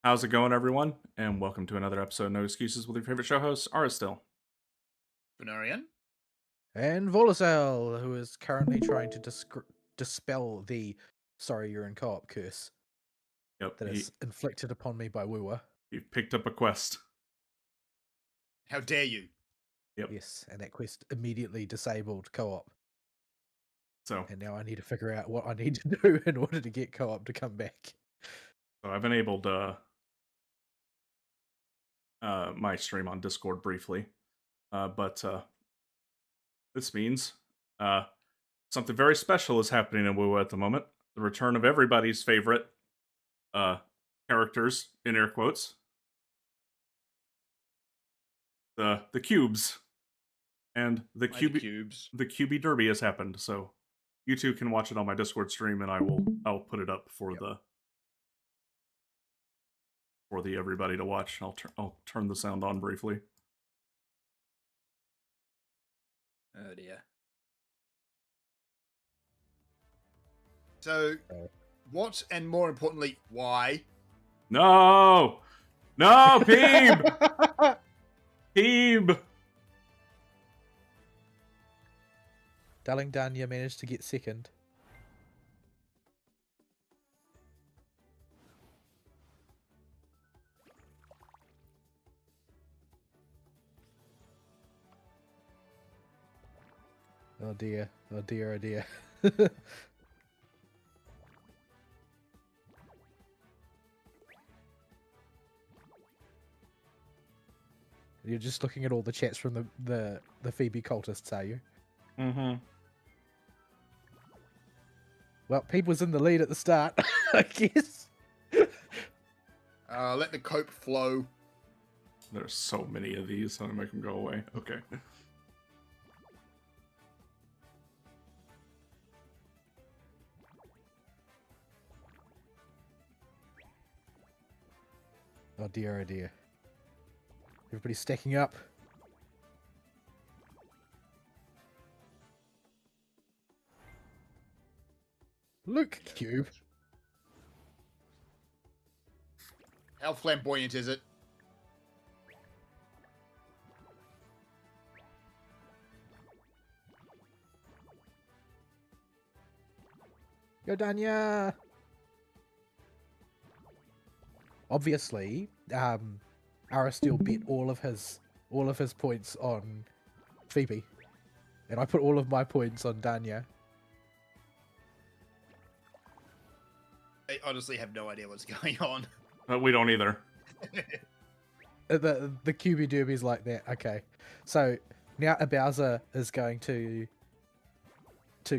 How's it going, everyone? And welcome to another episode of No Excuses with your favorite show host, Still. Venarian? And Volacel, who is currently trying to dispel the sorry you're in co-op curse Yep, that is inflicted upon me by Woowa. he picked up a quest. How dare you? Yep. Yes, and that quest immediately disabled co-op. So And now I need to figure out what I need to do in order to get co-op to come back. I've enabled my stream on Discord briefly, but this means something very special is happening in WoW at the moment. The return of everybody's favorite characters, in air quotes. The cubes. And the cubes. The QB Derby has happened, so you two can watch it on my Discord stream, and I'll put it up for the everybody to watch. I'll turn the sound on briefly. Oh dear. So, what and more importantly, why? No, Peeb, Peeb. Darling Danya managed to get second. Oh dear, oh dear, oh dear. You're just looking at all the chats from the Phoebe cultists, are you? Mm-hmm. Well, Peep was in the lead at the start, I guess. Let the cope flow. There's so many of these, I'm gonna make them go away. Okay. Oh dear, oh dear. Everybody's stacking up. Look, Cube. How flamboyant is it? Yo, Danya! Obviously, Aristiel bet all of his points on Phoebe, and I put all of my points on Danya. I honestly have no idea what's going on. We don't either. The QB Derby's like that. Okay, so now a Bowser is going to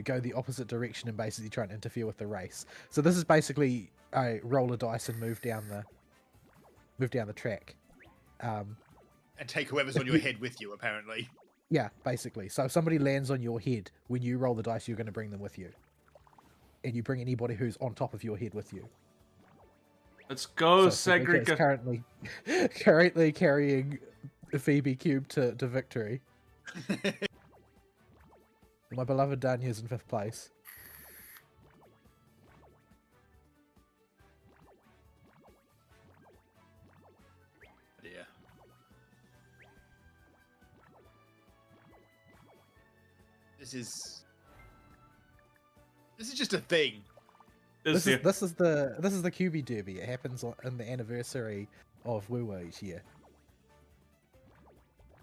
go the opposite direction and basically try and interfere with the race. So this is basically a roll a dice and move down the track. And take whoever's on your head with you, apparently. Yeah, basically. So if somebody lands on your head, when you roll the dice, you're going to bring them with you. And you bring anybody who's on top of your head with you. Let's go, so Cedric is currently carrying Phoebe Cube to victory. My beloved Danya's in 5th place. Yeah. This is just a thing. This is the QB Derby. It happens in the anniversary of WoW each year,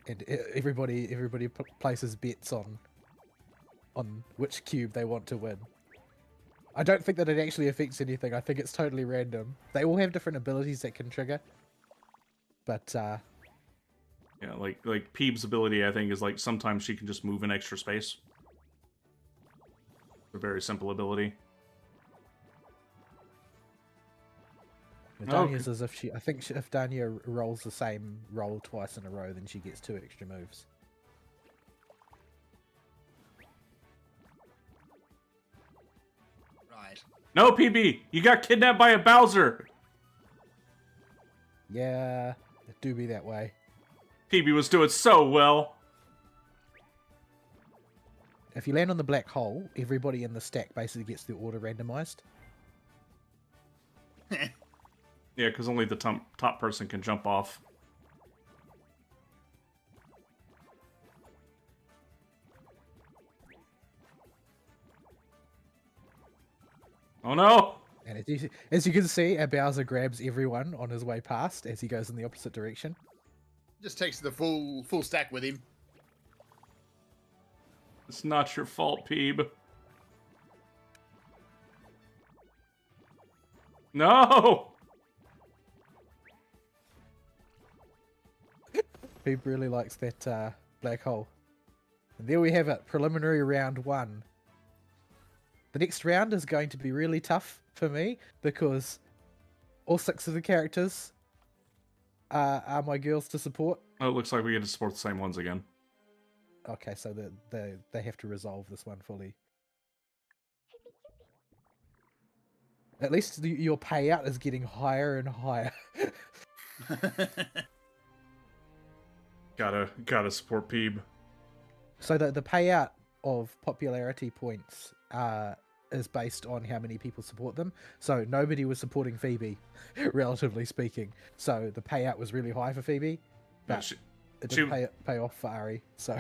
and everybody places bets on which cube they want to win. I don't think that it actually affects anything. I think it's totally random. They all have different abilities that can trigger, but yeah, like Peeb's ability, I think, is like sometimes she can just move in extra space. It's a very simple ability. Danya's as if I think if Danya rolls the same roll twice in a row, then she gets 2 extra moves. Right. No, PB, you got kidnapped by a Bowser. Yeah, it do be that way. PB was doing so well. If you land on the black hole, everybody in the stack basically gets their order randomized. Yeah, because only the top person can jump off. Oh no! And as you can see, our Bowser grabs everyone on his way past as he goes in the opposite direction. Just takes the full stack with him. It's not your fault, Peeb. No! People really likes that black hole. And there we have it, preliminary round 1. The next round is going to be really tough for me because all 6 of the characters are my girls to support. Oh, it looks like we get to support the same ones again. Okay, so they have to resolve this one fully. At least your payout is getting higher and higher. Gotta support Peeb. So the payout of popularity points is based on how many people support them. So nobody was supporting Phoebe, relatively speaking. So the payout was really high for Phoebe, but it didn't pay off for Ari. So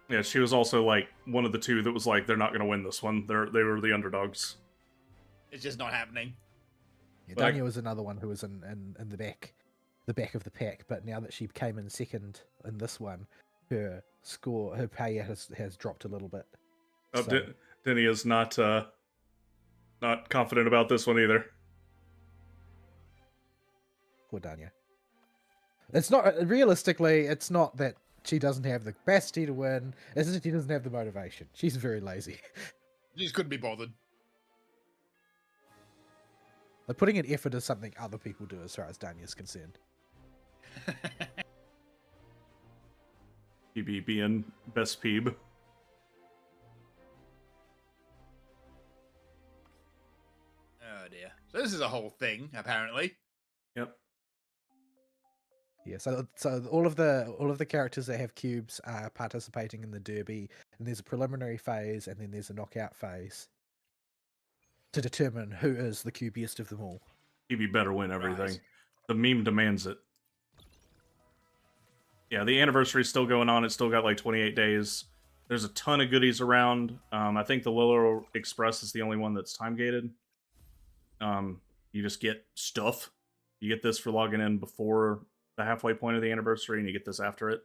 yeah, she was also like one of the two that was like, they're not gonna win this one. They were the underdogs. It's just not happening. Yeah, Danya was another one who was in the back of the pack, but now that she came in second in this one, her pay has dropped a little bit. Oh, So, Denny is not confident about this one either. poor Danya. It's not realistically. It's not that she doesn't have the capacity to win. It's that she doesn't have the motivation. She's very lazy. She just couldn't be bothered. Like putting in effort is something other people do, as far as Danya's concerned. PB being best Peeb. Oh dear. So this is a whole thing, apparently. Yep. Yeah, so all of the characters that have cubes are participating in the derby, and there's a preliminary phase, and then there's a knockout phase to determine who is the cubiest of them all. PB better win everything. Right. The meme demands it. Yeah, the anniversary's still going on. It's still got like 28 days. There's a ton of goodies around. I think the Lolo Express is the only one that's time gated. You just get stuff. You get this for logging in before the halfway point of the anniversary, and you get this after it.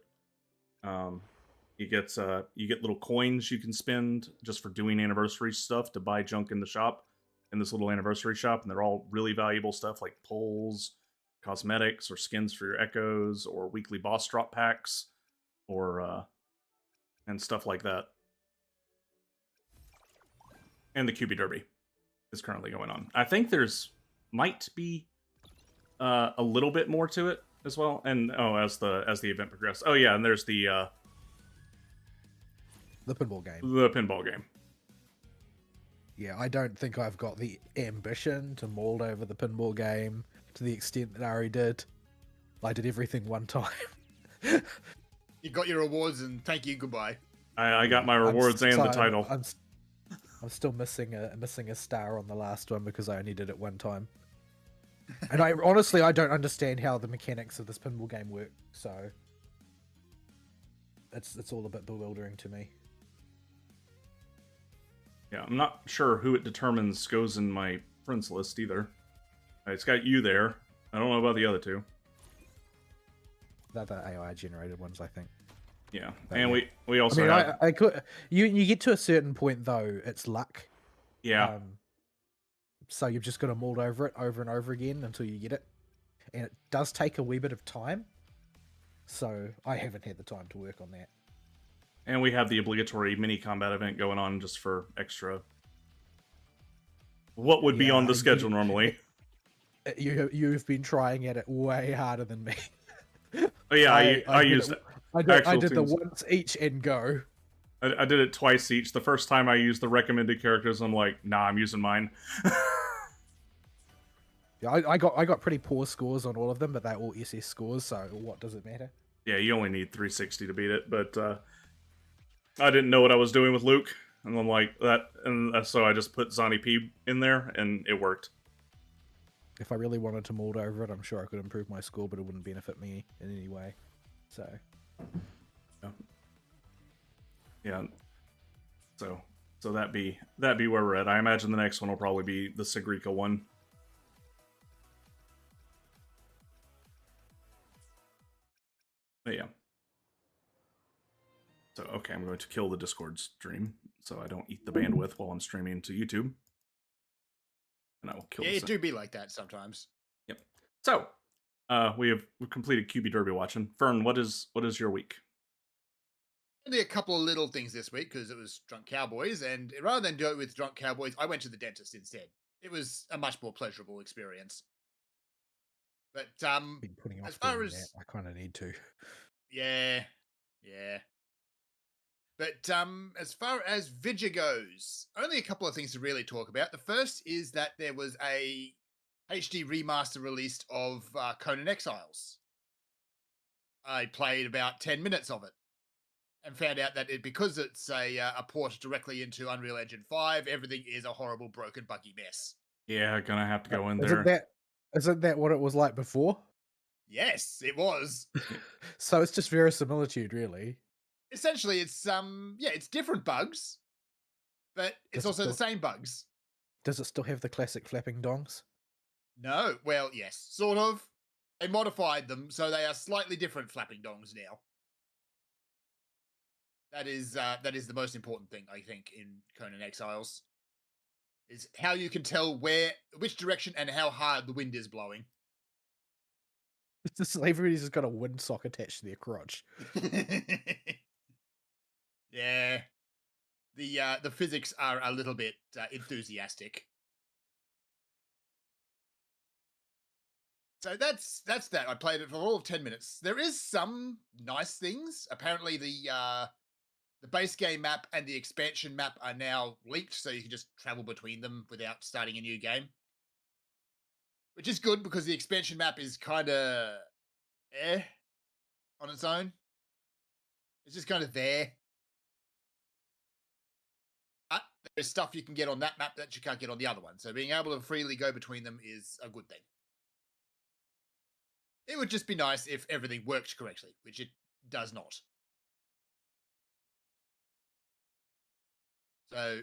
You get little coins you can spend just for doing anniversary stuff to buy junk in the shop, in this little anniversary shop, and they're all really valuable stuff like poles, cosmetics, or skins for your echoes, or weekly boss drop packs, or and stuff like that. And the QB Derby is currently going on. I think there's might be a little bit more to it as well. And as the event progresses. Oh yeah, and there's the pinball game. The pinball game. Yeah, I don't think I've got the ambition to mold over the pinball game to the extent that Ari did. I did everything one time. You got your rewards and thank you, goodbye. I got my rewards and the title. I'm still missing a star on the last one because I only did it one time. And I don't understand how the mechanics of this pinball game work, so it's all a bit bewildering to me. Yeah, I'm not sure who it determines goes in my friends list either. It's got you there. I don't know about the other two. They're the AI generated ones, I think. Yeah, But and yeah. we also I mean, have... I could. You get to a certain point though, it's luck. Yeah, So you've just got to mold over it over and over again until you get it, and it does take a wee bit of time. So I haven't had the time to work on that. and we have the obligatory mini combat event going on just for extra. What would be on the schedule normally? You've been trying at it way harder than me. Oh yeah, I used I did the once each and go. I did it twice each. The first time I used the recommended characters, I'm like, nah, I'm using mine. Yeah, I got pretty poor scores on all of them, but they're all SS scores, so what does it matter? Yeah, you only need 360 to beat it, but I didn't know what I was doing with Luke, and I'm like that, and so I just put Zonny P in there, and it worked. If I really wanted to mold over it, I'm sure I could improve my score, but it wouldn't benefit me in any way. So, yeah. So that be where we're at. I imagine the next one will probably be the Sigrika one. But yeah. So okay, I'm going to kill the Discord stream so I don't eat the bandwidth while I'm streaming to YouTube. And I will kill. Yeah, the it do be like that sometimes. Yep. So we've completed QB Derby watching. Fern, what is your week? Only a couple of little things this week because it was Drunk Cowboys, and rather than do it with Drunk Cowboys, I went to the dentist instead. It was a much more pleasurable experience. But been putting off as far doing as that. I kind of need to. yeah. But as far as Vidya goes, only a couple of things to really talk about. The first is that there was a HD remaster released of Conan Exiles. I played about 10 minutes of it and found out that because it's a port directly into Unreal Engine 5, everything is a horrible, broken, buggy mess. Yeah, gonna have to go in Isn't there. isn't that what it was like before? Yes, it was. So it's just verisimilitude, really. Essentially, it's it's different bugs, but it's Does it also the still- same bugs. Does it still have the classic flapping dongs? No, well, yes, sort of. They modified them, so they are slightly different flapping dongs now. That is the most important thing, I think, in Conan Exiles. Is how you can tell which direction and how hard the wind is blowing. It's just everybody's just got a windsock attached to their crotch. Yeah. The physics are a little bit enthusiastic. So that's that. I played it for all of 10 minutes. There is some nice things. Apparently the base game map and the expansion map are now linked, so you can just travel between them without starting a new game. Which is good because the expansion map is kind of on its own. It's just kind of there. There's stuff you can get on that map that you can't get on the other one. So being able to freely go between them is a good thing. It would just be nice if everything worked correctly, which it does not. So,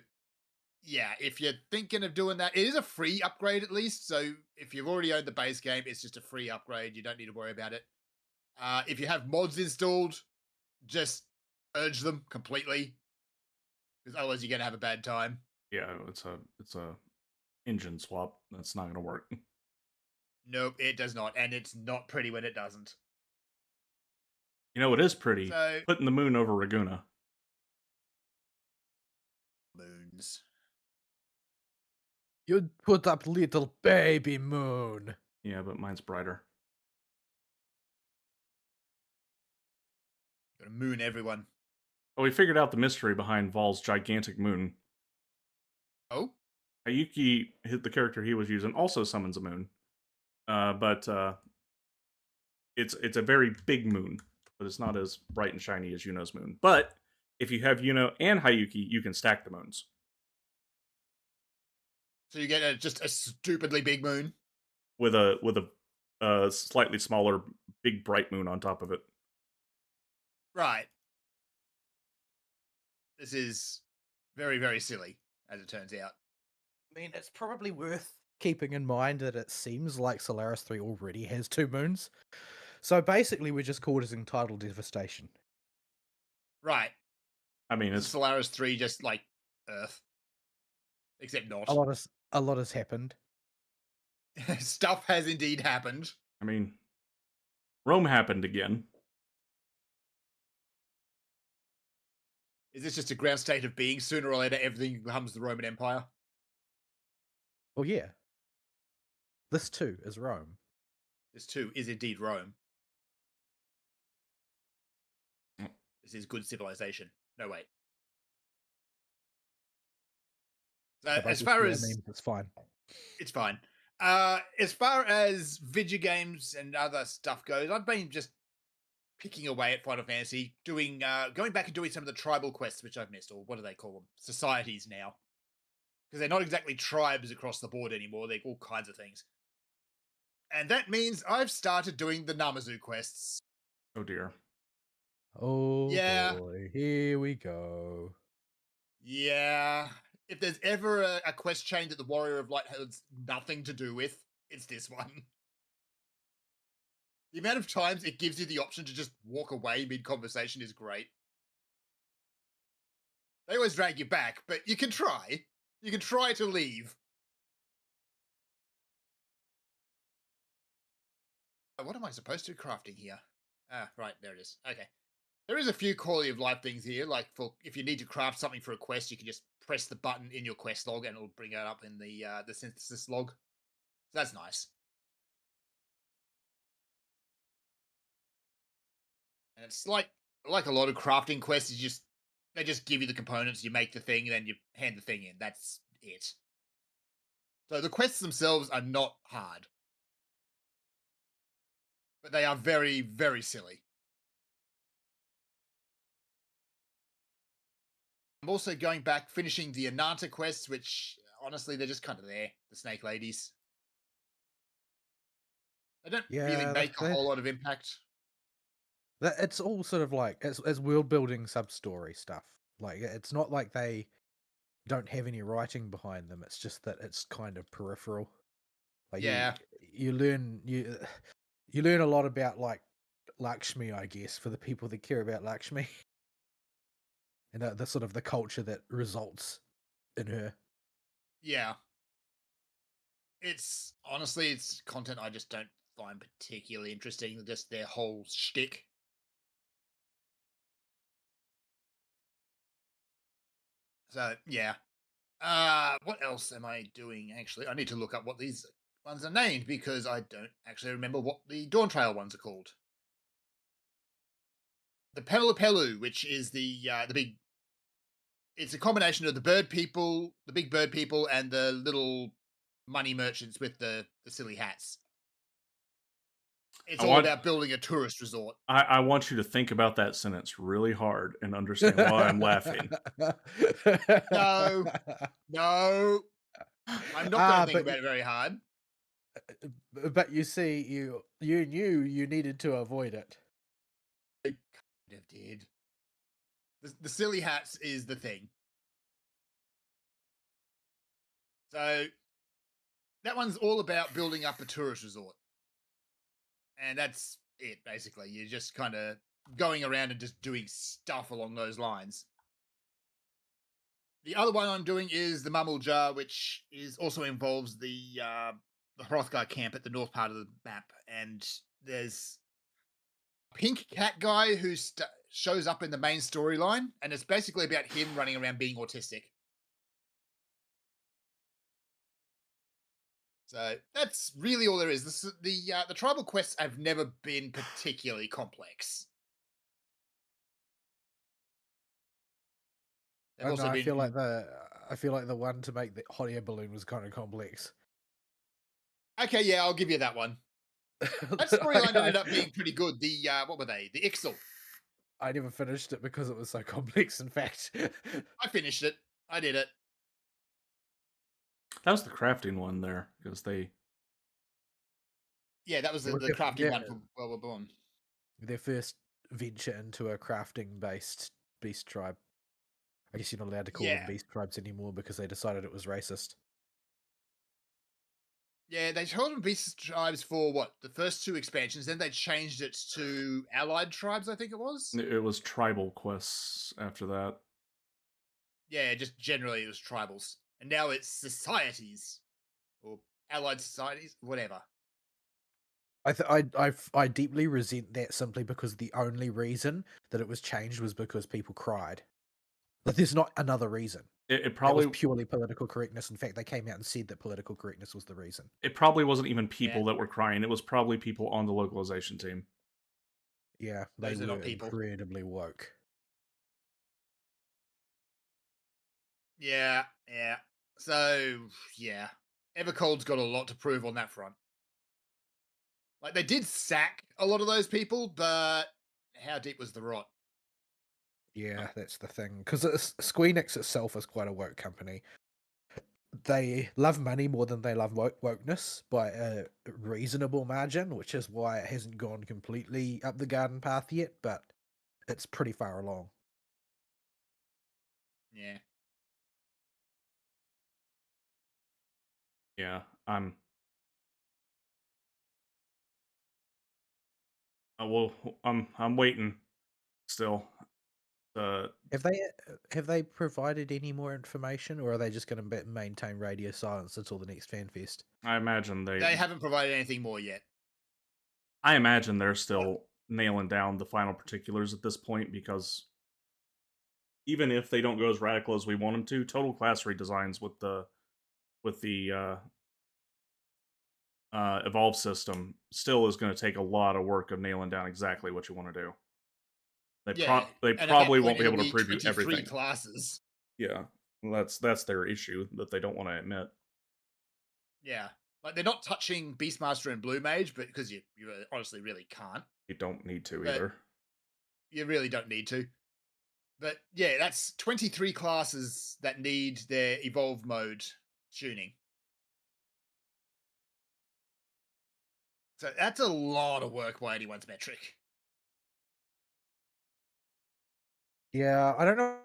yeah, if you're thinking of doing that, it is a free upgrade at least. So if you've already owned the base game, it's just a free upgrade. You don't need to worry about it. If you have mods installed, just purge them completely, because otherwise you're going to have a bad time. Yeah, it's a engine swap. That's not gonna work. Nope, it does not, and it's not pretty when it doesn't. You know, it is pretty. So, Putting the moon over Raguna. moons. You'd put up little baby moon. Yeah, but mine's brighter. Gotta moon everyone. Oh, we figured out the mystery behind Vol's gigantic moon. Oh? Hayuki, the character he was using, also summons a moon. But it's a very big moon, but it's not as bright and shiny as Yuno's moon. But if you have Yuno and Hayuki, you can stack the moons. So you get just a stupidly big moon? With a slightly smaller, big bright moon on top of it. Right. This is very, very silly, as it turns out. I mean, it's probably worth keeping in mind that it seems like Solaris 3 already has 2 moons. So basically, we're just causing tidal devastation. Right. I mean, Is it's Solaris 3 just like Earth? Except not. A lot has happened. Stuff has indeed happened. I mean, Rome happened again. Is this just a ground state of being? Sooner or later, everything becomes the Roman Empire? Well, yeah. This too is Rome. This too is indeed Rome. This is good civilization. No, wait. So, as far as... It's fine. It's fine. As far as video games and other stuff goes, I've been just picking away at Final Fantasy, going back and doing some of the tribal quests, which I've missed, or what do they call them? Societies now. Because they're not exactly tribes across the board anymore. They're all kinds of things. And that means I've started doing the Namazu quests. Oh dear. Oh Yeah, boy, here we go. yeah. If there's ever a quest chain that the Warrior of Light has nothing to do with, it's this one. The amount of times it gives you the option to just walk away mid-conversation is great. They always drag you back, but you can try. You can try to leave. What am I supposed to be crafting here? Ah, right, there it is. Okay. There is a few quality of life things here, like for if you need to craft something for a quest, you can just press the button in your quest log and it'll bring it up in the synthesis log. So that's nice. And it's like a lot of crafting quests, they just give you the components, you make the thing, then you hand the thing in. That's it. So the quests themselves are not hard. But they are very, very silly. I'm also going back, finishing the Ananta quests, which honestly, they're just kind of there. The Snake Ladies. They don't really Yeah, make a whole lot of impact. it's all sort of like it's world building sub story stuff. Like it's not like they don't have any writing behind them. It's just that it's kind of peripheral. Like Yeah. you learn you learn a lot about like Lakshmi, I guess, for the people that care about Lakshmi, and the sort of the culture that results in her. Yeah. It's honestly, it's content I just don't find particularly interesting. Just their whole shtick. So yeah. What else am I doing? Actually, I need to look up what these ones are named because I don't actually remember what the Dawn Trail ones are called. The Pelupelu, which is the big. It's a combination of the bird people, the big bird people, and the little money merchants with the silly hats. It's I all want about building a tourist resort. I want you to think about that sentence really hard and understand why I'm laughing. No, no, I'm not going to think about it very hard. But you see, you knew you needed to avoid it. I kind of did. The silly hats is the thing. So that one's all about building up a tourist resort. And that's it, basically. You're just kind of going around and just doing stuff along those lines. The other one I'm doing is the Mumble Jar, which is also involves the Hrothgar camp at the north part of the map. And there's a pink cat guy who shows up in the main storyline, and it's basically about him running around being autistic. So that's really all there is. The tribal quests have never been particularly complex. I They've don't know. also I feel like the one to make the hot air balloon was kind of complex. okay. Yeah, I'll give you that one. That storyline ended up being pretty good. The what were they? The Ixal. I never finished it because it was so complex. In fact, I finished it. I did it. That was the crafting one there because they Yeah, that was it was the crafting their, one from Well We're Born. their first venture into a crafting based beast tribe. I guess you're not allowed to call them Yeah. beast tribes anymore because they decided it was racist. Yeah, they told them beast tribes for what? The first two expansions, then they changed it to allied tribes, I think it was. it was tribal quests after that. Yeah, just generally it was tribals. And now it's societies. Or allied societies, whatever. I deeply resent that simply because the only reason that it was changed was because people cried. Like, there's not another reason. It That was probably purely political correctness. In fact, they came out and said that political correctness was the reason. it probably wasn't even people Yeah. that were crying. It was probably people on the localization team. Yeah, they Those are were not people. incredibly woke. Yeah, yeah. So, yeah. Evercold's got a lot to prove on that front. Like, they did sack a lot of those people, but how deep was the rot? Yeah, that's the thing. Because Squeenix itself is quite a woke company. they love money more than they love wokeness by a reasonable margin, which is why it hasn't gone completely up the garden path yet, but it's pretty far along. Yeah. Yeah, well, I'm waiting still. Have they provided any more information, or are they just going to maintain radio silence until the next FanFest? I imagine They haven't provided anything more yet. I imagine they're still nailing down the final particulars at this point, because even if they don't go as radical as we want them to, total class redesigns with the evolve system still is going to take a lot of work of nailing down exactly what you want to do. Yeah, They and at that probably point won't be able it'll to be preview 23 everything. classes. Yeah, well, that's their issue that they don't want to admit. Yeah. Like, they're not touching Beastmaster and Blue Mage, but because you honestly really can't. You don't need to But either. you really don't need to. But yeah, that's 23 classes that need their evolve mode tuning. So that's a lot of work by anyone's metric. Yeah, I don't know.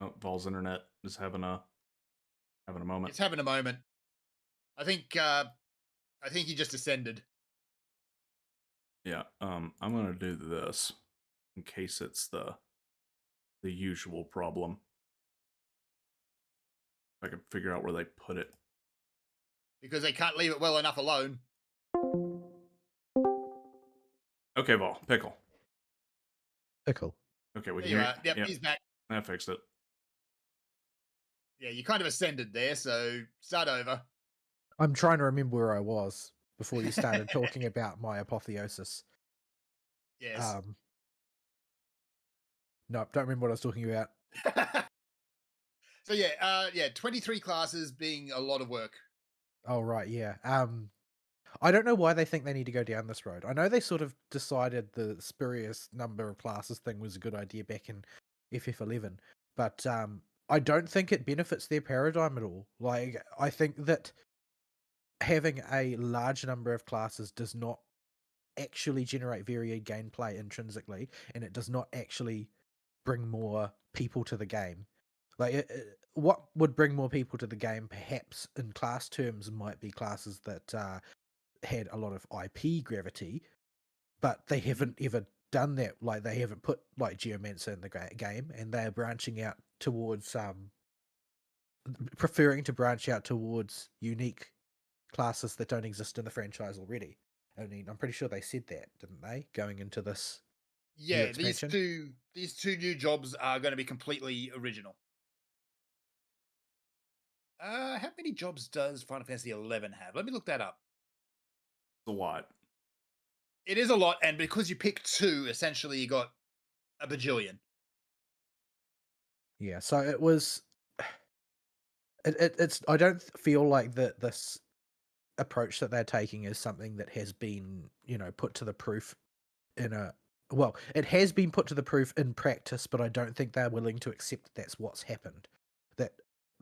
Oh, Vol's internet is having a moment. It's having a moment. I think he just ascended. Yeah, I'm gonna do this in case it's the usual problem. If I can figure out where they put it. Because they can't leave it well enough alone. Okay, Vol, pickle. Pickle. Okay, we There can you hear are. Yep, he's back. that fixed it. Yeah, you kind of ascended there, so start over. I'm trying to remember where I was before you started talking about my apotheosis. Yes. No, don't remember what I was talking about. So yeah, 23 classes being a lot of work. Oh right, yeah. I don't know why they think they need to go down this road. I know they sort of decided the spurious number of classes thing was a good idea back in FF11, but I don't think it benefits their paradigm at all. Like, I think that having a large number of classes does not actually generate varied gameplay intrinsically, and it does not actually bring more people to the game. Like, what would bring more people to the game, perhaps in class terms, might be classes that had a lot of IP gravity, but they haven't ever done that. Like, they haven't put like Geomancer in the game, and they're branching out towards preferring to branch out towards unique classes that don't exist in the franchise already. I mean, I'm pretty sure they said that, didn't they, going into this new Yeah, these expansion? two new jobs are going to be completely original. How many jobs does Final Fantasy 11 have? Let me look that up. It's a lot. It is a lot, and because you pick two, essentially you got a bajillion. Yeah, so it was. It's. I don't feel like that this approach that they're taking is something that has been, put to the proof in a. Well, it has been put to the proof in practice, but I don't think they're willing to accept that that's what's happened. That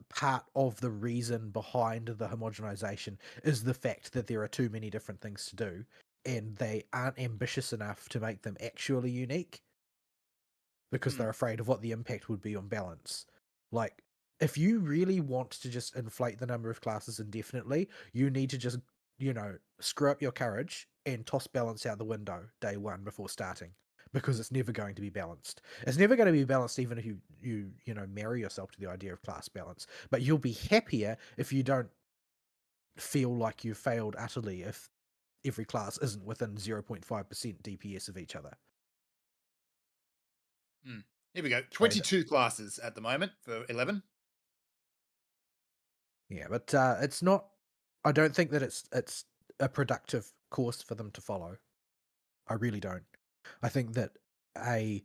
part of the reason behind the homogenization is the fact that there are too many different things to do, and they aren't ambitious enough to make them actually unique because they're afraid of what the impact would be on balance. Like, if you really want to just inflate the number of classes indefinitely, you need to just, screw up your courage and toss balance out the window day one before starting, because it's never going to be balanced. It's never going to be balanced even if you marry yourself to the idea of class balance. But you'll be happier if you don't feel like you've failed utterly if every class isn't within 0.5% DPS of each other. Here we go. 22 classes at the moment for 11. Yeah, but it's not. I don't think that it's a productive course for them to follow. I really don't. I think that a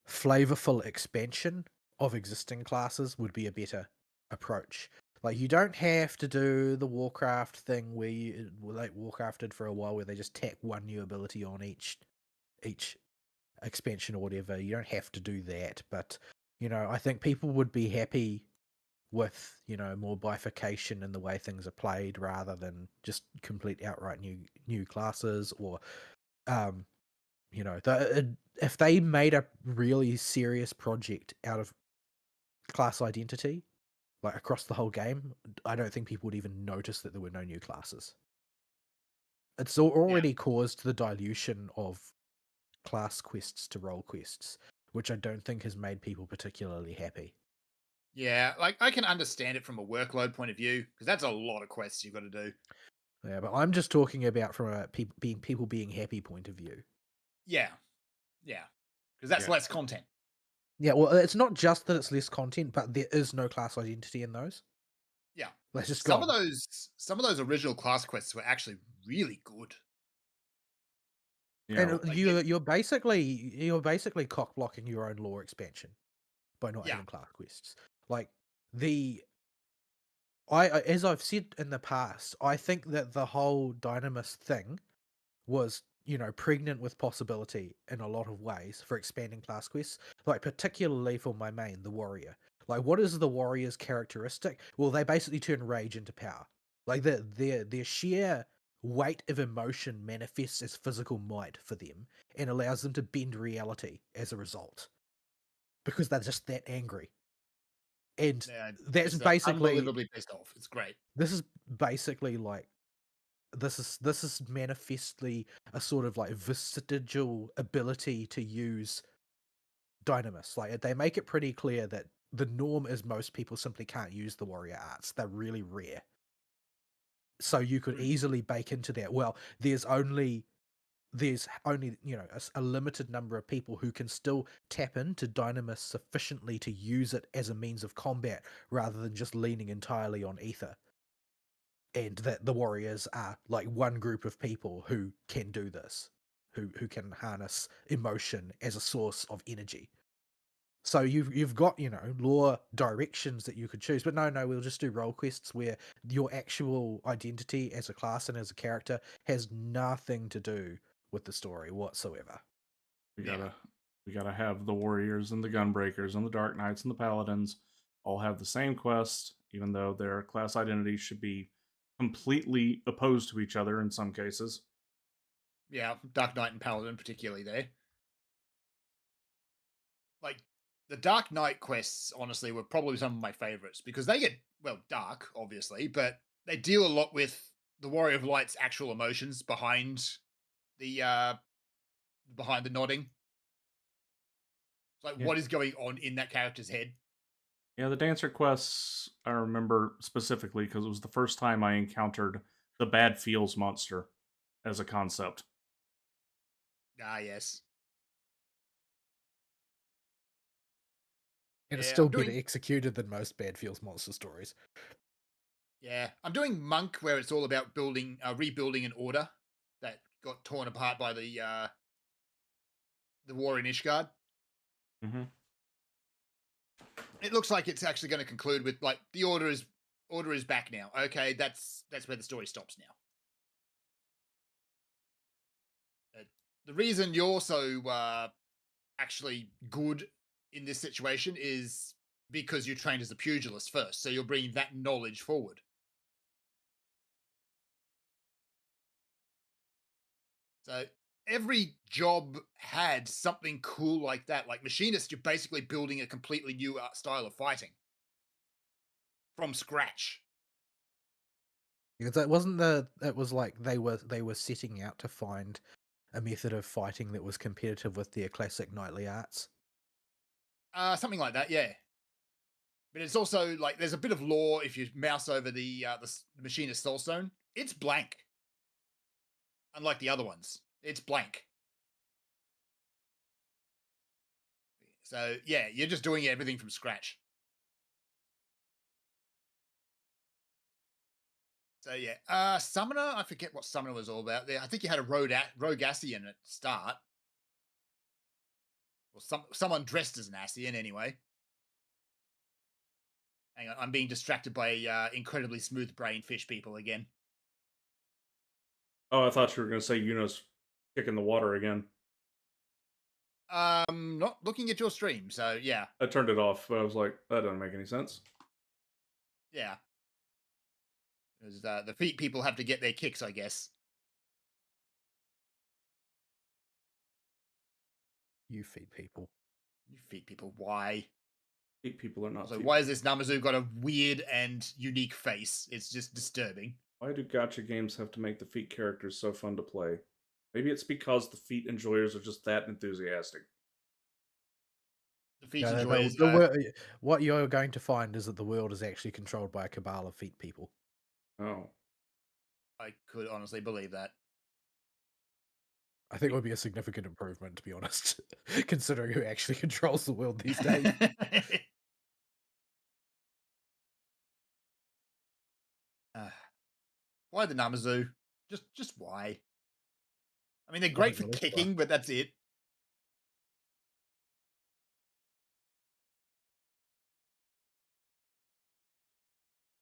flavorful expansion of existing classes would be a better approach. Like, you don't have to do the Warcraft thing where you, like Warcraft did for a while, where they just tack one new ability on each expansion or whatever. You don't have to do that, but I think people would be happy with more bifurcation in the way things are played rather than just complete outright new classes, or if they made a really serious project out of class identity, like across the whole game, I don't think people would even notice that there were no new classes. It's already caused the dilution of class quests to role quests, which I don't think has made people particularly happy. Yeah, like I can understand it from a workload point of view because that's a lot of quests you've got to do. Yeah, but I'm just talking about from a people being happy point of view. Yeah, yeah, because that's Yeah. less content. Yeah, well, it's not just that it's less content, but there is no class identity in those. Yeah, That's just some gone. of those original class quests were actually really good. Yeah. And you're basically cock blocking your own lore expansion by not Yeah. having class quests. Like as I've said in the past, I think that the whole Dynamis thing was, pregnant with possibility in a lot of ways for expanding class quests, like particularly for my main, the warrior. Like, what is the warrior's characteristic? Well, they basically turn rage into power. Like, their sheer weight of emotion manifests as physical might for them and allows them to bend reality as a result. Because they're just that angry. And Yeah, that's just basically unbelievably pissed off. It's great. this is basically like this is manifestly a sort of like vestigial ability to use Dynamis. Like, they make it pretty clear that the norm is most people simply can't use the warrior arts. They're really rare. So you could easily bake into that. Well, there's only a limited number of people who can still tap into Dynamis sufficiently to use it as a means of combat rather than just leaning entirely on ether. And that the warriors are like one group of people who can do this, who can harness emotion as a source of energy. So you've got lore directions that you could choose, but no, we'll just do role quests where your actual identity as a class and as a character has nothing to do with the story whatsoever. We gotta have the warriors and the gunbreakers and the dark knights and the paladins all have the same quest, even though their class identities should be completely opposed to each other in some cases. Yeah, Dark Knight and Paladin particularly there. Like the Dark Knight quests, honestly, were probably some of my favorites because they get dark, obviously, but they deal a lot with the Warrior of Light's actual emotions the behind the nodding. Like Yeah. what is going on in that character's head. Yeah, the dancer quests I remember specifically because it was the first time I encountered the bad feels monster as a concept. Ah, yes. And it's Yeah, still better executed than most Bad Feels monster stories. I'm doing Monk, where it's all about rebuilding an order that got torn apart by the war in Ishgard. Mm-hmm. It looks like it's actually going to conclude with like the order is back now. Okay, that's where the story stops now. The reason you're so actually good in this situation is because you trained as a pugilist first, so you're bringing that knowledge forward. So every job had something cool like that. Like machinist, you're basically building a completely new style of fighting from scratch. Because it was like they were setting out to find a method of fighting that was competitive with their classic knightly arts. Something like that, yeah. But it's also like there's a bit of lore if you mouse over the machinist soulstone. It's blank, unlike the other ones. It's blank. So yeah, you're just doing everything from scratch. So yeah, Summoner. I forget what Summoner was all about. There, I think you had a rogue Ascian at the start, or someone dressed as an Ascian anyway. Hang on, I'm being distracted by incredibly smooth brain fish people again. Oh, I thought you were going to say Yuno's kicking the water again. Not looking at your stream, so yeah. I turned it off. I was like, that doesn't make any sense. Yeah. 'Cause, the feet people have to get their kicks, I guess. You feed people. You feet people, why? Feet people are not Also, feet. why has this Namazu got a weird and unique face? It's just disturbing. Why do gacha games have to make the feet characters so fun to play? Maybe it's because the feet enjoyers are just that enthusiastic. The feet No, enjoyers, what you're going to find is that the world is actually controlled by a cabal of feet people. Oh. I could honestly believe that. I think it would be a significant improvement, to be honest, considering who actually controls the world these days. Uh, why the Namazu? Just why? I mean, they're Wasn't great for released for us. kicking, but that's it.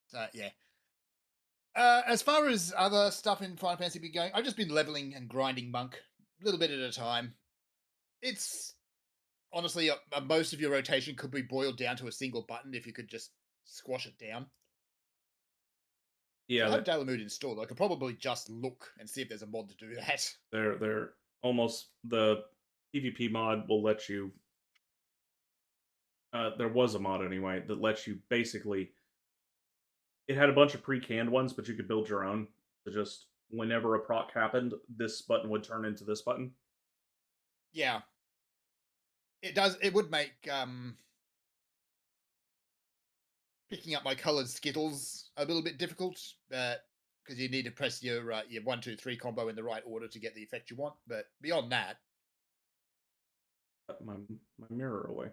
So yeah. As far as other stuff in Final Fantasy been going, I've just been leveling and grinding monk, a little bit at a time. It's honestly most of your rotation could be boiled down to a single button if you could just squash it down. So Yeah, I have Dalamud installed. I could probably just look and see if there's a mod to do that. they're almost the PvP mod will let you. There was a mod anyway that lets you basically. It had a bunch of pre-canned ones, but you could build your own. So just whenever a proc happened, this button would turn into this button. Yeah, it does. It would make picking up my colored skittles a little bit difficult, but because you need to press your 1, 2, 3 combo in the right order to get the effect you want. But beyond that, Put my mirror away.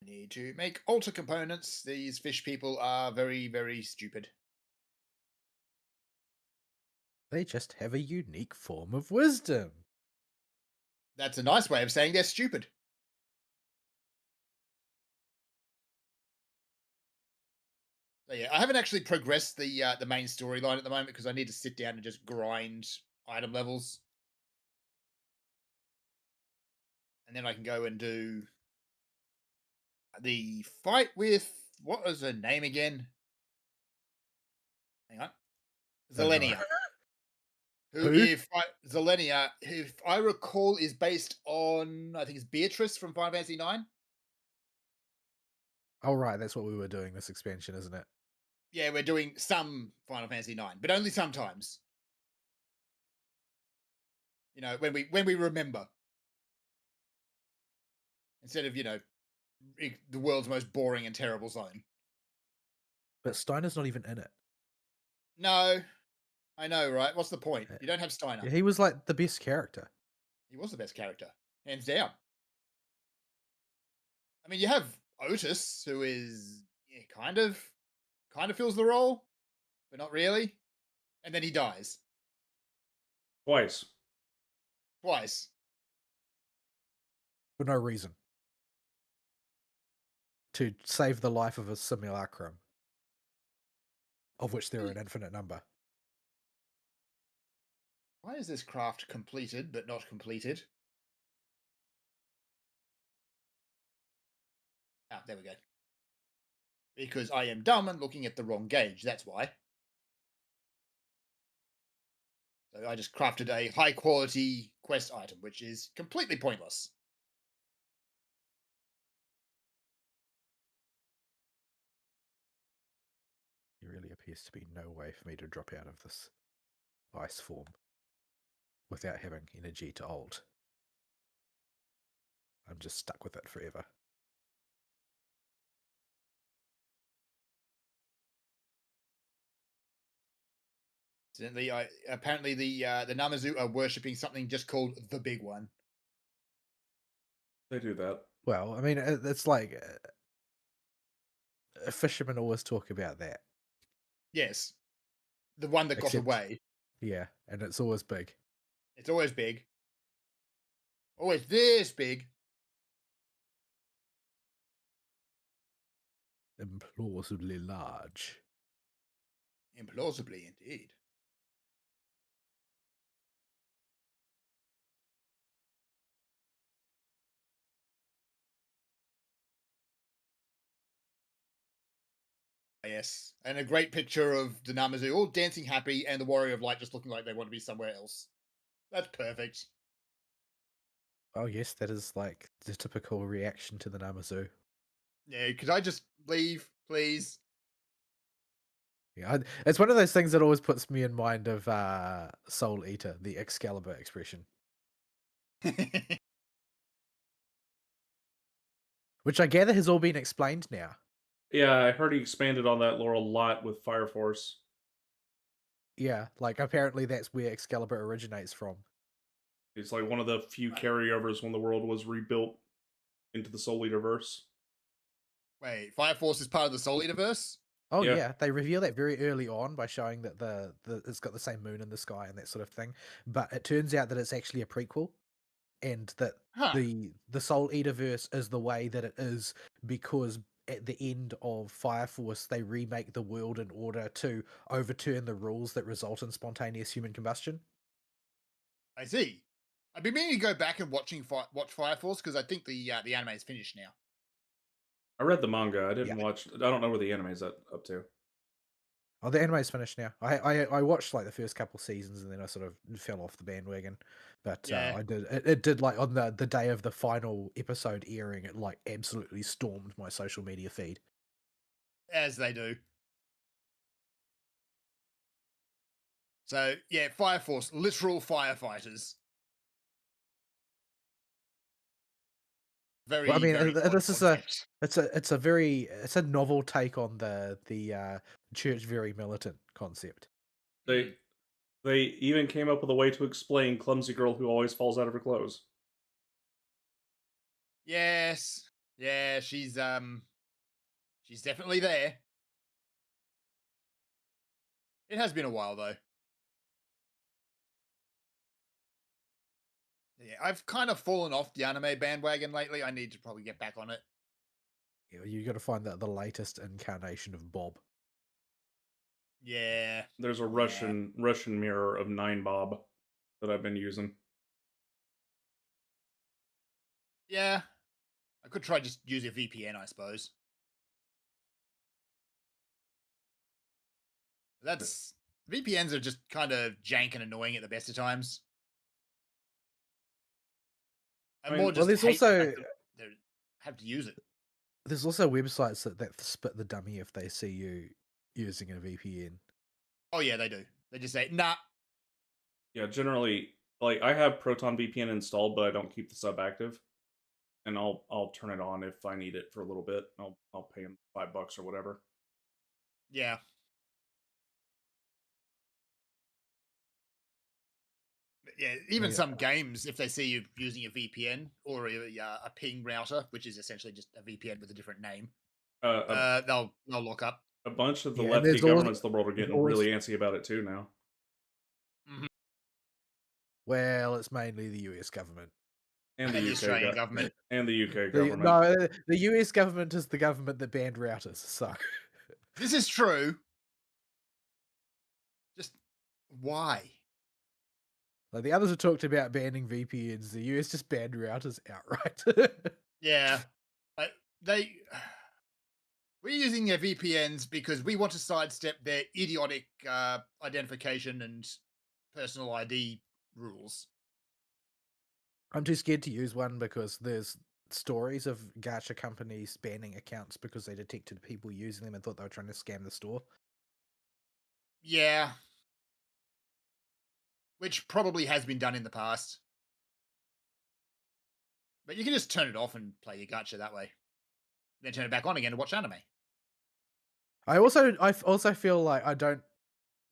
I need to make altar components. These fish people are very, very stupid. They just have a unique form of wisdom. That's a nice way of saying they're stupid. So yeah, I haven't actually progressed the main storyline at the moment because I need to sit down and just grind item levels, and then I can go and do the fight with what was her name again? Hang on, Don't know. Zelenia. Who, Who? Zelenia, if I recall, is based on I think it's Beatrice from Final Fantasy 9. Oh, right, that's what we were doing this expansion, isn't it? Yeah, we're doing some Final Fantasy 9, but only sometimes. You know, when we remember, instead of the world's most boring and terrible zone. But Steiner's not even in it. No, I know, right? What's the point? You don't have Steiner. Yeah, he was like the best character. He was the best character, hands down. I mean, you have Otis, who is kind of fills the role, but not really. And then he dies Twice. twice. For no reason. To save the life of a simulacrum. Of which there are an infinite number. Why is this craft completed but not completed? Ah, there we go. Because I am dumb and looking at the wrong gauge. That's why. So I just crafted a high quality quest item, which is completely pointless. There really appears to be no way for me to drop out of this ice form without having energy to ult. I'm just stuck with it forever. Apparently the Namazu are worshipping something just called the Big One. They do that. Well, I mean, it's like fishermen always talk about that. Yes, the one that got Except- away. Yeah, and it's always big. It's always big. Always this big. Implausibly large. Implausibly indeed. Yes, and a great picture of the Namazu all dancing happy, and the Warrior of Light just looking like they want to be somewhere else. That's perfect. Oh yes, that is like the typical reaction to the Namazu. Yeah, could I just leave, please? Yeah, it's one of those things that always puts me in mind of Soul Eater, the Excalibur expression, which I gather has all been explained now. Yeah, I heard he expanded on that lore a lot with Fire Force. Yeah, like apparently that's where Excalibur originates from. It's like one of the few Right. carryovers when the world was rebuilt into the Soul Eater verse. Wait, Fire Force is part of the Soul Eaterverse? Oh Yeah. yeah, they reveal that very early on by showing that the it's got the same moon in the sky and that sort of thing. But it turns out that it's actually a prequel, and that Huh. the Soul Eater verse is the way that it is because at the end of Fire Force they remake the world in order to overturn the rules that result in spontaneous human combustion. I see. I've been meaning to go back and watch Fire Force because I think the anime is finished now. I read the manga. I Yeah. didn't watch. I don't know where the anime's up to. Oh, the anime's finished now. I watched like the first couple seasons and then I sort of fell off the bandwagon. But Yeah, it did like on the day of the final episode airing, it like absolutely stormed my social media feed. as they do. So yeah, Fire Force, literal firefighters. Well, I Very, mean, very odd this is concept. it's a novel take on the church very militant concept. They Mm. they even came up with a way to explain clumsy girl who always falls out of her clothes. Yes. Yeah, she's definitely there. It has been a while though. Yeah, I've kind of fallen off the anime bandwagon lately. I need to probably get back on it. You got to find the latest incarnation of Bob. Yeah. There's a Yeah. Russian mirror of Nine Bob that I've been using. Yeah. I could try just using a VPN, I suppose. That's VPNs are just kind of jank and annoying at the best of times. I I more mean, Well, just hate the fact that they have to use it. there's also websites that spit the dummy if they see you using a VPN. Oh yeah, they do. They just say, nah. yeah, generally, like I have Proton VPN installed, but I don't keep the sub active, and I'll turn it on if I need it for a little bit. I'll pay him $5 or whatever. Yeah. But yeah, even Yeah. some games, if they see you using a VPN or a ping router, which is essentially just a VPN with a different name, Uh, they'll look up. a bunch of the Yeah, and lefty governments of the world are there's getting always really antsy about it too now. Mhm. well, it's mainly the US government. And And the the UK Australian government. and the UK The, government. no, the US government is the government that banned routers. So This is true. Just why? like the others have talked about banning VPNs. The US just banned routers outright. Yeah. I, they we're using their VPNs because we want to sidestep their idiotic identification and personal ID rules. I'm too scared to use one because there's stories of gacha companies banning accounts because they detected people using them and thought they were trying to scam the store. Yeah, which probably has been done in the past. But you can just turn it off and play your gacha that way. Then turn it back on again to watch anime. I also feel like I don't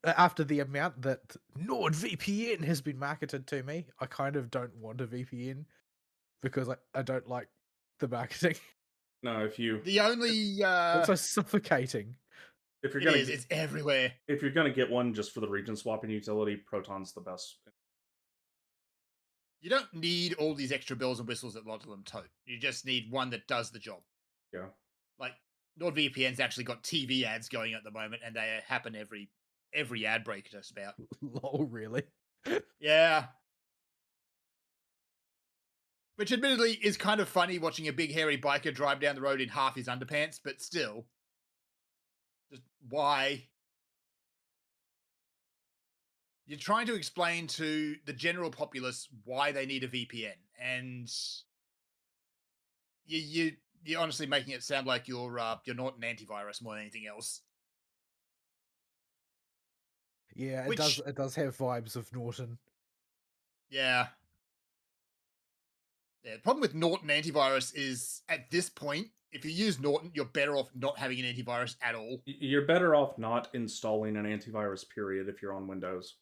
after the amount that NordVPN has been marketed to me, I kind of don't want a VPN because I don't like the marketing. No, The only It's so suffocating. if you're it gonna is, it's everywhere. if you're gonna get one just for the region swapping utility, Proton's the best. You don't need all these extra bells and whistles that a lot of them tote. You just need one that does the job. Yeah. Like NordVPN's actually got TV ads going at the moment, and they happen every ad break just about. Lol, really? Yeah. Which admittedly is kind of funny watching a big hairy biker drive down the road in half his underpants, but still. Just why you're trying to explain to the general populace why they need a VPN, and you're honestly making it sound like you're not an antivirus more than anything else. Yeah, it does. Which, It does have vibes of Norton. yeah, yeah. The problem with Norton antivirus is at this point, if you use Norton, you're better off not having an antivirus at all. You're better off not installing an antivirus, period, if you're on Windows.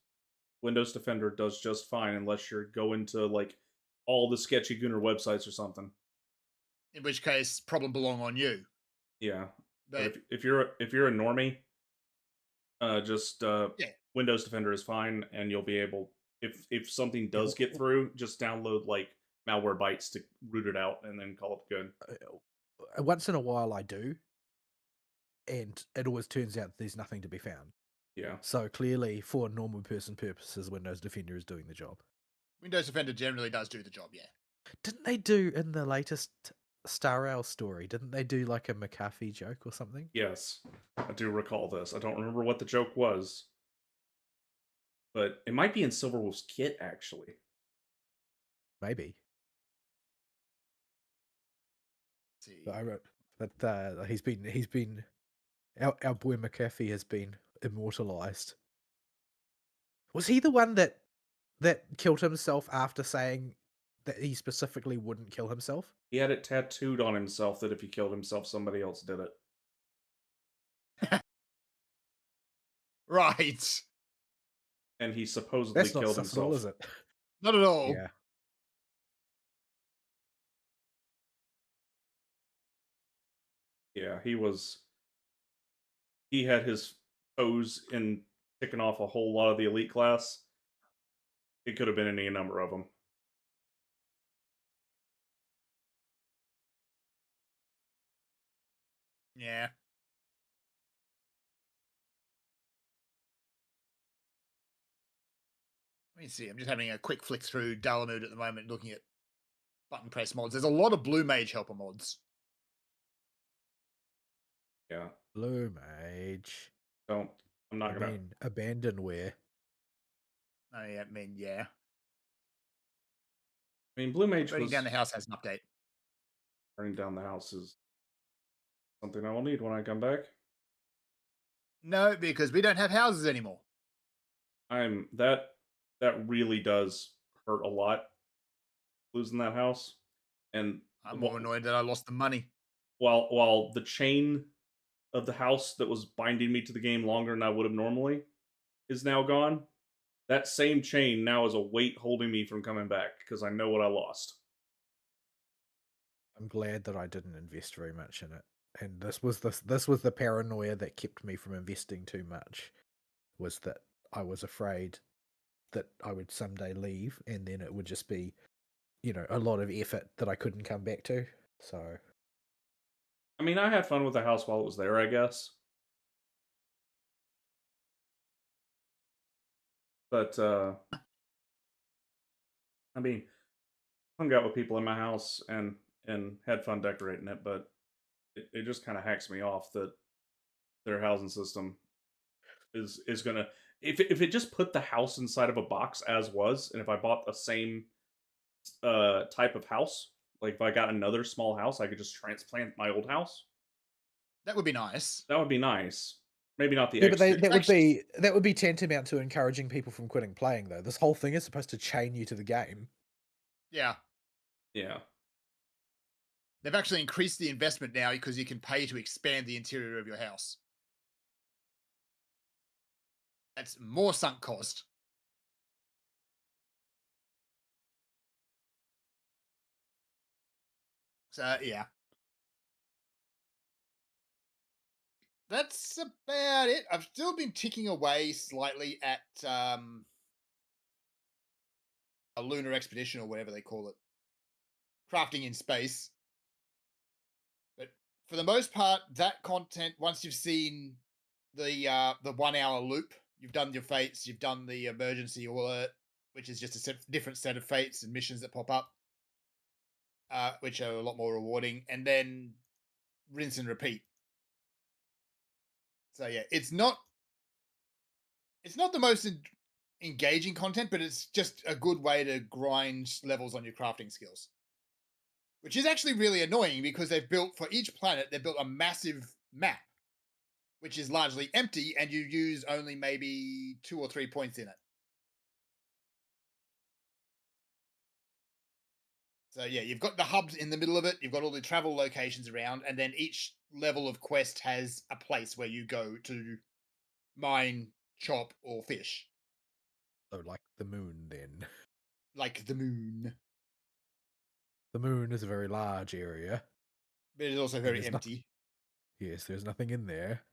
Windows Defender does just fine unless you're going to like all the sketchy Gunner websites or something. In which case, problem belong on you. Yeah, but But if you're a normie, just yeah, Windows Defender is fine, and you'll be able if something Yeah, does get through, just download like malware bytes to root it out, and then call it good. once in a while I do, and it always turns out there's nothing to be found. Yeah, So clearly, for normal person purposes, Windows Defender is doing the job. Windows Defender generally does do the job. Yeah. Didn't they do in the latest Star Owl story? Didn't they do like a McAfee joke or something? yes, I do recall this. I don't remember what the joke was, but it might be in Silverwolf's kit actually. Maybe. Let's see. But I wrote that he's been our boy McAfee has been immortalized. Was he the one that killed himself after saying that he specifically wouldn't kill himself? He had it tattooed on himself that if he killed himself, somebody else did it. Right. And he supposedly That's not killed sus at all, himself. is it? Not at all. Yeah. Yeah, he had his toes in ticking off a whole lot of the elite class. It could have been any number of them. Yeah. Let me see. I'm just having a quick flick through Dalamud at the moment, looking at button press mods. There's a lot of Blue Mage helper mods. Yeah. Blue Mage. Don't I'm not I gonna mean, abandonware. Oh yeah, I mean, yeah. I mean Blue Mage Burning was down the house has an update. burning down the house is something I will need when I come back. No, because we don't have houses anymore. I'm that really does hurt a lot losing that house. And I'm more annoyed that I lost the money. while the chain of the house that was binding me to the game longer than I would have normally is now gone, that same chain now is a weight holding me from coming back because I know what I lost. I'm glad that I didn't invest very much in it. And this was the paranoia that kept me from investing too much. Was that I was afraid that I would someday leave and then it would just be, a lot of effort that I couldn't come back to. So I mean, I had fun with the house while it was there, I guess. But I mean, hung out with people in my house and had fun decorating it, but it just kind of hacks me off that their housing system is gonna if it just put the house inside of a box as was, and if I bought the same type of house, like if I got another small house, I could just transplant my old house. That would be nice. That would be nice. Maybe not the yeah, but exterior. that would be tantamount to encouraging people from quitting playing though. This whole thing is supposed to chain you to the game. Yeah. Yeah. They've actually increased the investment now because you can pay to expand the interior of your house. That's more sunk cost. So yeah. That's about it. I've still been ticking away slightly at a lunar expedition or whatever they call it. Crafting in space. But for the most part, that content, once you've seen the 1 hour loop, you've done your fates, you've done the emergency alert, which is just a different set of fates and missions that pop up, which are a lot more rewarding, and then rinse and repeat. So yeah, it's not the most engaging content, but it's just a good way to grind levels on your crafting skills. Which is actually really annoying because they've built for each planet, they've built a massive map, which is largely empty, and you use only maybe 2 or 3 points in it. So yeah, you've got the hubs in the middle of it, you've got all the travel locations around, and then each level of quest has a place where you go to mine, chop, or fish. So like the moon, then. Like the moon. The moon is a very large area. But it's also and very there's nothing. empty. Yes, there's nothing in there.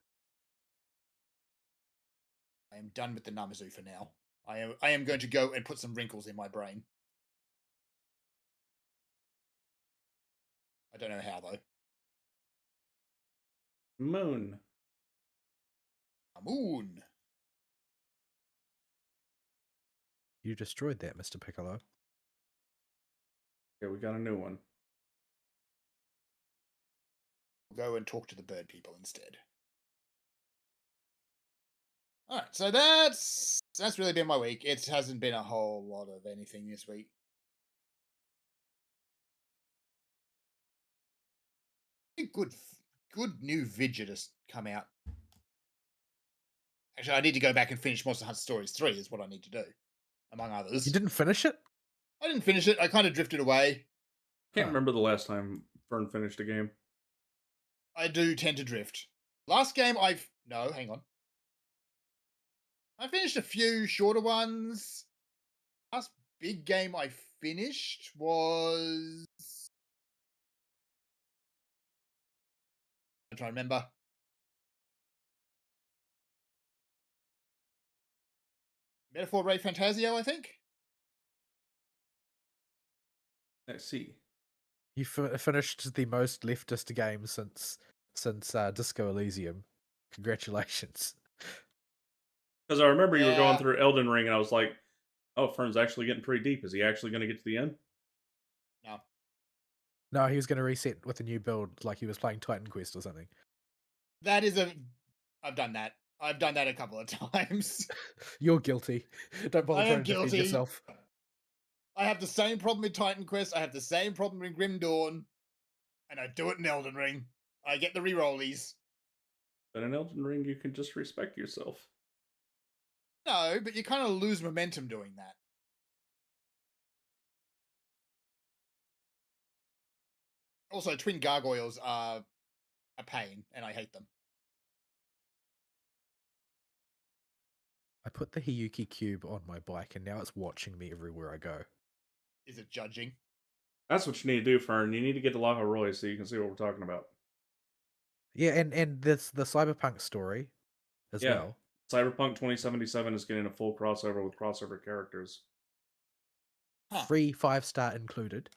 I am done with the Namazu for now. I am going to go and put some wrinkles in my brain. I don't know how though. Moon. A moon. You destroyed that, Mr. Piccolo. Okay, we got a new one. Go and talk to the bird people instead. All right, so that's really been my week. It hasn't been a whole lot of anything this week. I think good new vidya just come out. Actually, I need to go back and finish Monster Hunter Stories 3 is what I need to do, among others. You didn't finish it? I didn't finish it. I kind of drifted away. Can't Huh. remember the last time Fern finished a game. I do tend to drift. No, hang on. I finished a few shorter ones. Last big game I finished was... I'm trying to remember. Metaphor Ray Fantasio, I think? Let's see. You finished the most leftist game since Disco Elysium. Congratulations. Because I remember you were going Yeah. through Elden Ring, and I was like, "Oh, Fern's actually getting pretty deep. Is he actually going to get to the end?" No. No, he was going to reset with a new build, like he was playing Titan Quest or something. I've done that. I've done that a couple of times. You're guilty. Don't bother I trying am to defend guilty. yourself. I have the same problem with Titan Quest. I have the same problem in Grim Dawn. And I do it in Elden Ring. I get the re-rollies. But in Elden Ring, you can just respect yourself. No, but you kind of lose momentum doing that. Also, twin gargoyles are a pain, and I hate them. I put the Hiyuki cube on my bike, and now it's watching me everywhere I go. Is it judging? That's what you need to do, Fern. You need to get to Laja Roy so you can see what we're talking about. Yeah, and this the Cyberpunk story as Yeah. well. Cyberpunk 2077 is getting a full crossover with crossover characters. Huh. Free 5-star included.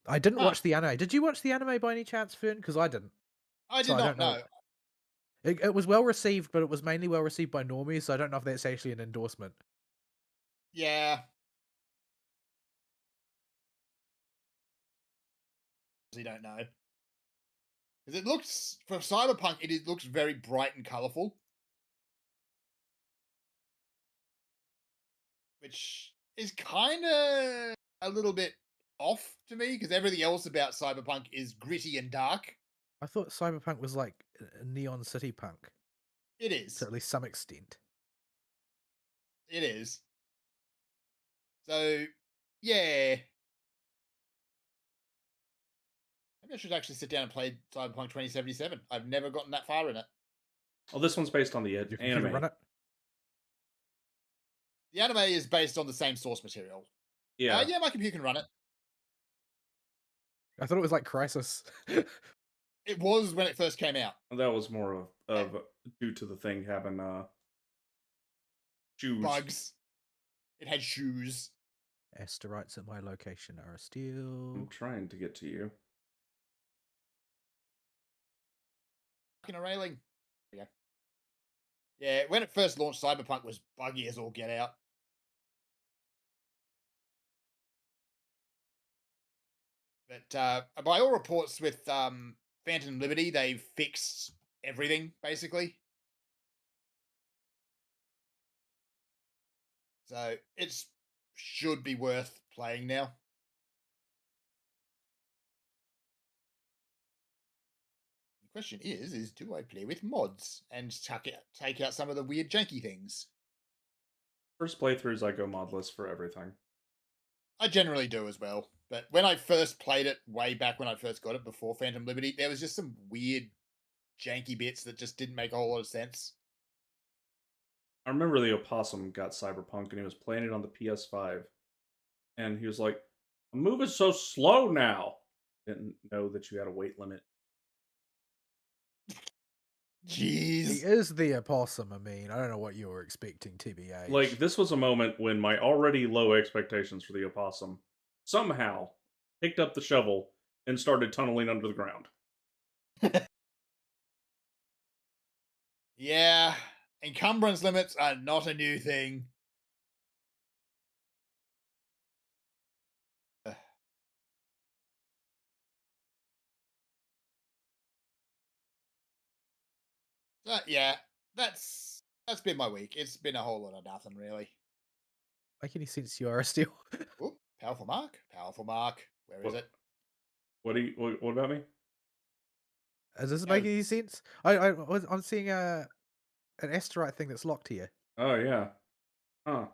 I didn't Huh. watch the anime. Did you watch the anime by any chance, Fern? Because I didn't. I So did I not don't know. know. It was well received, but it was mainly well received by normies, so I don't know if that's actually an endorsement. Yeah. You don't know. Because it looks, for Cyberpunk, it looks very bright and colourful. Which is kind of a little bit off to me, because everything else about Cyberpunk is gritty and dark. I thought Cyberpunk was like a Neon City Punk, It is. to at least some extent. It is. So, yeah. Maybe I should actually sit down and play Cyberpunk 2077. I've never gotten that far in it. Oh, this one's based on the Your computer anime. run it? The anime is based on the same source material. Yeah. Yeah, my computer can run it. I thought it was like Crisis. It was when it first came out. That was more of due to the thing having shoes. Bugs. It had shoes. Asteroids at my location are still. I'm trying to get to you. Fucking a railing. There we go. Yeah, when it first launched, Cyberpunk was buggy as all get out. But by all reports with Phantom Liberty, they've fixed everything, basically. So it should be worth playing now. The question is do I play with mods and take out some of the weird janky things? First playthroughs, I go modless for everything. I generally do as well. But when I first played it, way back when I first got it before Phantom Liberty, there was just some weird janky bits that just didn't make a whole lot of sense. I remember the opossum got Cyberpunk and he was playing it on the PS5. And he was like, I'm moving so slow now. Didn't know that you had a weight limit. He Jeez. is the opossum. I mean, I don't know what you were expecting, TBH. Like, this was a moment when my already low expectations for the opossum somehow picked up the shovel and started tunneling under the ground. Yeah, encumbrance limits are not a new thing. Yeah, that's been my week. It's been a whole lot of nothing, really. Make any sense, you are still? Oop, powerful mark. Powerful mark. Where is What? it? What about me? Does this Yeah. make any sense? I'm seeing an asteroid thing that's locked here. Oh, yeah. Huh.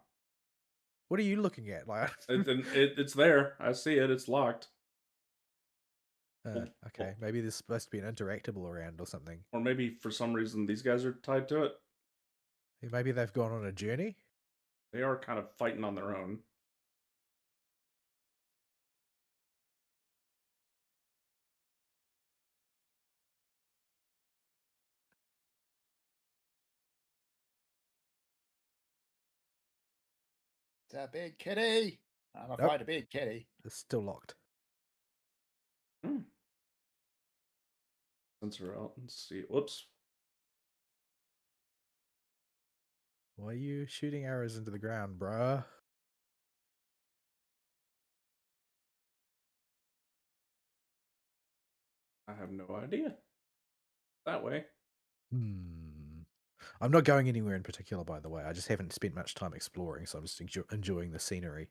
What are you looking at? Like, It's there. I see it. It's locked. okay, maybe there's supposed to be an interactable around or something. Or maybe for some reason these guys are tied to it. Maybe they've gone on a journey. They are kind of fighting on their own. It's a big kitty. I'm Nope. afraid a big kitty. It's still locked. Sensor out. Let's see. Whoops. Why are you shooting arrows into the ground, bruh? I have no idea. That way. I'm not going anywhere in particular, by the way. I just haven't spent much time exploring, so I'm just enjoying the scenery.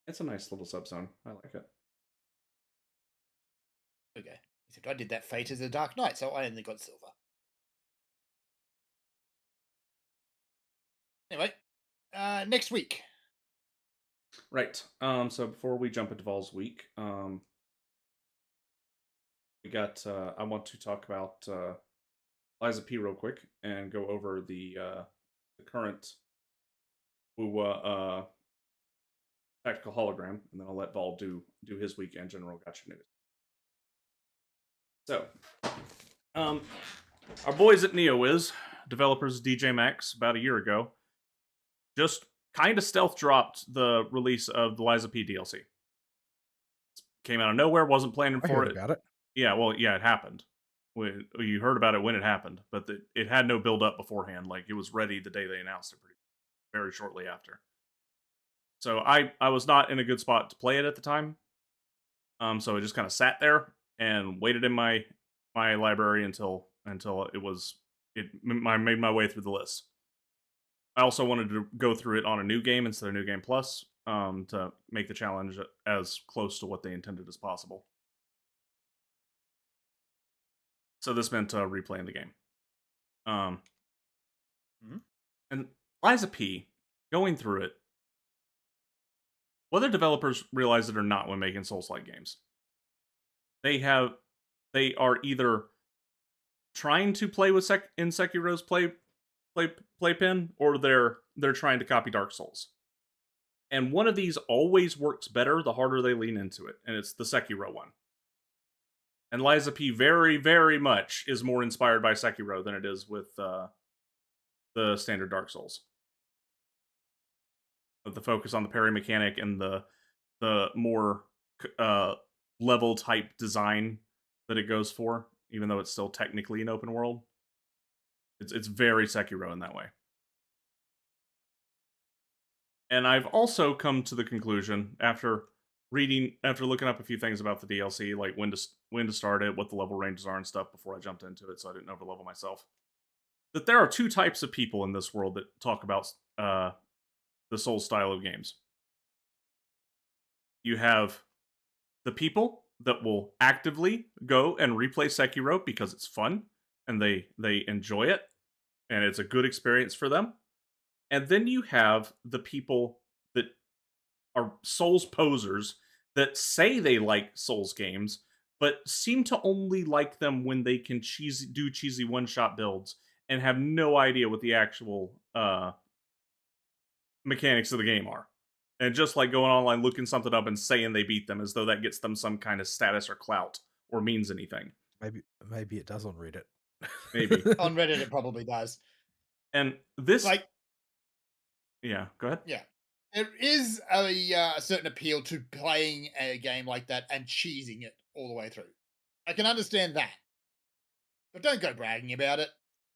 It's a nice little subzone. I like it. Okay. Except I did that Fate as a Dark Knight, so I only got silver. Anyway, next week. Right. So before we jump into Vol's week, we got I want to talk about Liza P real quick and go over the current WUWA tactical hologram, and then I'll let Vol do his week and general gotcha news. So, our boys at NeoWiz, developers DJ Max, about a year ago, just kind of stealth dropped the release of the Liza P DLC. Came out of nowhere, wasn't planning I for heard it. about it. Yeah, well, yeah, it happened. You heard about it when it happened, but it had no build up beforehand. Like, it was ready the day they announced it, very shortly after. So I was not in a good spot to play it at the time. So I just kind of sat there and waited in my library until I made my way through the list. I also wanted to go through it on a new game instead of New Game Plus, to make the challenge as close to what they intended as possible. So this meant replaying the game. And Liza P, going through it, whether developers realize it or not when making Souls-like games, they are either trying to play with in Sekiro's playpen, or they're trying to copy Dark Souls. And one of these always works better the harder they lean into it, and it's the Sekiro one. And Liza P very, very much is more inspired by Sekiro than it is with the standard Dark Souls. But the focus on the parry mechanic and the more level type design that it goes for, even though it's still technically an open world, it's very Sekiro in that way. And I've also come to the conclusion, after after looking up a few things about the DLC, like when to start it, what the level ranges are and stuff before I jumped into it, so I didn't overlevel myself. That there are two types of people in this world that talk about the Souls style of games. You have the people that will actively go and replay Sekiro because it's fun and they enjoy it and it's a good experience for them. And then you have the people that are Souls posers that say they like Souls games, but seem to only like them when they can do cheesy one-shot builds and have no idea what the actual mechanics of the game are. And just like going online looking something up and saying they beat them as though that gets them some kind of status or clout or means anything. Maybe it does on Reddit. Maybe. On Reddit, it probably does. And this, Like, yeah, go ahead. yeah, there is a certain appeal to playing a game like that and cheesing it all the way through. I can understand that, but don't go bragging about it.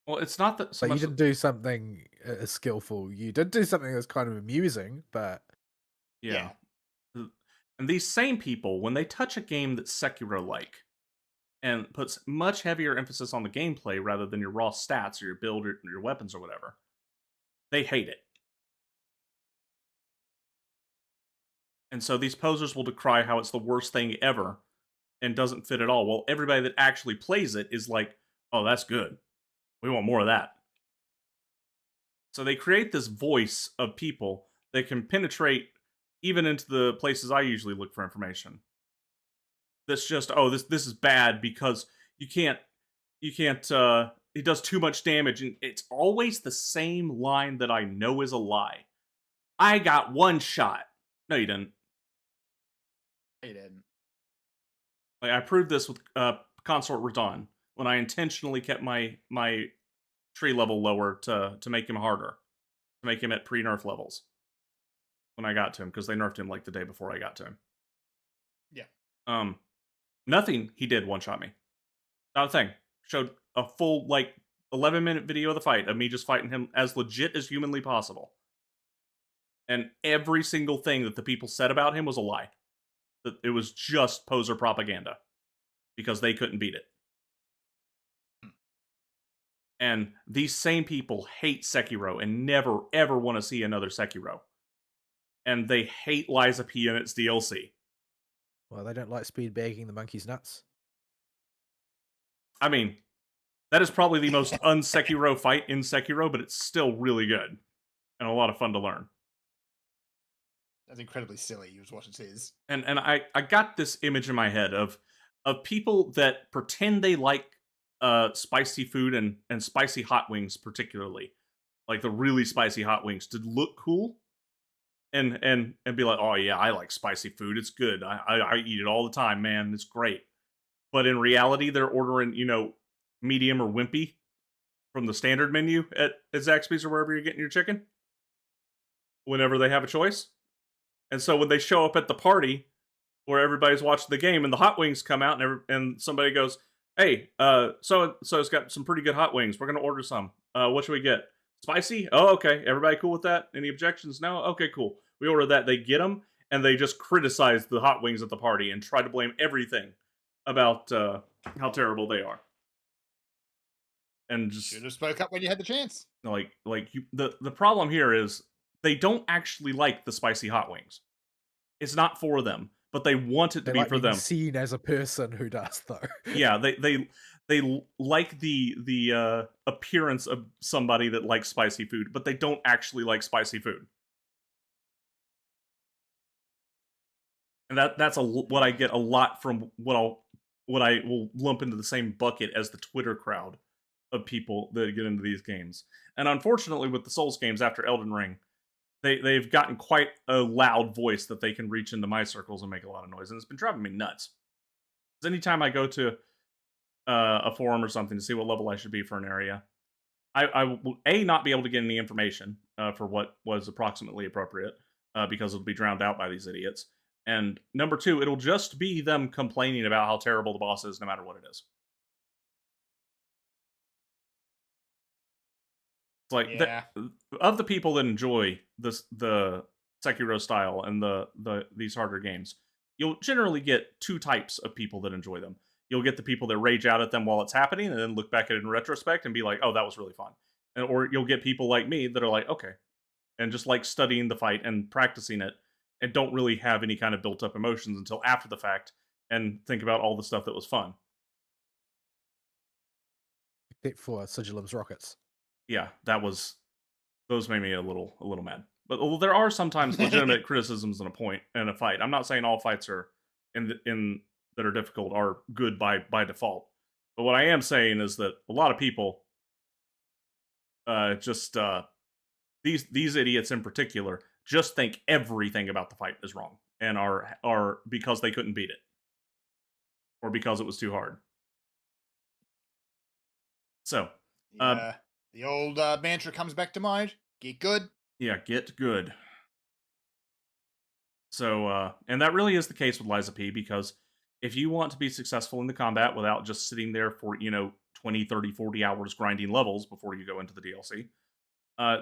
Well, it's not that so So you much. didn't do something skillful. You did do something that's kind of amusing, but Yeah. And these same people, when they touch a game that's Sekiro-like and puts much heavier emphasis on the gameplay rather than your raw stats or your build or your weapons or whatever, they hate it. And so these posers will decry how it's the worst thing ever and doesn't fit at all. Well, everybody that actually plays it is like, oh, that's good. We want more of that. So they create this voice of people that can penetrate even into the places I usually look for information. That's just, oh, this is bad because you can't it does too much damage, and it's always the same line that I know is a lie. I got one shot. No, you didn't. He didn't. Like I proved this with Consort Radon when I intentionally kept my tree level lower to make him harder, to make him at pre-nerf levels when I got to him, because they nerfed him like the day before I got to him. Yeah. Nothing he did one-shot me. Not a thing. Showed a full, 11-minute video of the fight of me just fighting him as legit as humanly possible. And every single thing that the people said about him was a lie. That it was just poser propaganda. Because they couldn't beat it. And these same people hate Sekiro and never, ever want to see another Sekiro. And they hate Liza P and its DLC. well, they don't like speed bagging the monkey's nuts. I mean, that is probably the most un-Sekiro fight in Sekiro, but it's still really good. And a lot of fun to learn. That's incredibly silly, is what it is. And I got this image in my head of people that pretend they like spicy food and spicy hot wings particularly. Like the really spicy hot wings to look cool. And be like, oh yeah, I like spicy food. It's good. I eat it all the time, man. It's great. But in reality, they're ordering, medium or wimpy from the standard menu at Zaxby's or wherever you're getting your chicken. Whenever they have a choice. And so when they show up at the party where everybody's watching the game and the hot wings come out and somebody goes, hey, so-and-so's got some pretty good hot wings. We're going to order some. What should we get? Spicy? Oh, okay. Everybody cool with that? Any objections? No? Okay, cool. We order that. They get them, and they just criticize the hot wings at the party and try to blame everything about how terrible they are. And just Should have spoke up when you had the chance. The problem here is they don't actually like the spicy hot wings. It's not for them, but they want it to be like for being them. Seen as a person who does, though. Yeah, they like the appearance of somebody that likes spicy food, but they don't actually like spicy food. And that's what I get a lot from what I will lump into the same bucket as the Twitter crowd of people that get into these games. And unfortunately, with the Souls games after Elden Ring, they've gotten quite a loud voice that they can reach into my circles and make a lot of noise, and it's been driving me nuts. Because anytime I go to a forum or something to see what level I should be for an area, I will not be able to get any information for what was approximately appropriate because it'll be drowned out by these idiots. And number two, it'll just be them complaining about how terrible the boss is no matter what it is. It's like of the people that enjoy the Sekiro style and these harder games, you'll generally get two types of people that enjoy them. You'll get the people that rage out at them while it's happening and then look back at it in retrospect and be like, "Oh, that was really fun." And, or you'll get people like me that are like, "Okay," and just like studying the fight and practicing it and don't really have any kind of built up emotions until after the fact and think about all the stuff that was fun. Except for Sigilum's rockets. Yeah, those made me a little mad. But there are sometimes legitimate criticisms in a point in a fight. I'm not saying all fights are in that are difficult are good by default. But what I am saying is that a lot of people just these idiots in particular just think everything about the fight is wrong and are because they couldn't beat it or because it was too hard. So, uh Yeah. The old mantra comes back to mind. Get good. yeah, get good. So, and that really is the case with Liza P because if you want to be successful in the combat without just sitting there for, 20, 30, 40 hours grinding levels before you go into the DLC,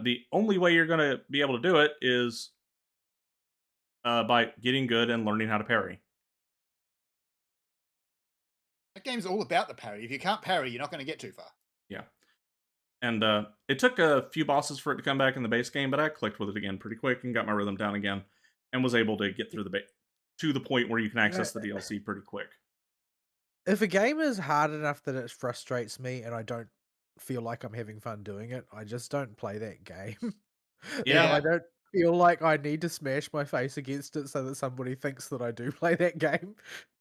the only way you're going to be able to do it is by getting good and learning how to parry. That game's all about the parry. If you can't parry, you're not going to get too far. Yeah. And it took a few bosses for it to come back in the base game, but I clicked with it again pretty quick and got my rhythm down again and was able to get through to the point where you can access the DLC pretty quick. If a game is hard enough that it frustrates me and I don't feel like I'm having fun doing it, I just don't play that game. Yeah. I don't feel like I need to smash my face against it so that somebody thinks that I do play that game.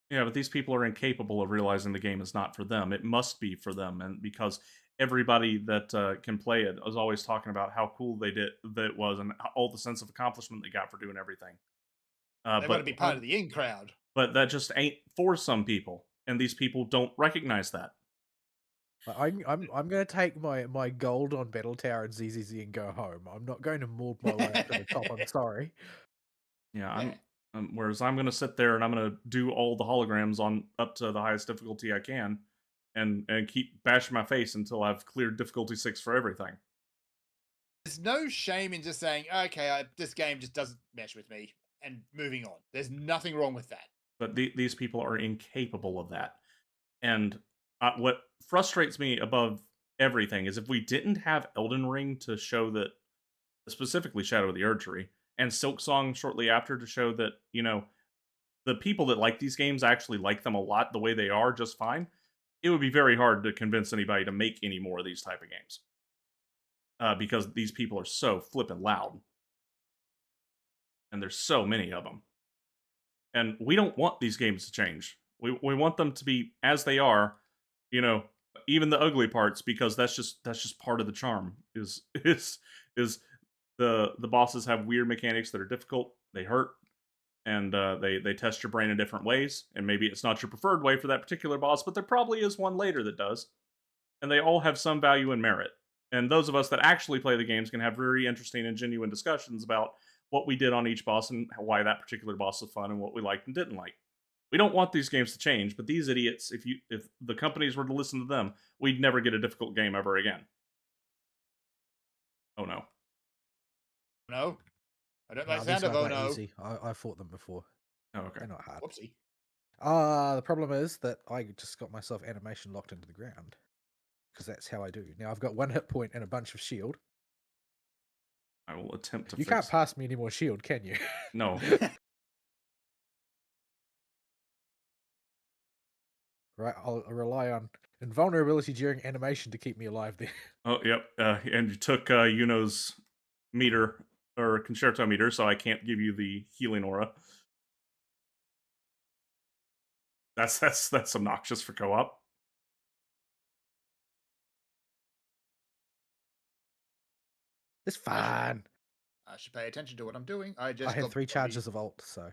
Yeah, but these people are incapable of realizing the game is not for them. It must be for them, and because everybody that can play it is always talking about how cool they did that it was, and all the sense of accomplishment they got for doing everything. They want to be part of the in crowd. But that just ain't for some people, and these people don't recognize that. I'm gonna take my gold on Battle Tower and ZZZ and go home. I'm not going to mold my way up to the top. I'm sorry. Yeah, whereas I'm gonna sit there and I'm gonna do all the holograms on up to the highest difficulty I can, and keep bashing my face until I've cleared difficulty 6 for everything. There's no shame in just saying, okay, this game just doesn't mesh with me, and moving on. There's nothing wrong with that. But these people are incapable of that. And what frustrates me above everything is if we didn't have Elden Ring to show that, specifically Shadow of the Erdtree, and Silk Song shortly after to show that, the people that like these games actually like them a lot the way they are just fine, it would be very hard to convince anybody to make any more of these type of games. Because these people are so flippin' loud. And there's so many of them. And we don't want these games to change. We want them to be as they are, even the ugly parts, because that's just part of the charm. Is the bosses have weird mechanics that are difficult. They hurt, and they test your brain in different ways. And maybe it's not your preferred way for that particular boss, but there probably is one later that does. And they all have some value and merit. And those of us that actually play the games can have very interesting and genuine discussions about what we did on each boss and why that particular boss was fun and what we liked and didn't like. We don't want these games to change, but these idiots, if the companies were to listen to them, we'd never get a difficult game ever again. Oh no. No, I don't No, like the sound these of guys oh are no. easy. I fought them before. Oh, okay. They're not hard. Whoopsie. The problem is that I just got myself animation locked into the ground. Because that's how I do. Now I've got 1 hit point and a bunch of shield. I will attempt to You fix can't pass me any more shield, can you? No. Right, I'll rely on invulnerability during animation to keep me alive there. Oh, yep. And you took Yuno's meter, or concerto meter, so I can't give you the healing aura. That's obnoxious for co-op. It's fine. I should pay attention to what I'm doing. I I just have got 3 bloody- charges of ult, so.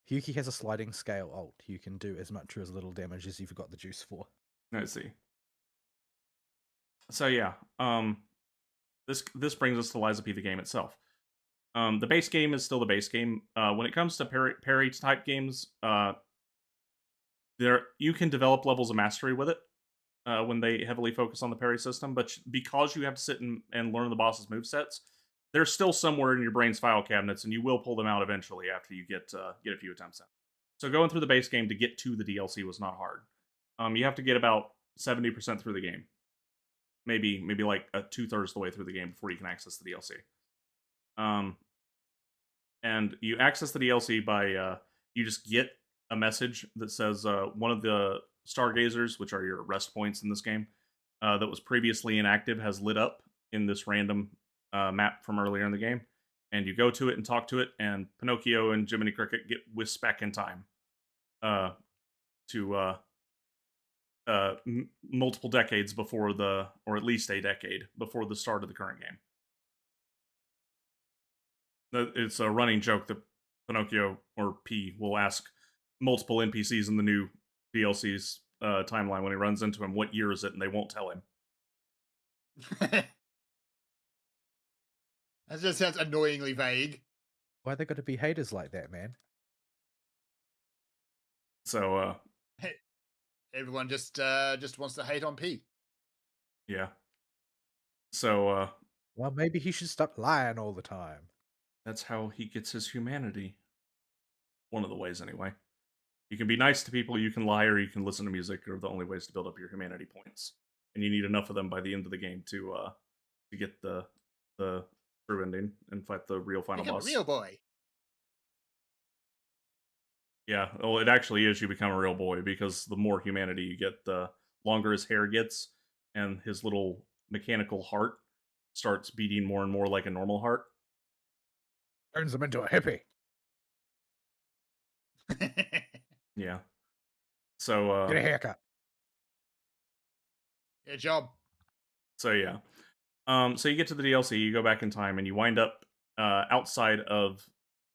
Hyuki has a sliding scale ult. You can do as much or as little damage as you've got the juice for. Let's see. So yeah, this brings us to Liza P, the game itself. The base game is still the base game. When it comes to parry type games, you can develop levels of mastery with it when they heavily focus on the parry system. But because you have to sit and learn the boss's movesets, they're still somewhere in your brain's file cabinets, and you will pull them out eventually after you get a few attempts in. So going through the base game to get to the DLC was not hard. You have to get about 70% through the game, maybe like 2/3 the way through the game before you can access the DLC. And you access the DLC by you just get a message that says one of the stargazers, which are your rest points in this game, that was previously inactive, has lit up in this random map from earlier in the game. And you go to it and talk to it, and Pinocchio and Jiminy Cricket get whisked back in time to multiple decades before or at least a decade before the start of the current game. It's a running joke that Pinocchio, or P, will ask multiple NPCs in the new DLC's timeline when he runs into him, what year is it, and they won't tell him. That just sounds annoyingly vague. Why they got to be haters like that, man? So, Everyone just wants to hate on P. yeah. So, Well, maybe he should stop lying all the time. that's how he gets his humanity. One of the ways, anyway. You can be nice to people, you can lie, or you can listen to music, are the only ways to build up your humanity points. And you need enough of them by the end of the game to get the true ending and fight the real final Become boss. a real boy. Yeah, well, it actually is. You become a real boy because the more humanity you get, the longer his hair gets, and his little mechanical heart starts beating more and more like a normal heart. Turns him into a hippie. Yeah. So, Get a haircut. Good job. so yeah. So you get to the DLC, you go back in time, and you wind up outside of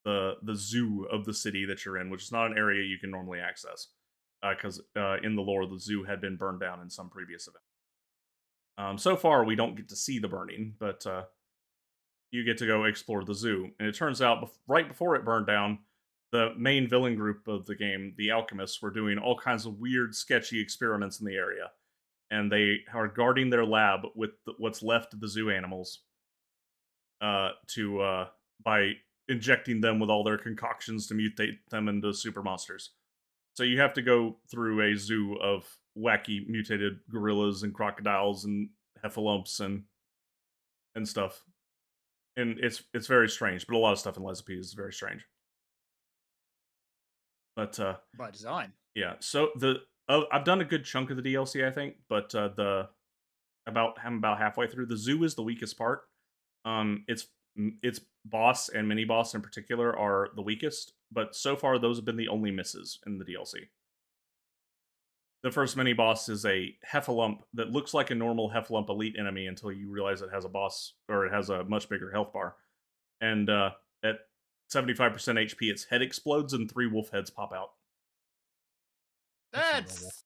the zoo of the city that you're in, which is not an area you can normally access, because in the lore, the zoo had been burned down in some previous event. So far, we don't get to see the burning, but you get to go explore the zoo. And it turns out, right before it burned down, the main villain group of the game, the Alchemists, were doing all kinds of weird, sketchy experiments in the area. And they are guarding their lab with what's left of the zoo animals by injecting them with all their concoctions to mutate them into super monsters. So you have to go through a zoo of wacky mutated gorillas and crocodiles and heffalumps and stuff. And it's very strange, but a lot of stuff in Lies of P is very strange. But By design. yeah, so I've done a good chunk of the DLC, I think, but I'm about halfway through. The zoo is the weakest part. Its boss and mini boss in particular are the weakest, but so far those have been the only misses in the DLC. The first mini boss is a heffalump that looks like a normal heffalump elite enemy until you realize it has a boss, or it has a much bigger health bar. And at 75% HP, its head explodes and 3 wolf heads pop out. That's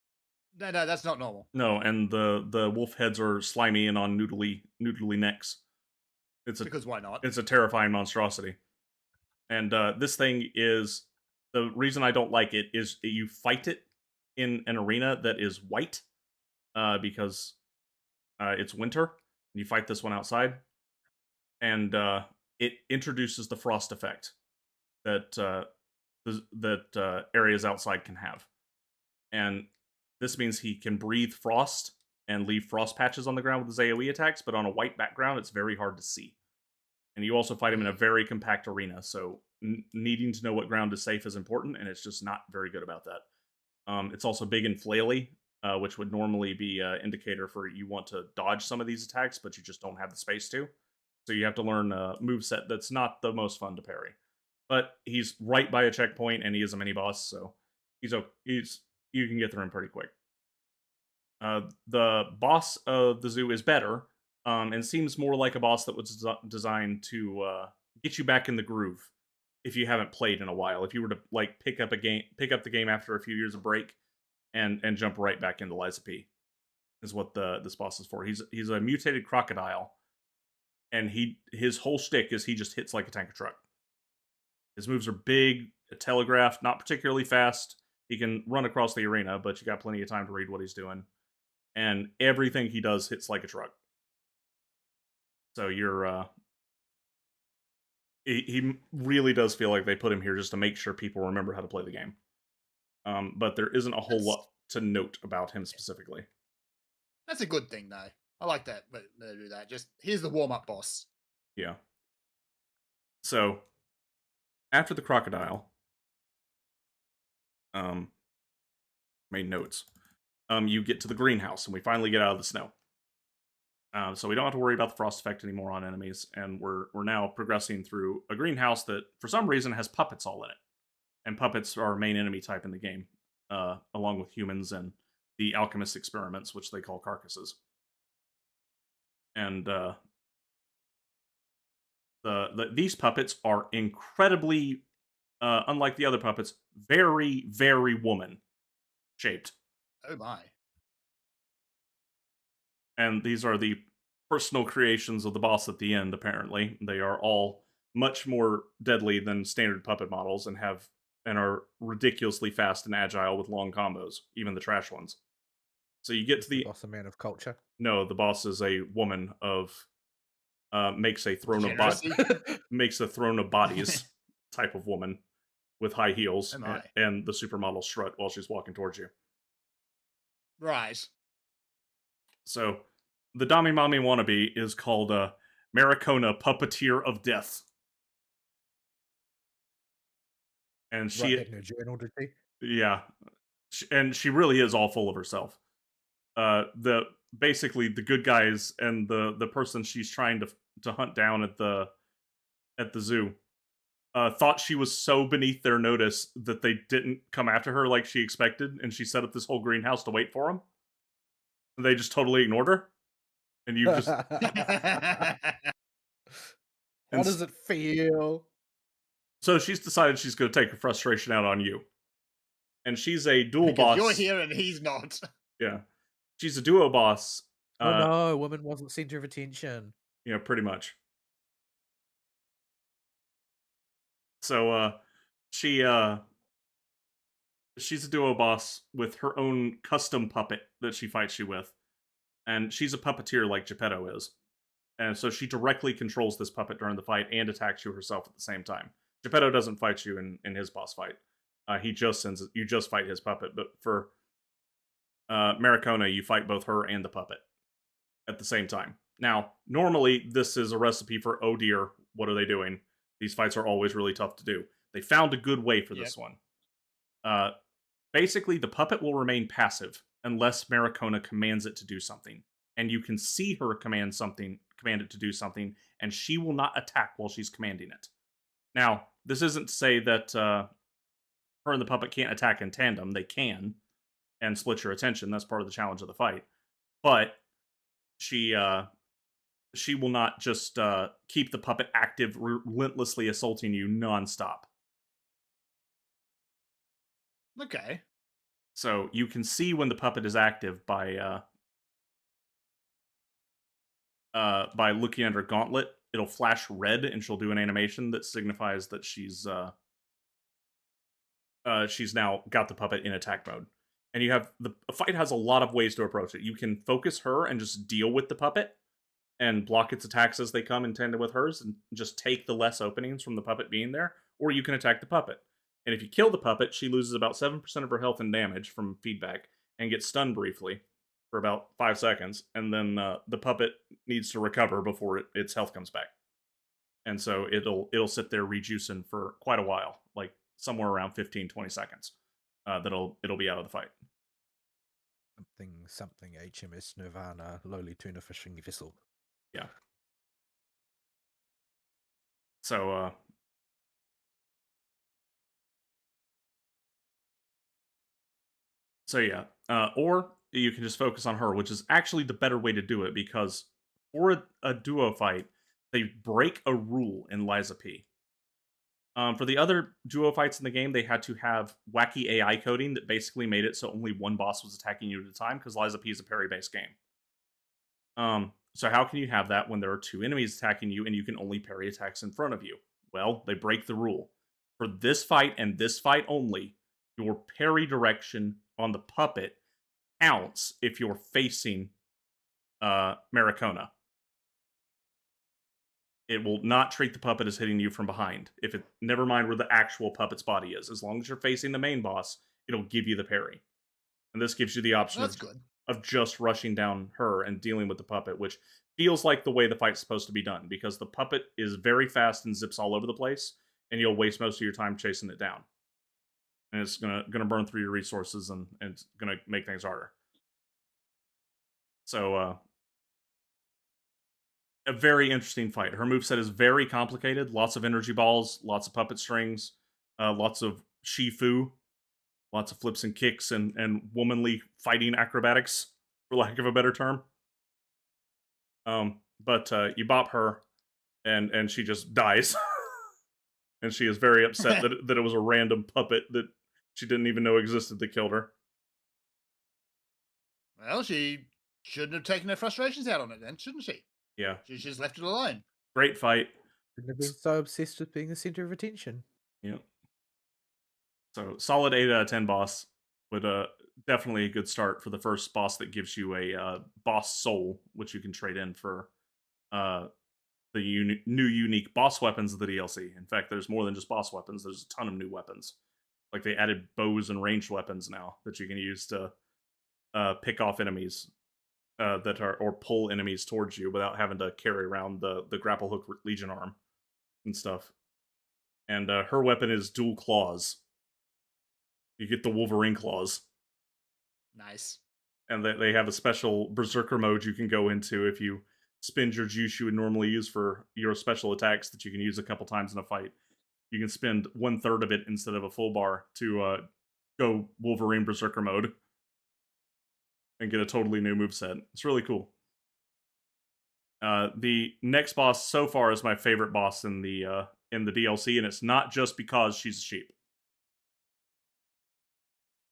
no, that's not normal. No, and the wolf heads are slimy and on noodly necks. Because why not? It's a terrifying monstrosity. And this thing is, the reason I don't like it is you fight it in an arena that is white because it's winter. And you fight this one outside, and it introduces the frost effect that areas outside can have. And this means he can breathe frost and leave frost patches on the ground with his AoE attacks, but on a white background, it's very hard to see. And you also fight him in a very compact arena, so needing to know what ground is safe is important, and it's just not very good about that. It's also big and flaily, which would normally be an indicator for you want to dodge some of these attacks, but you just don't have the space to. So you have to learn a moveset that's not the most fun to parry. But he's right by a checkpoint, and he is a mini-boss, so you can get through him pretty quick. The boss of the zoo is better, and seems more like a boss that was designed to get you back in the groove if you haven't played in a while. If you were to like pick up the game after a few years of break and jump right back into Lies of P, is what this boss is for. He's a mutated crocodile, and his whole shtick is he just hits like a tanker truck. His moves are big, telegraphed, not particularly fast. He can run across the arena, but you got plenty of time to read what he's doing. And everything he does hits like a truck. So you're he really does feel like they put him here just to make sure people remember how to play the game. But there isn't a whole That's lot to note about him specifically. that's a good thing though. I like that. But they do that. Just here's the warm up boss. Yeah. So after the crocodile, um, made notes. You get to the greenhouse, and we finally get out of the snow. So we don't have to worry about the frost effect anymore on enemies, and we're now progressing through a greenhouse that, for some reason, has puppets all in it. And puppets are our main enemy type in the game, along with humans and the alchemist experiments, which they call carcasses. And these puppets are incredibly, unlike the other puppets, very, very woman shaped. Oh my. And these are the personal creations of the boss at the end, apparently. They are all much more deadly than standard puppet models and are ridiculously fast and agile with long combos, even the trash ones. So you get to The the boss, a man of culture. no, the boss is a woman of makes a throne of Degeneracy. makes a throne of bodies type of woman with high heels Oh my. and the supermodel strut while she's walking towards you. Right. So the Dami Mami wannabe is called Maricona, Puppeteer of Death. And Write she, that in her journal, did he? yeah, and she really is all full of herself. The basically the good guys and the person she's trying to hunt down at the zoo thought she was so beneath their notice that they didn't come after her like she expected, and she set up this whole greenhouse to wait for them. And they just totally ignored her, and you just How and does it feel? so she's decided she's going to take her frustration out on you, and she's a dual Because boss. you're here and he's not. Yeah, she's a duo boss. Oh no, woman wasn't center of attention. Pretty much. So she she's a duo boss with her own custom puppet that she fights you with, and she's a puppeteer like Geppetto is, and so she directly controls this puppet during the fight and attacks you herself at the same time. Geppetto doesn't fight you in his boss fight. He just sends you just fight his puppet, but for Maricona, you fight both her and the puppet at the same time. Now, normally this is a recipe for oh dear, what are they doing? These fights are always really tough to do. They found a good way for this one. Basically, the puppet will remain passive unless Maricona commands it to do something, and you can see her command it to do something, and she will not attack while she's commanding it. Now, this isn't to say that her and the puppet can't attack in tandem. They can, and split your attention. That's part of the challenge of the fight. But she will not just keep the puppet active, relentlessly assaulting you nonstop. Okay. So you can see when the puppet is active by looking at her gauntlet. It'll flash red, and she'll do an animation that signifies that she's now got the puppet in attack mode. And you have the fight has a lot of ways to approach it. You can focus her and just deal with the puppet and block its attacks as they come in tandem with hers and just take the less openings from the puppet being there, or you can attack the puppet. And if you kill the puppet, she loses about 7% of her health and damage from feedback and gets stunned briefly for about 5 seconds, and then the puppet needs to recover before its health comes back. And so it'll sit there rejuicing for quite a while, like somewhere around 15-20 seconds. It'll be out of the fight. Something HMS Nirvana, lowly tuna fishing vessel. Yeah. So yeah, or you can just focus on her, which is actually the better way to do it, because for a duo fight, they break a rule in Liza P. For the other duo fights in the game, they had to have wacky AI coding that basically made it so only one boss was attacking you at a time, because Liza P is a parry-based game. So how can you have that when there are two enemies attacking you and you can only parry attacks in front of you? Well, they break the rule. For this fight and this fight only, your parry direction on the puppet counts if you're facing Maricona. It will not treat the puppet as hitting you from behind. If it never mind where the actual puppet's body is. As long as you're facing the main boss, it'll give you the parry. And this gives you the option That's good. of just rushing down her and dealing with the puppet, which feels like the way the fight's supposed to be done, because the puppet is very fast and zips all over the place, and you'll waste most of your time chasing it down. And it's gonna burn through your resources, and it's gonna make things harder. So a very interesting fight. Her moveset is very complicated. Lots of energy balls, lots of puppet strings, lots of shifu, lots of flips and kicks, and womanly fighting acrobatics, for lack of a better term. But you bop her, and she just dies, and she is very upset that it was a random puppet that she didn't even know existed that killed her. Well, she shouldn't have taken her frustrations out on it then, shouldn't she? Yeah, She just left it alone. great fight. Shouldn't have been so obsessed with being the center of attention. Yeah. So solid 8 out of 10 boss, but definitely a good start for the first boss that gives you a boss soul, which you can trade in for the new unique boss weapons of the DLC. In fact, there's more than just boss weapons. There's a ton of new weapons. Like they added bows and ranged weapons now that you can use to pick off enemies that are, or pull enemies towards you without having to carry around the grapple hook legion arm and stuff. And her weapon is dual claws. You get the Wolverine claws. Nice. And they have a special berserker mode you can go into if you spend your juice you would normally use for your special attacks that you can use a couple times in a fight. You can spend 1/3 of it instead of a full bar to go Wolverine berserker mode and get a totally new moveset. It's really cool. The next boss so far is my favorite boss in the DLC, and it's not just because she's a sheep.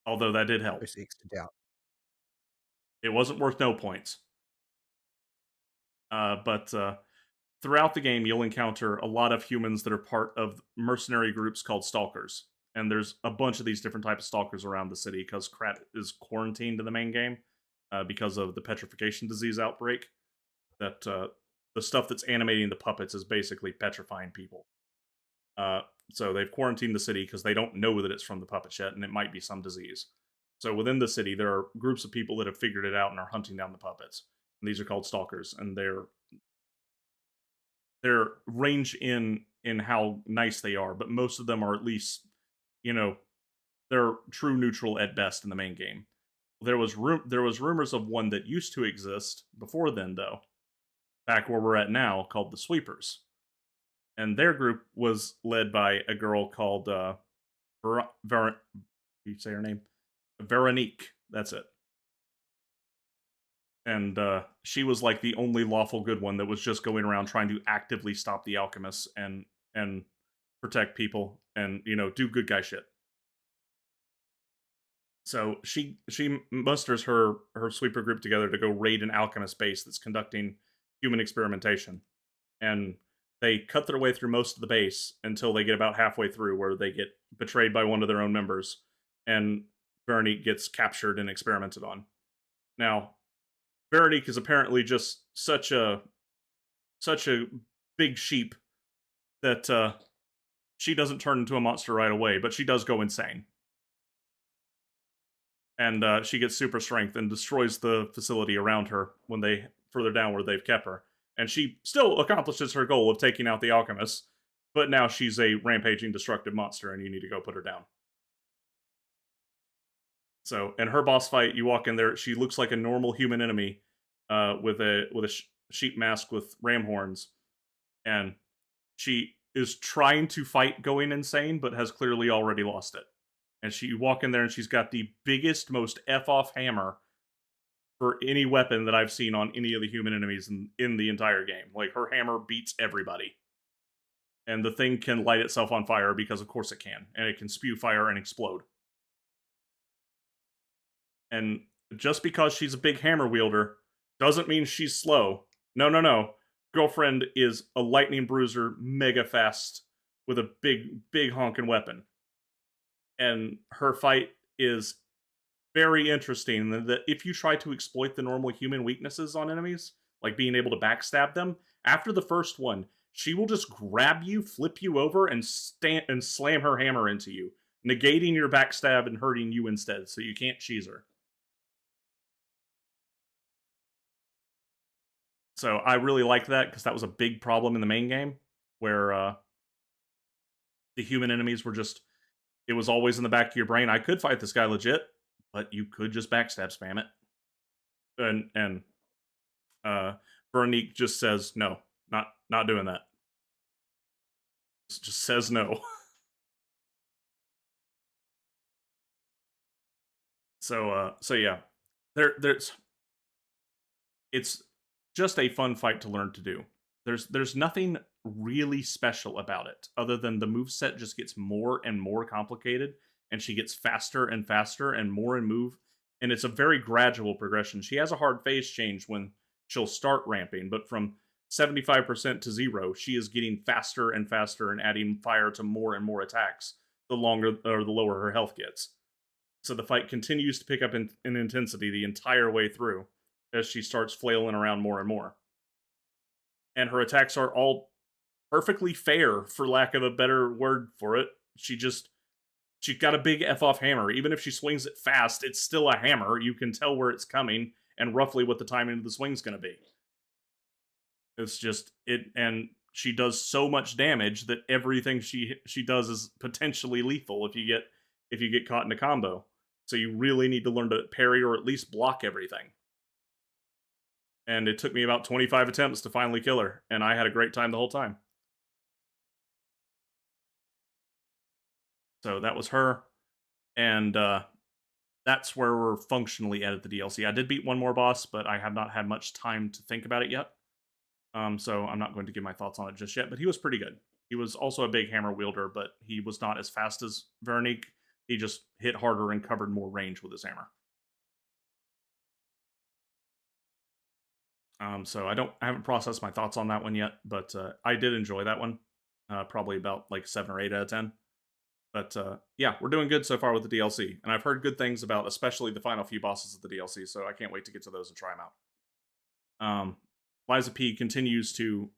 Although that did help. There's extra doubt. It wasn't worth no points. But throughout the game, you'll encounter a lot of humans that are part of mercenary groups called stalkers. And there's a bunch of these different types of stalkers around the city because Krat is quarantined in the main game because of the petrification disease outbreak. That the stuff that's animating the puppets is basically petrifying people. So they've quarantined the city because they don't know that it's from the puppet yet, and it might be some disease. So within the city, there are groups of people that have figured it out and are hunting down the puppets. And these are called stalkers, and they're range in how nice they are, but most of them are at least, they're true neutral at best in the main game. There was rumors of one that used to exist before then, though, back where we're at now, called the Sweepers. And their group was led by a girl called you say her name? Veronique. That's it. And she was like the only lawful good one that was just going around trying to actively stop the alchemists and protect people and do good guy shit. So she musters her sweeper group together to go raid an alchemist base that's conducting human experimentation, and they cut their way through most of the base until they get about halfway through, where they get betrayed by one of their own members, and Veronique gets captured and experimented on. Now, Veronique is apparently just such a big sheep that she doesn't turn into a monster right away, but she does go insane. And she gets super strength and destroys the facility around her when they further down where they've kept her. And she still accomplishes her goal of taking out the alchemists, but now she's a rampaging, destructive monster, and you need to go put her down. So, in her boss fight, you walk in there. She looks like a normal human enemy with a sheep mask with ram horns, and she is trying to fight going insane, but has clearly already lost it. And you walk in there, and she's got the biggest, most f-off hammer for any weapon that I've seen on any of the human enemies in the entire game. Like, her hammer beats everybody. And the thing can light itself on fire because, of course, it can. And it can spew fire and explode. And just because she's a big hammer wielder doesn't mean she's slow. No. Girlfriend is a lightning bruiser, mega fast, with a big honking weapon. And her fight is very interesting, that if you try to exploit the normal human weaknesses on enemies, like being able to backstab them, after the first one, she will just grab you, flip you over, and slam her hammer into you, negating your backstab and hurting you instead, so you can't cheese her. So I really like that, because that was a big problem in the main game, where the human enemies were just, it was always in the back of your brain, I could fight this guy legit, but you could just backstab spam it. And Veronique just says, no, not doing that. Just says no. So yeah, there's it's just a fun fight to learn to do. There's nothing really special about it, other than the moveset just gets more and more complicated, and she gets faster and faster and more in move, and it's a very gradual progression. She has a hard phase change when she'll start ramping, but from 75% to 0, she is getting faster and faster and adding fire to more and more attacks the longer or the lower her health gets. So the fight continues to pick up in intensity the entire way through as she starts flailing around more and more. And her attacks are all perfectly fair, for lack of a better word for it. She's got a big F-off hammer. Even if she swings it fast, it's still a hammer. You can tell where it's coming and roughly what the timing of the swing's going to be. It's just, and she does so much damage that everything she does is potentially lethal if you get caught in a combo. So you really need to learn to parry or at least block everything. And it took me about 25 attempts to finally kill her, and I had a great time the whole time. So that was her, and that's where we're functionally at the DLC. I did beat one more boss, but I have not had much time to think about it yet. So I'm not going to give my thoughts on it just yet, but he was pretty good. He was also a big hammer wielder, but he was not as fast as Veronique. He just hit harder and covered more range with his hammer. So I haven't processed my thoughts on that one yet, but I did enjoy that one. Probably about like 7 or 8 out of 10. But yeah, we're doing good so far with the DLC, and I've heard good things about especially the final few bosses of the DLC, so I can't wait to get to those and try them out. Liza P continues to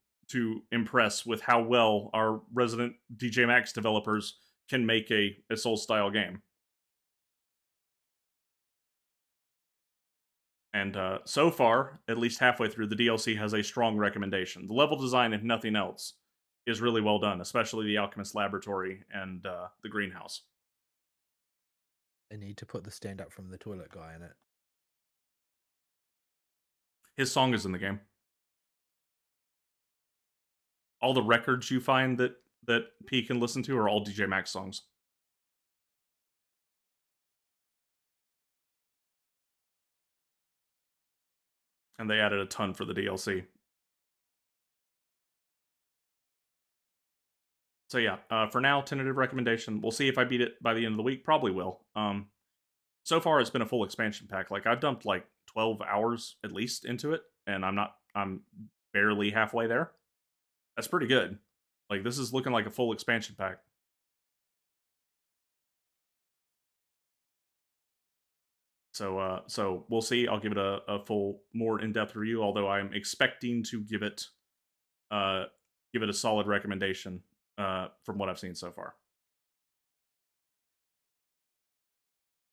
impress with how well our resident DJ Maxx developers can make a Souls-style game. And so far, at least halfway through, the DLC has a strong recommendation. The level design, if nothing else, is really well done, especially the Alchemist Laboratory and the greenhouse. I need to put the stand up from the toilet guy in it. His song is in the game. All the records you find that P can listen to are all DJ Maxx songs. And they added a ton for the DLC. So yeah, for now, tentative recommendation. We'll see if I beat it by the end of the week. Probably will. So far, it's been a full expansion pack. Like, I've dumped like 12 hours at least into it, and I'm barely halfway there. That's pretty good. Like, this is looking like a full expansion pack. So we'll see. I'll give it a full, more in-depth review, although I'm expecting to give it a solid recommendation from what I've seen so far.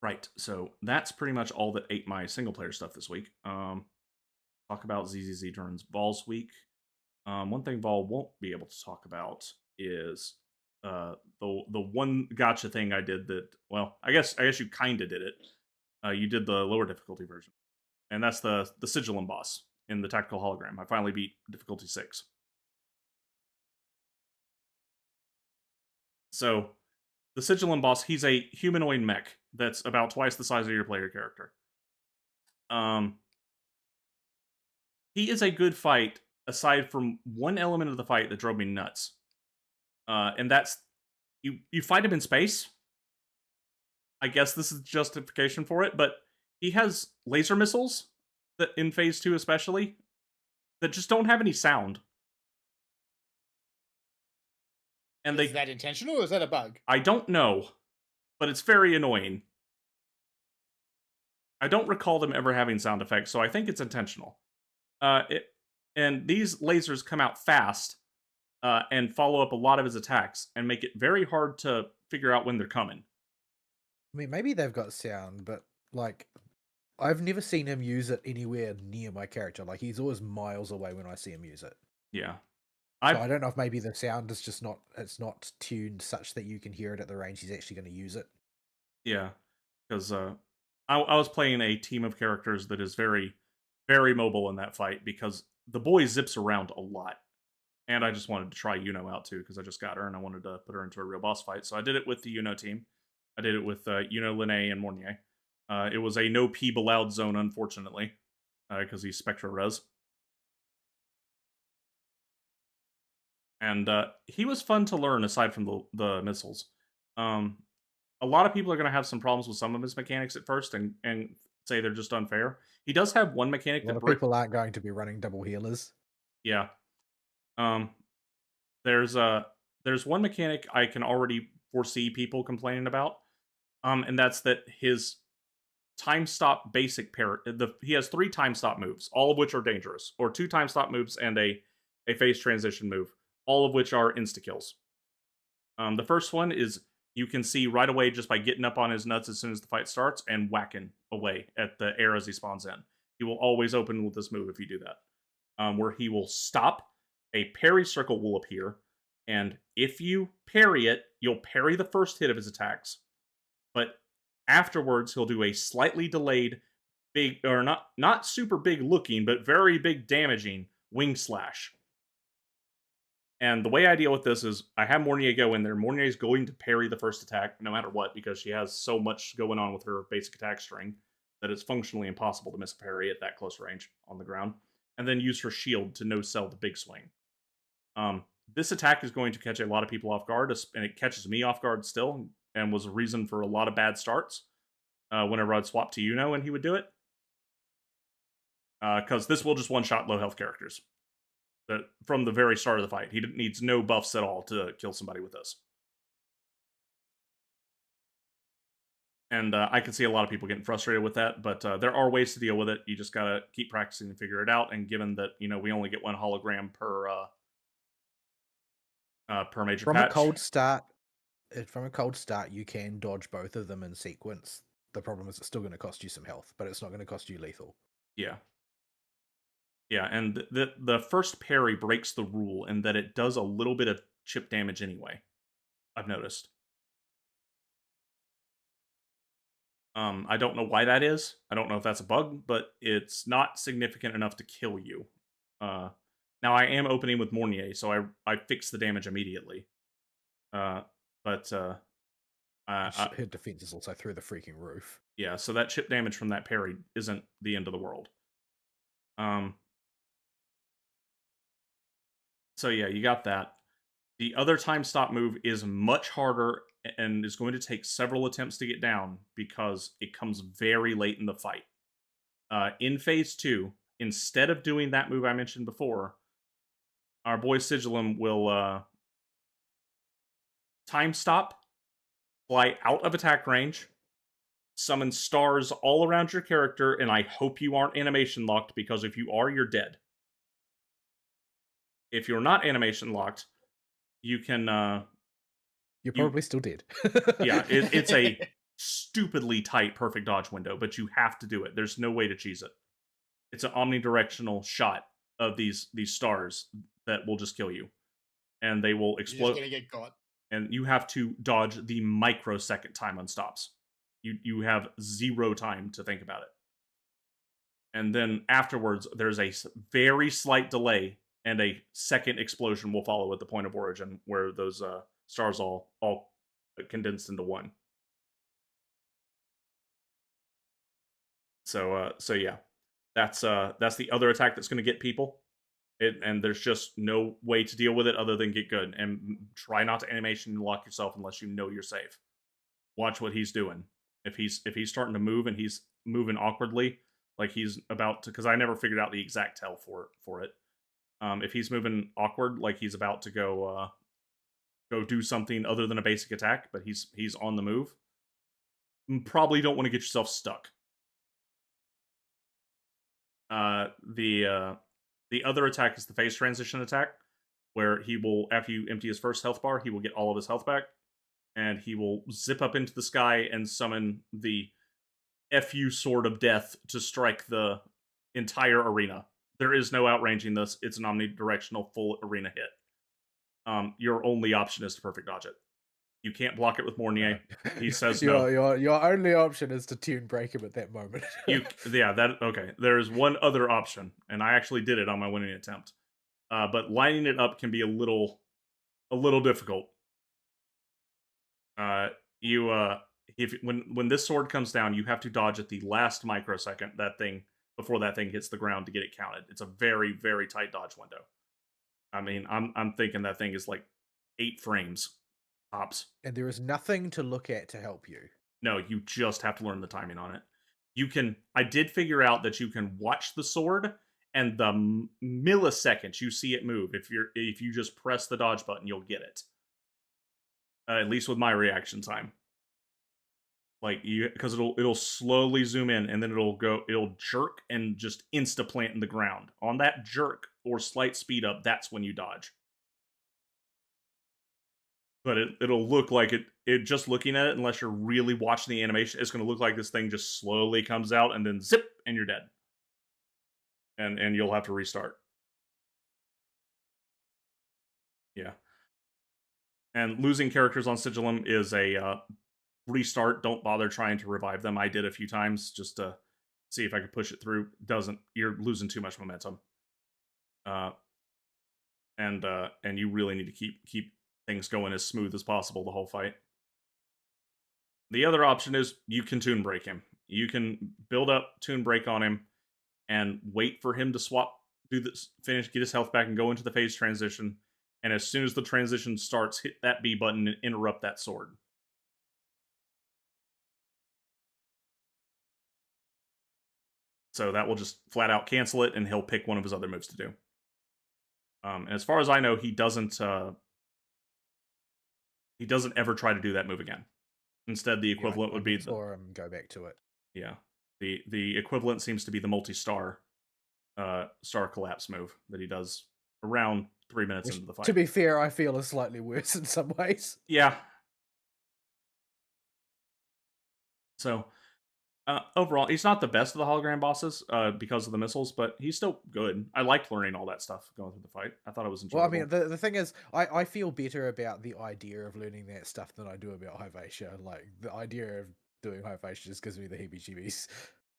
Right, so that's pretty much all that ate my single-player stuff this week. Talk about ZZZ during Vol's week. One thing Vol won't be able to talk about is the one gotcha thing I did that, well, I guess you kind of did it. You did the lower difficulty version, and that's the Sigilum boss in the Tactical Hologram. I finally beat difficulty 6. So, the Sigilum boss, he's a humanoid mech that's about twice the size of your player character. He is a good fight, aside from one element of the fight that drove me nuts. And that's, you fight him in space. I guess this is justification for it, but he has laser missiles, that in Phase 2 especially, that just don't have any sound. And Is that intentional or is that a bug? I don't know, but it's very annoying. I don't recall them ever having sound effects, so I think it's intentional. And these lasers come out fast, and follow up a lot of his attacks and make it very hard to figure out when they're coming. I mean, maybe they've got sound, but like, I've never seen him use it anywhere near my character. Like, he's always miles away when I see him use it. Yeah. So I don't know if maybe the sound is just it's not tuned such that you can hear it at the range he's actually going to use it. Yeah, because I was playing a team of characters that is very, very mobile in that fight because the boy zips around a lot. And I just wanted to try Yuno out too because I just got her and I wanted to put her into a real boss fight. So I did it with the Yuno team. I did it with Yuno, Linne, and Mornier. It was a no P allowed zone, unfortunately, because he's Spectra Res. And he was fun to learn aside from the missiles. A lot of people are going to have some problems with some of his mechanics at first and say they're just unfair. He does have one mechanic A lot that of people aren't going to be running double healers. Yeah. There's one mechanic I can already foresee people complaining about. And that's that his time stop basic he has 3 time stop moves, all of which are dangerous, or 2 time stop moves and a phase transition move, all of which are insta kills. The first one is you can see right away just by getting up on his nuts as soon as the fight starts and whacking away at the air as he spawns in. He will always open with this move if you do that. Where he will stop, a parry circle will appear, and if you parry it, you'll parry the first hit of his attacks. But afterwards, he'll do a slightly delayed, big, or not super big looking, but very big damaging wing slash. And the way I deal with this is I have Mornier go in there. Mornier is going to parry the first attack no matter what because she has so much going on with her basic attack string that it's functionally impossible to miss a parry at that close range on the ground. And then use her shield to no-sell the big swing. This attack is going to catch a lot of people off guard, and it catches me off guard still, and was a reason for a lot of bad starts whenever I'd swap to Yuno and he would do it. Because this will just one-shot low-health characters. From the very start of the fight. He needs no buffs at all to kill somebody with this. And I can see a lot of people getting frustrated with that, but there are ways to deal with it. You just gotta keep practicing and figure it out. And given that we only get 1 hologram per major From patch, from a cold start, you can dodge both of them in sequence. The problem is it's still going to cost you some health, but it's not going to cost you lethal. Yeah. Yeah, and the first parry breaks the rule in that it does a little bit of chip damage anyway. I've noticed. I don't know why that is. I don't know if that's a bug, but it's not significant enough to kill you. Now I am opening with Mornier, so I fix the damage immediately. But her defense is also through the freaking roof. Yeah, so that chip damage from that parry isn't the end of the world. So yeah, you got that. The other time stop move is much harder and is going to take several attempts to get down because it comes very late in the fight. In phase 2, instead of doing that move I mentioned before, our boy Sigilum will time stop, fly out of attack range, summon stars all around your character, and I hope you aren't animation locked because if you are, you're dead. If you're not animation locked, you can you're probably still dead. Yeah, it's a stupidly tight perfect dodge window, but you have to do it. There's no way to cheese it. It's an omnidirectional shot of these stars that will just kill you, and they will explode. You're just gonna get caught, and you have to dodge the microsecond time on stops. You have 0 time to think about it, and then afterwards there's a very slight delay, and a second explosion will follow at the point of origin where those stars all condensed into one. So yeah, that's the other attack that's going to get people. And there's just no way to deal with it other than get good and try not to animation lock yourself unless you know you're safe. Watch what he's doing. If he's starting to move and he's moving awkwardly, like he's about to, because I never figured out the exact tell for it. If he's moving awkward, like he's about to go do something other than a basic attack, but he's on the move, probably don't want to get yourself stuck. The other attack is the phase transition attack. where he will, after you empty his first health bar, he will get all of his health back, and he will zip up into the sky and summon the FU Sword of Death to strike the entire arena. There is no outranging this. It's an omnidirectional full arena hit. Your only option is to perfect dodge it. You can't block it with Mornier. He says no. Your only option is to tune break him at that moment. Okay. There is one other option, and I actually did it on my winning attempt. But lining it up can be a little difficult. When this sword comes down, you have to dodge at the last microsecond before that thing hits the ground to get it counted. It's a very, very tight dodge window. I mean, I'm thinking that thing is like 8 frames tops. And there is nothing to look at to help you. No, you just have to learn the timing on it. I did figure out that you can watch the sword, and the milliseconds you see it move, if you just press the dodge button, you'll get it. At least with my reaction time. Because it'll slowly zoom in, and then it'll jerk and just insta plant in the ground. On that jerk or slight speed up, that's when you dodge. But it'll look like it just looking at it, unless you're really watching the animation, it's going to look like this thing just slowly comes out and then zip, and you're dead. And you'll have to restart. Yeah. And losing characters on Sigillum is a restart. Don't bother trying to revive them. I did a few times just to see if I could push it through. You're losing too much momentum. And you really need to keep things going as smooth as possible the whole fight. The other option is you can Toon Break him. You can build up Toon Break on him and wait for him to get his health back and go into the phase transition. And as soon as the transition starts, hit that B button and interrupt that sword. So that will just flat out cancel it, and he'll pick one of his other moves to do. And as far as I know, he doesn't ever try to do that move again. Instead, the equivalent would be or go back to it. Yeah, the equivalent seems to be the multi-star star collapse move that he does around 3 minutes into the fight. To be fair, I feel is slightly worse in some ways. Yeah. So overall, he's not the best of the hologram bosses because of the missiles, but he's still good. I liked learning all that stuff going through the fight. I thought it was enjoyable. Well, I mean, the thing is, I feel better about the idea of learning that stuff than I do about Hyvatia. Like, the idea of doing Hyvatia just gives me the heebie-jeebies.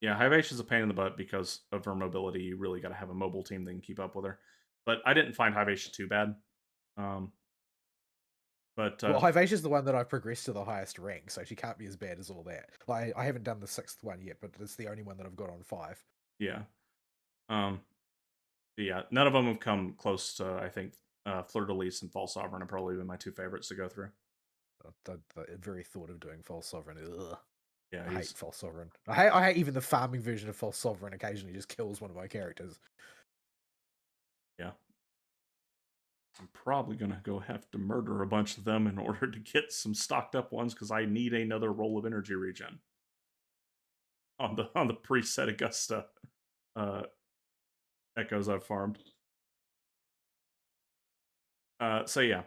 Yeah, Hyvatia's a pain in the butt because of her mobility. You really got to have a mobile team that can keep up with her. But I didn't find Hyvatia too bad. Well, Hyvatia's the one that I've progressed to the highest rank, so she can't be as bad as all that. Like, I haven't done the 6th one yet, but it's the only one that I've got on 5. Yeah. Yeah, none of them have come close to, I think, Fleur-de-Lis and False Sovereign have probably been my 2 favorites to go through. The very thought of doing False Sovereign, ugh. Yeah, I hate False Sovereign. I hate even the farming version of False Sovereign occasionally just kills one of my characters. Yeah. I'm probably going to go have to murder a bunch of them in order to get some stocked up ones, because I need another roll of energy regen. On the preset Augusta echoes I've farmed. So yeah.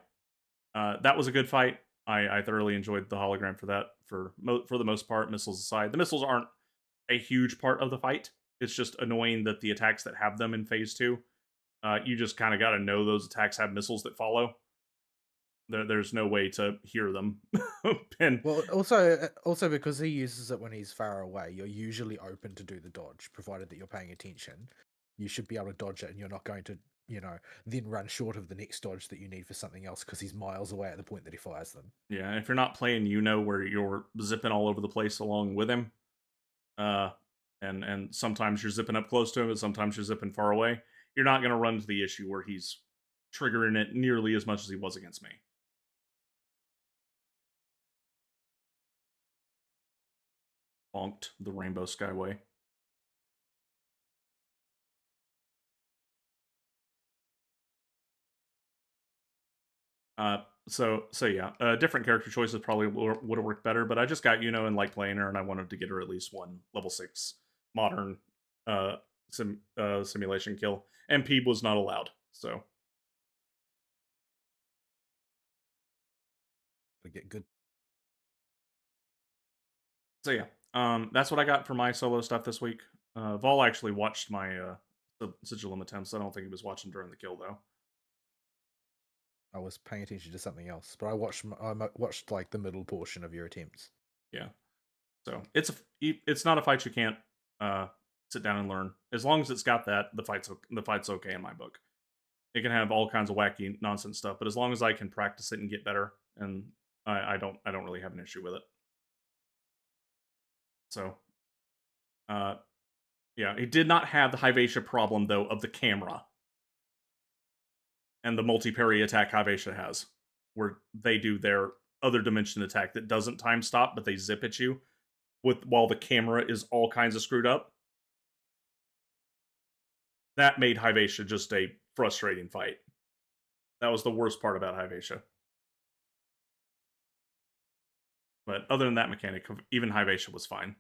That was a good fight. I thoroughly enjoyed the hologram for that. For the most part, missiles aside. The missiles aren't a huge part of the fight. It's just annoying that the attacks that have them in phase 2, you just kind of got to know those attacks have missiles that follow. There's no way to hear them. Well, also because he uses it when he's far away, you're usually open to do the dodge, provided that you're paying attention. You should be able to dodge it, and you're not going to, then run short of the next dodge that you need for something else because he's miles away at the point that he fires them. Yeah, if you're not playing, where you're zipping all over the place along with him, and sometimes you're zipping up close to him, and sometimes you're zipping far away, you're not going to run into the issue where he's triggering it nearly as much as he was against me. Bonked the Rainbow Skyway. So yeah, different character choices probably would have worked better, but I just got and like playing her, and I wanted to get her at least one level 6 modern simulation kill, and Peeb was not allowed, so get good. So yeah, that's what I got for my solo stuff this week. Vol actually watched my Sigillum attempts. I don't think he was watching during the kill though. I was paying attention to something else, but I watched like the middle portion of your attempts. Yeah, so it's not a fight you can't sit down and learn. As long as it's got that, the fight's okay in my book. It can have all kinds of wacky nonsense stuff, but as long as I can practice it and get better, and I don't really have an issue with it. So, yeah, it did not have the Hyvatia problem though of the camera and the multi-parry attack Hyvatia has, where they do their other dimension attack that doesn't time stop, but they zip at you while the camera is all kinds of screwed up. That made Hyvatia just a frustrating fight. That was the worst part about Hyvatia. But other than that mechanic, even Hyvatia was fine.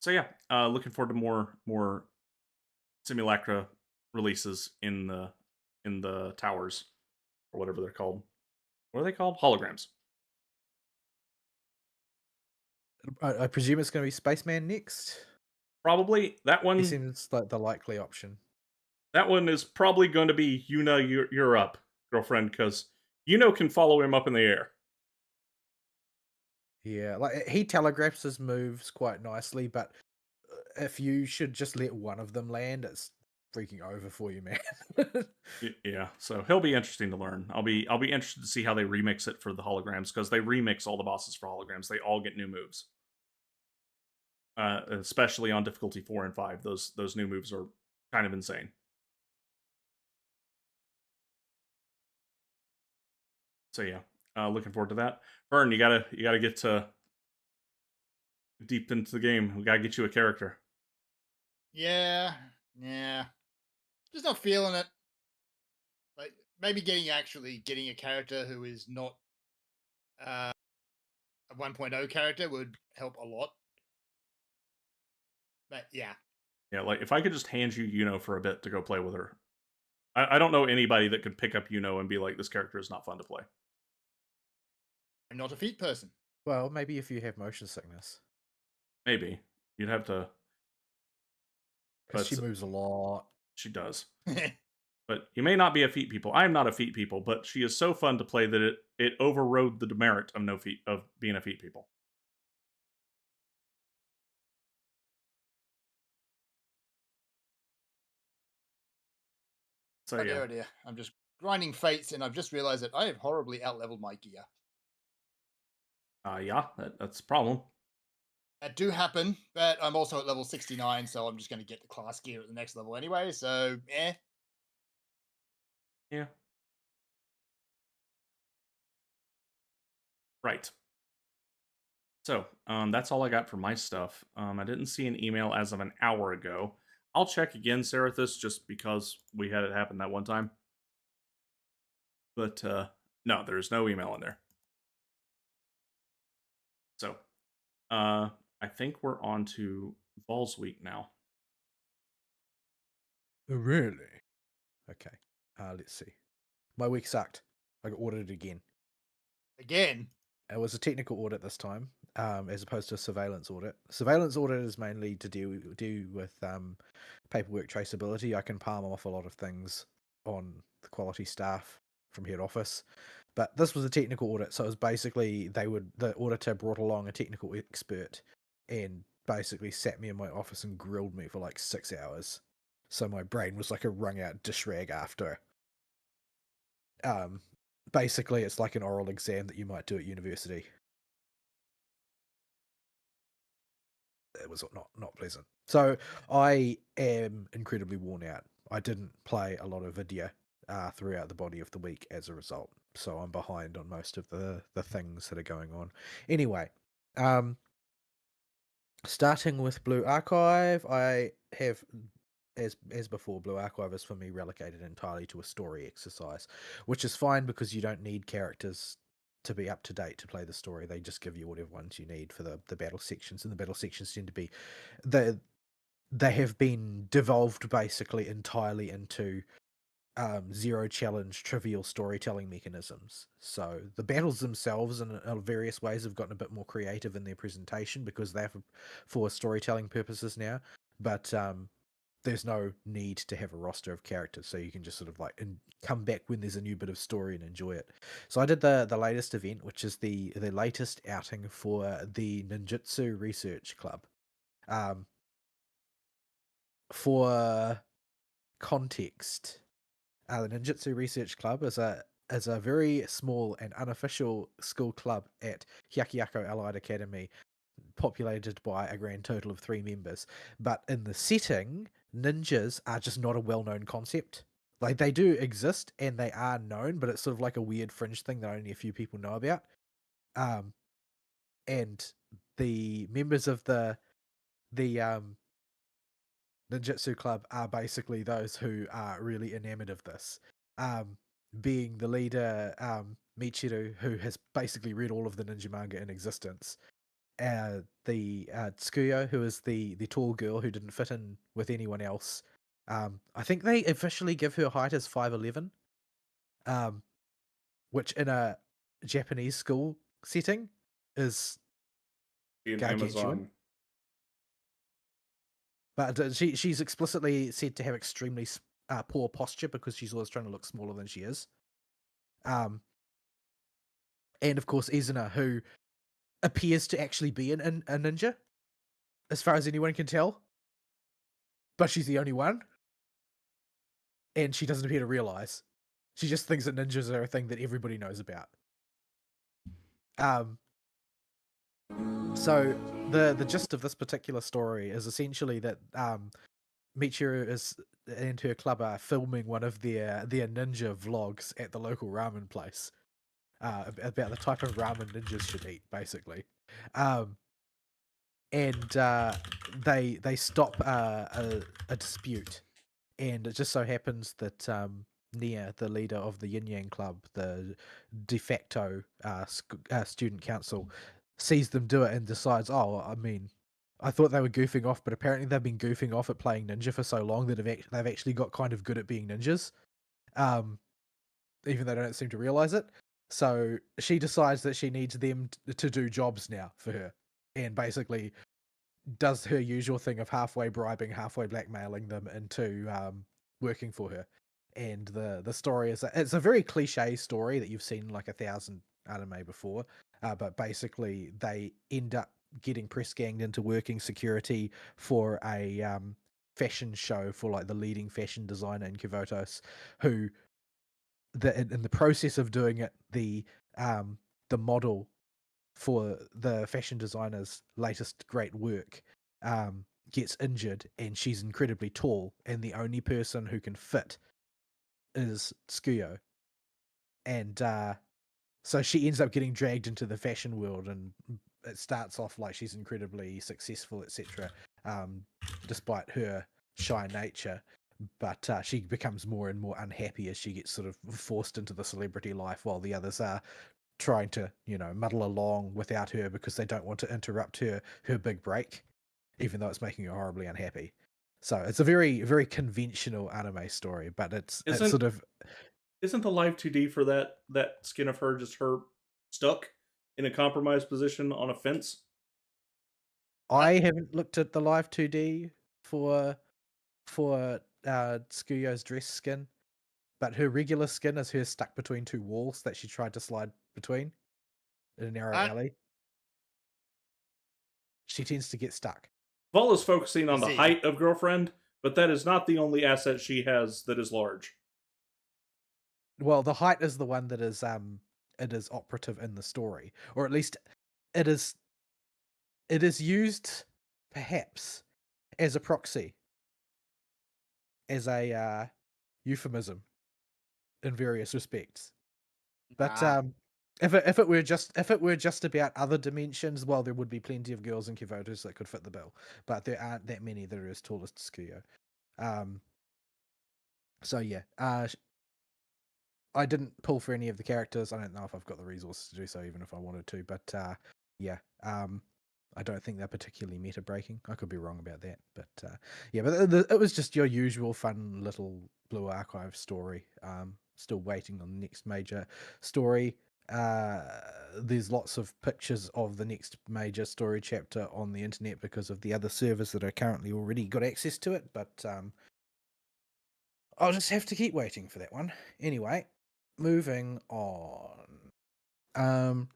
So yeah, looking forward to more simulacra releases in the towers or whatever they're called. What are they called? Holograms. I presume it's going to be Spaceman next. Probably that one. He seems like the likely option. That one is probably going to be Yuna, you're up, girlfriend, because Yuno can follow him up in the air. Yeah, like he telegraphs his moves quite nicely, but if you should just let one of them land, it's freaking over for you, man. Yeah, so he'll be interesting to learn. I'll be interested to see how they remix it for the holograms, because they remix all the bosses for holograms. They all get new moves, especially on difficulty 4 and 5. Those new moves are kind of insane. So yeah, looking forward to that. Vern, you gotta get to deep into the game. We gotta get you a character. Yeah. Just not feeling it. Like maybe getting a character who is not a 1.0 character would help a lot. But yeah. Yeah, like if I could just hand you Yuno for a bit to go play with her. I don't know anybody that could pick up Yuno and be like, this character is not fun to play. I'm not a feet person. Well, maybe if you have motion sickness. Maybe. You'd have to. Because she moves a lot. She does. But you may not be a feet people. I am not a feet people, but she is so fun to play that it overrode the demerit of being a feet people. So yeah. Oh dear. I'm just grinding fates and I've just realized that I have horribly outleveled my gear. Yeah, that's a problem. That do happen, but I'm also at level 69, so I'm just going to get the class gear at the next level anyway, so Yeah. Right. So, that's all I got for my stuff. I didn't see an email as of an hour ago. I'll check again, Serathis, just because we had it happen that one time. But, no, there's no email in there. So, I think we're on to Vol's week now. Really? Okay. Let's see. My week sucked. I got audited again. Again? It was a technical audit this time, as opposed to a surveillance audit. Surveillance audit is mainly to do with paperwork traceability. I can palm off a lot of things on the quality staff from head office, but this was a technical audit, so it was basically the auditor brought along a technical expert and basically sat me in my office and grilled me for like 6 hours. So my brain was like a wrung out dish rag after. Basically, it's like an oral exam that you might do at university. It was not pleasant. So I am incredibly worn out. I didn't play a lot of video throughout the body of the week as a result. So I'm behind on most of the things that are going on. Anyway, starting with Blue Archive, I have, as before, Blue Archive is for me relegated entirely to a story exercise, which is fine because you don't need characters to be up to date to play the story. They just give you whatever ones you need for the battle sections, and the battle sections tend to be they have been devolved basically entirely into zero challenge trivial storytelling mechanisms. So the battles themselves in various ways have gotten a bit more creative in their presentation because they're for storytelling purposes now, but there's no need to have a roster of characters, so you can just sort of like come back when there's a new bit of story and enjoy it. So I did the latest event, which is the latest outing for the Ninjutsu Research Club. For context, the Ninjutsu Research Club is a very small and unofficial school club at Hyakuyaku Allied Academy, populated by a grand total of 3 members. But in the setting, ninjas are just not a well-known concept. Like, they do exist and they are known, but it's sort of like a weird fringe thing that only a few people know about. And the members of the Ninjutsu Club are basically those who are really enamored of this. Being the leader, Michiru, who has basically read all of the ninja manga in existence. The Tsukuyo, who is the tall girl who didn't fit in with anyone else. I think they officially give her height as 5'11", which in a Japanese school setting is In gargantuan. Amazon. But she's explicitly said to have extremely poor posture because she's always trying to look smaller than she is. And of course, Izuna, who appears to actually be a ninja, as far as anyone can tell. But she's the only one. And she doesn't appear to realize. She just thinks that ninjas are a thing that everybody knows about. So the gist of this particular story is essentially that Michiru and her club are filming one of their ninja vlogs at the local ramen place, about the type of ramen ninjas should eat, basically. And they stop a dispute, and it just so happens that Nia, the leader of the Yin Yang Club, the de facto student council, sees them do it and decides, oh, I mean, I thought they were goofing off, but apparently they've been goofing off at playing ninja for so long that they've actually got kind of good at being ninjas, even though they don't seem to realize it. So she decides that she needs them to do jobs now for her, and basically does her usual thing of halfway bribing, halfway blackmailing them into working for her. And the story is it's a very cliche story that you've seen like 1,000 anime before, but basically they end up getting press ganged into working security for a fashion show for like the leading fashion designer in Kivotos, who in the process of doing it, the model for the fashion designer's latest great work gets injured, and she's incredibly tall, and the only person who can fit is Tsukuyo. And so she ends up getting dragged into the fashion world, and it starts off like she's incredibly successful, etc., despite her shy nature. But she becomes more and more unhappy as she gets sort of forced into the celebrity life, while the others are trying to, muddle along without her because they don't want to interrupt her big break, even though it's making her horribly unhappy. So it's a very, very conventional anime story, but it's sort of... Isn't the live 2D for that skin of her just her stuck in a compromised position on a fence? I haven't looked at the live 2D for Tsukuyo's dress skin, but her regular skin is her stuck between 2 walls that she tried to slide between in a narrow alley. She tends to get stuck. Vol is focusing on the see. height of girlfriend, but that is not the only asset she has that is large. Well, the height is the one that is it is operative in the story, or at least it is used perhaps as a proxy, as a euphemism in various respects. But if it were just about other dimensions, well, there would be plenty of girls in Kivotos that could fit the bill, but there aren't that many that are as tall as Tsukuyo. So yeah, I didn't pull for any of the characters. I don't know if I've got the resources to do so, even if I wanted to. But yeah, I don't think they're particularly meta breaking. I could be wrong about that, but yeah, but it was just your usual fun little Blue Archive story. Still waiting on the next major story. There's lots of pictures of the next major story chapter on the internet because of the other servers that are currently already got access to it, but I'll just have to keep waiting for that one. Anyway, moving on.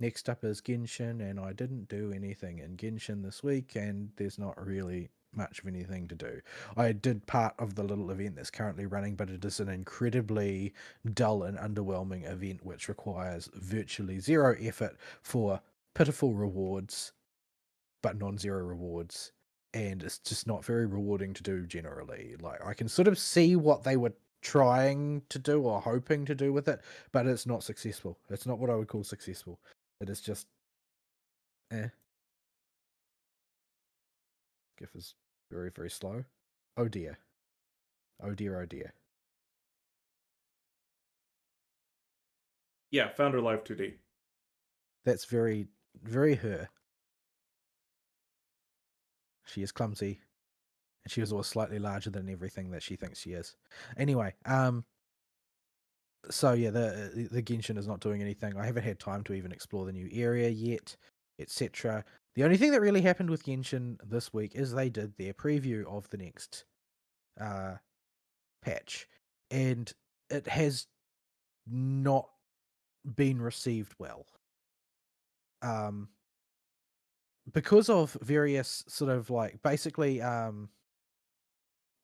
Next up is Genshin, and I didn't do anything in Genshin this week, and there's not really much of anything to do. I did part of the little event that's currently running, but it is an incredibly dull and underwhelming event which requires virtually zero effort for pitiful rewards, but non-zero rewards, and it's just not very rewarding to do generally. Like, I can sort of see what they were trying to do or hoping to do with it, but it's not successful. It's not what I would call successful. It is just eh. GIF is very, very slow. Oh dear. Oh dear, oh dear. Yeah, Founder Live 2D. That's very, very her. She is clumsy. And she is always slightly larger than everything that she thinks she is. Anyway, so yeah, the Genshin is not doing anything. I haven't had time to even explore the new area yet, etc. The only thing that really happened with Genshin this week is they did their preview of the next patch, and it has not been received well. Because of various sort of like basically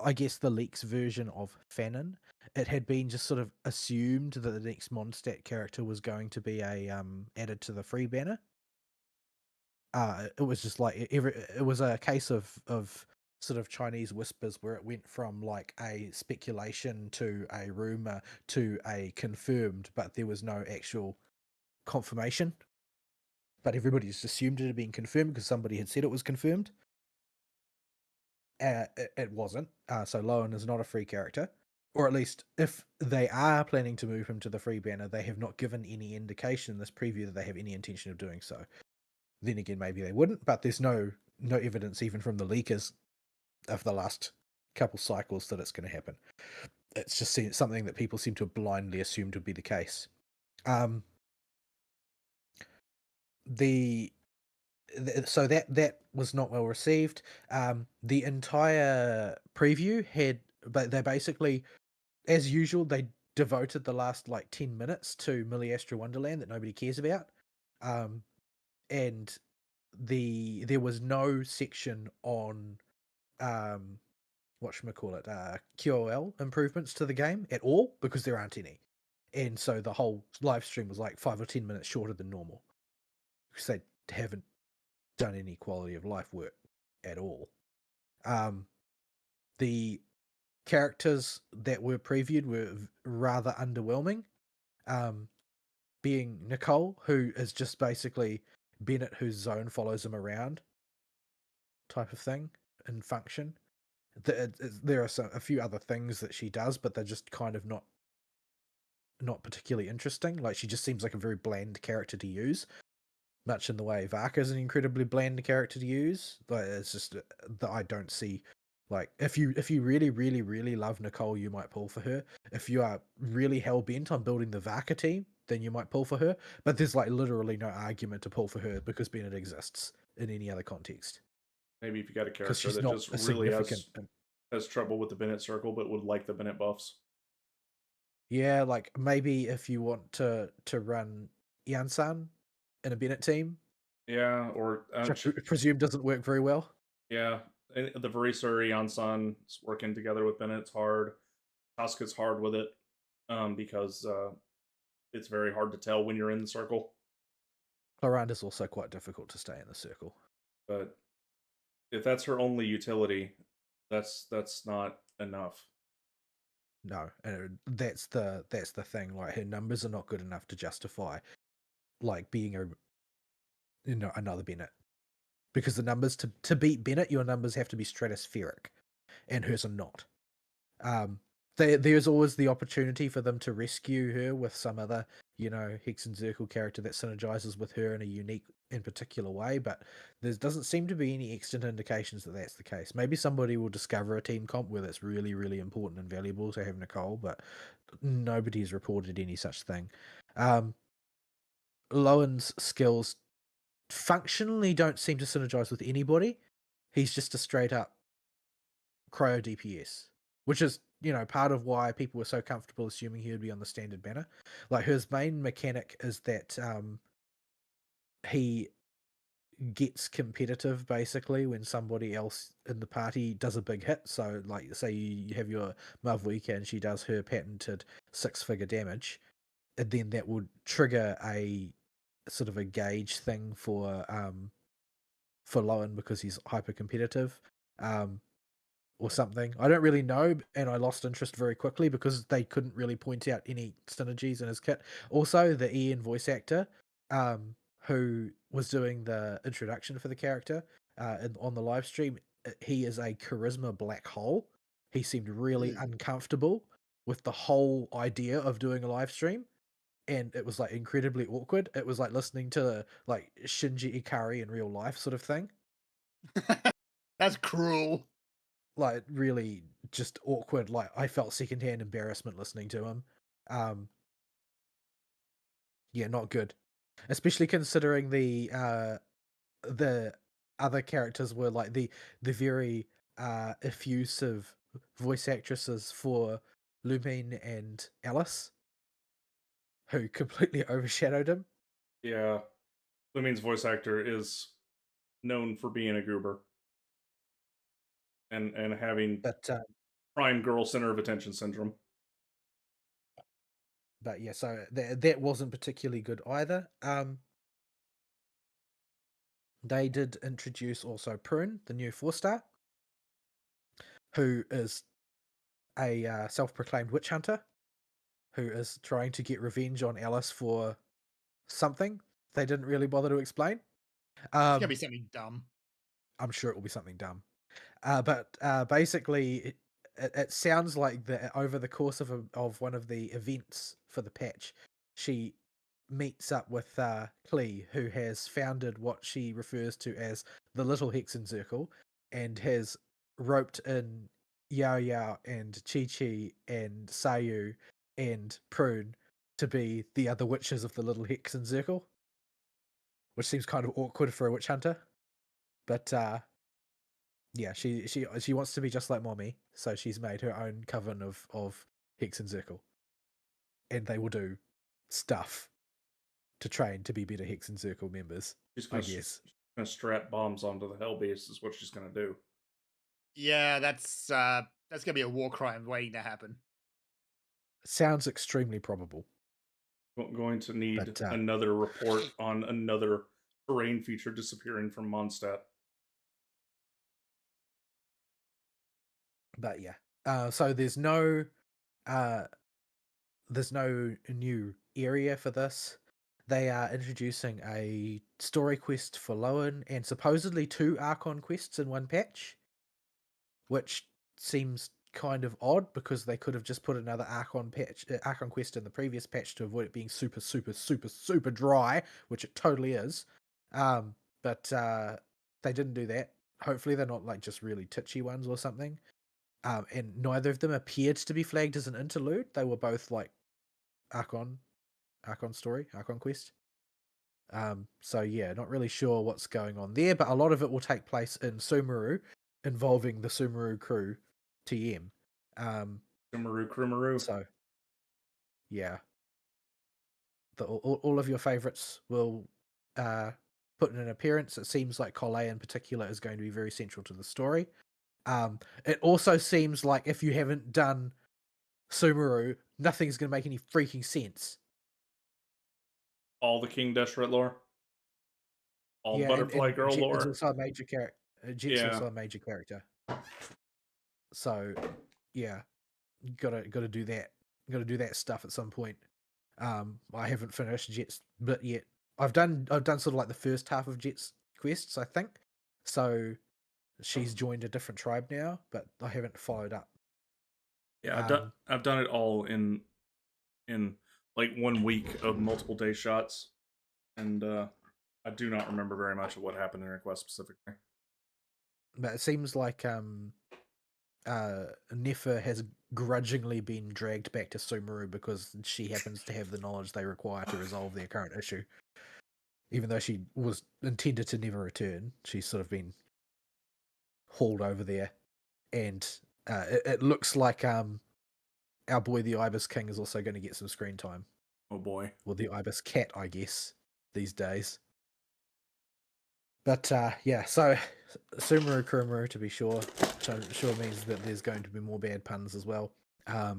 I guess the leaks version of Fanon, it had been just sort of assumed that the next Mondstadt character was going to be a added to the free banner. It was just like it was a case of sort of Chinese whispers where it went from like a speculation to a rumor to a confirmed, but there was no actual confirmation. But everybody just assumed it had been confirmed because somebody had said it was confirmed. It wasn't. So Lowen is not a free character. Or at least, if they are planning to move him to the free banner, they have not given any indication in this preview that they have any intention of doing so. Then again, maybe they wouldn't, but there's no evidence even from the leakers of the last couple cycles that it's going to happen. It's just something that people seem to have blindly assumed would be the case. So that was not well received. The entire preview but they basically, as usual, they devoted the last like 10 minutes to Millie Astro Wonderland that nobody cares about. And there was no section on whatchamacallit, QOL improvements to the game at all because there aren't any. And so the whole live stream was like 5 or 10 minutes shorter than normal because they haven't done any quality of life work at all. The characters that were previewed were rather underwhelming. Being Nicole, who is just basically Bennett, whose zone follows him around, type of thing and function. There are a few other things that she does, but they're just kind of not particularly interesting. Like, she just seems like a very bland character to use, much in the way Varka is an incredibly bland character to use. Like, it's just that I don't see. Like, if you really, really, really love Nicole, you might pull for her. If you are really hell-bent on building the Varka team, then you might pull for her. But there's like literally no argument to pull for her because Bennett exists in any other context. Maybe if you got a Because character she's that not just a really significant. has trouble with the Bennett circle but would like the Bennett buffs. Yeah, like maybe if you want to run Yansan in a Bennett team, Yeah, or which I presume doesn't work very well. yeah, the Verisur Yansan's working together with Bennett. It's hard. Casca's hard with it because it's very hard to tell when you're in the circle. Cloranda's also quite difficult to stay in the circle. But if that's her only utility, that's not enough. No, and that's the thing. Like, her numbers are not good enough to justify like being another Bennett, because the numbers to beat Bennett, your numbers have to be stratospheric, and hers are not. there's always the opportunity for them to rescue her with some other, Hex and Zircle character that synergizes with her in a unique and particular way, but there doesn't seem to be any extant indications that that's the case. Maybe somebody will discover a team comp where that's really, really important and valuable to have Nicole, but nobody's reported any such thing. Lowen's skills functionally don't seem to synergize with anybody. He's just a straight up cryo DPS, which is, part of why people were so comfortable assuming he would be on the standard banner. Like, his main mechanic is that he gets competitive basically when somebody else in the party does a big hit. So, like, say you have your Mavwika and she does her patented 6-figure damage, and then that would trigger a sort of a gauge thing for Lowen because he's hyper competitive. Or something. I don't really know, and I lost interest very quickly because they couldn't really point out any synergies in his kit. Also, the Ian voice actor, who was doing the introduction for the character on the live stream, he is a charisma black hole. He seemed really uncomfortable with the whole idea of doing a live stream, and it was like incredibly awkward. It was like listening to like Shinji Ikari in real life sort of thing. That's cruel. Like, really just awkward. Like, I felt secondhand embarrassment listening to him. Yeah, not good. Especially considering the other characters were like the very effusive voice actresses for Lumine and Alice, who completely overshadowed him. Yeah. Lumine's voice actor is known for being a goober and having But prime girl center of attention syndrome. yeah, so that wasn't particularly good either. They did introduce also Prune, the new 4-star, who is a self-proclaimed witch hunter who is trying to get revenge on Alice for something they didn't really bother to explain. It's gonna be something dumb. I'm sure it will be something dumb. But basically, it sounds like that over the course of one of the events for the patch, she meets up with Klee, who has founded what she refers to as the Little Hexen Circle, and has roped in Yao Yao and Chi Chi and Sayu and Prune to be the other witches of the Little Hexen Circle, which seems kind of awkward for a witch hunter. But yeah, she wants to be just like Mommy, so she's made her own coven of Hex and Zircle, and they will do stuff to train to be better Hex and Zircle members. I guess. Gonna strap bombs onto the hell base is what she's gonna do. Yeah, that's gonna be a war crime waiting to happen. Sounds extremely probable. Going to need another report on another terrain feature disappearing from Mondstadt. But yeah, so there's no new area for this. They are introducing a story quest for Lowen and supposedly 2 Archon quests in one patch, which seems kind of odd because they could have just put another Archon quest in the previous patch to avoid it being super, super, super, super dry, which it totally is. But they didn't do that. Hopefully they're not like just really titchy ones or something. And neither of them appeared to be flagged as an interlude. They were both like Archon story, Archon quest. So yeah, not really sure what's going on there, but a lot of it will take place in Sumeru, involving the Sumeru crew TM. Sumeru Krumeru. So yeah, all of your favorites will put in an appearance. It seems like Cole in particular is going to be very central to the story. It also seems like if you haven't done Sumeru, nothing's going to make any freaking sense. All the King Deshret lore. All Butterfly Girl Jet lore. is also a major character. Jet's also a major character. So, yeah, gotta do that. Gotta do that stuff at some point. I haven't finished Jet's bit yet. I've done sort of like the first half of Jet's quests, I think. So she's joined a different tribe now, but I haven't followed up. Yeah, Um, I've done it all in like 1 week of multiple day shots, and I do not remember very much of what happened in Request specifically. but it seems like Nefer has grudgingly been dragged back to Sumeru because she happens to have the knowledge they require to resolve their current issue. Even though she was intended to never return, she's sort of been hauled over there, and it looks like our boy the Ibis King is also going to get some screen time. Oh boy. Or the Ibis Cat, I guess, these days. But yeah, so Sumeru Kurumuru, to be sure, which I'm sure means that there's going to be more bad puns as well.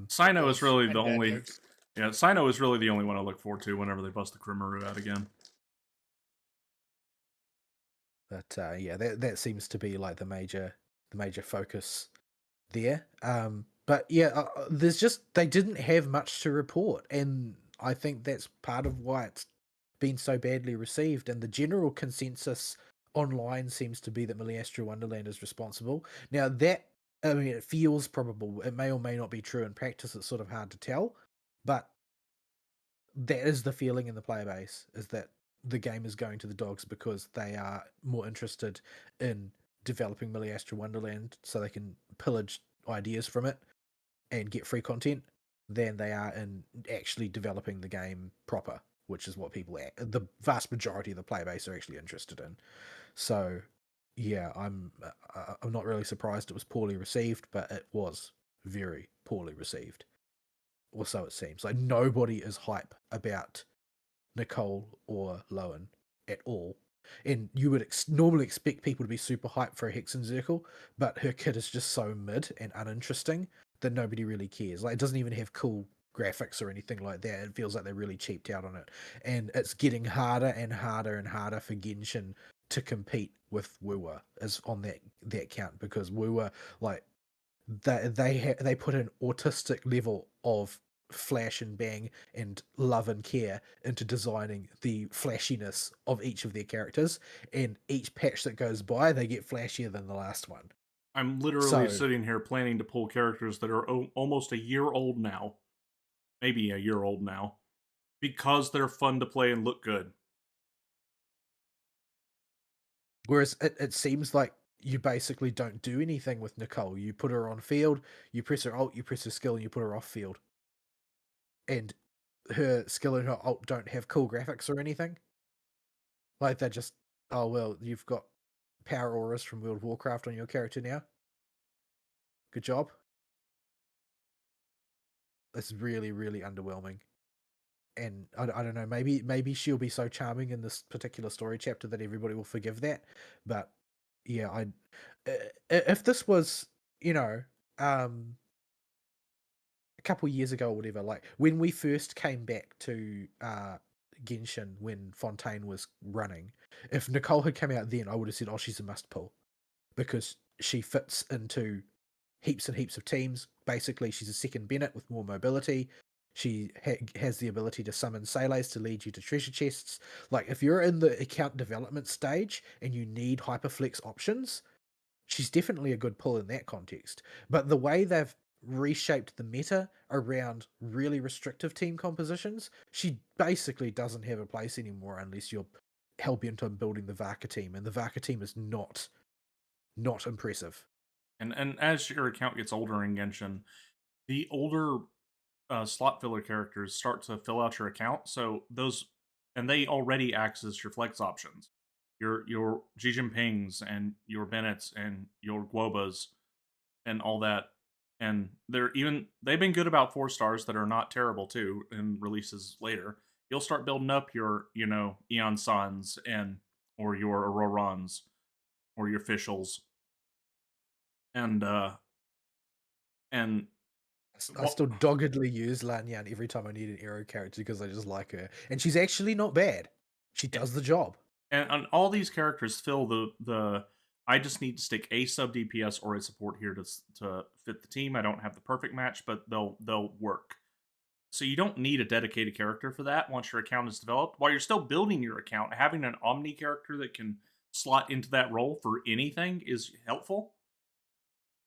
Sino is really and the bad only. jokes. Yeah, Sino is really the only one I look forward to whenever they bust the Krimaru out again. But yeah, that seems to be like the major focus there. But yeah, there's just they didn't have much to report, and I think that's part of why it's been so badly received. And the general consensus online seems to be that Astro Wonderland is responsible. Now that, I mean, it feels probable. It may or may not be true in practice. It's sort of hard to tell, but that is the feeling in the player base, is that the game is going to the dogs because they are more interested in developing Astro Wonderland so they can pillage ideas from it and get free content than they are in actually developing the game proper, which is what the vast majority of the player base are actually interested in. So yeah, I'm not really surprised it was poorly received, but it was very poorly received, or so it seems. Like, nobody is hype about Nicole or Lowen at all. And you would normally expect people to be super hyped for a Hexenzirkel, but her kit is just so mid and uninteresting that nobody really cares. Like, it doesn't even have cool graphics or anything like that. It feels like they really cheaped out on it. And it's getting harder and harder and harder for Genshin to compete with Wuwa as on that count, because Wuwa, like, they put an autistic level of flash and bang and love and care into designing the flashiness of each of their characters, and each patch that goes by they get flashier than the last one. I'm literally So sitting here planning to pull characters that are almost a year old now, maybe a year old now, because they're fun to play and look good. whereas it seems like you basically don't do anything with Nicole. You put her on field, you press her ult, you press her skill, and you put her off field, and her skill and her ult don't have cool graphics or anything. Like, they're just, oh well, you've got power auras from World of Warcraft on your character now. Good job. It's really, really underwhelming. And I don't know, maybe she'll be so charming in this particular story chapter that everybody will forgive that. But yeah, if this was, you know, a couple years ago or whatever, like when we first came back to Genshin when Fontaine was running, if Nicole had come out then, I would have said, oh, she's a must pull, because she fits into heaps and heaps of teams. Basically, she's a second Bennett with more mobility. She has the ability to summon Selays to lead you to treasure chests. Like, if you're in the account development stage and you need hyperflex options, she's definitely a good pull in that context. But the way they've reshaped the meta around really restrictive team compositions, she basically doesn't have a place anymore unless you're hell-bent on building the Vaka team, and the Vaka team is not impressive. And as your account gets older in Genshin, the older slot filler characters start to fill out your account. So those, and they already act as your flex options. Your Xi Jinpings and your Bennetts and your Guobas and all that. And they've been good about 4 stars that are not terrible too in releases later. You'll start building up your, Eon Suns or your Aurorons or your Fischls. And and I still doggedly use Lanyan every time I need an arrow character because I just like her, and she's actually not bad. She does the job. And all these characters fill the I just need to stick a sub DPS or a support here to fit the team. I don't have the perfect match, but they'll work. So you don't need a dedicated character for that once your account is developed. While you're still building your account, having an Omni character that can slot into that role for anything is helpful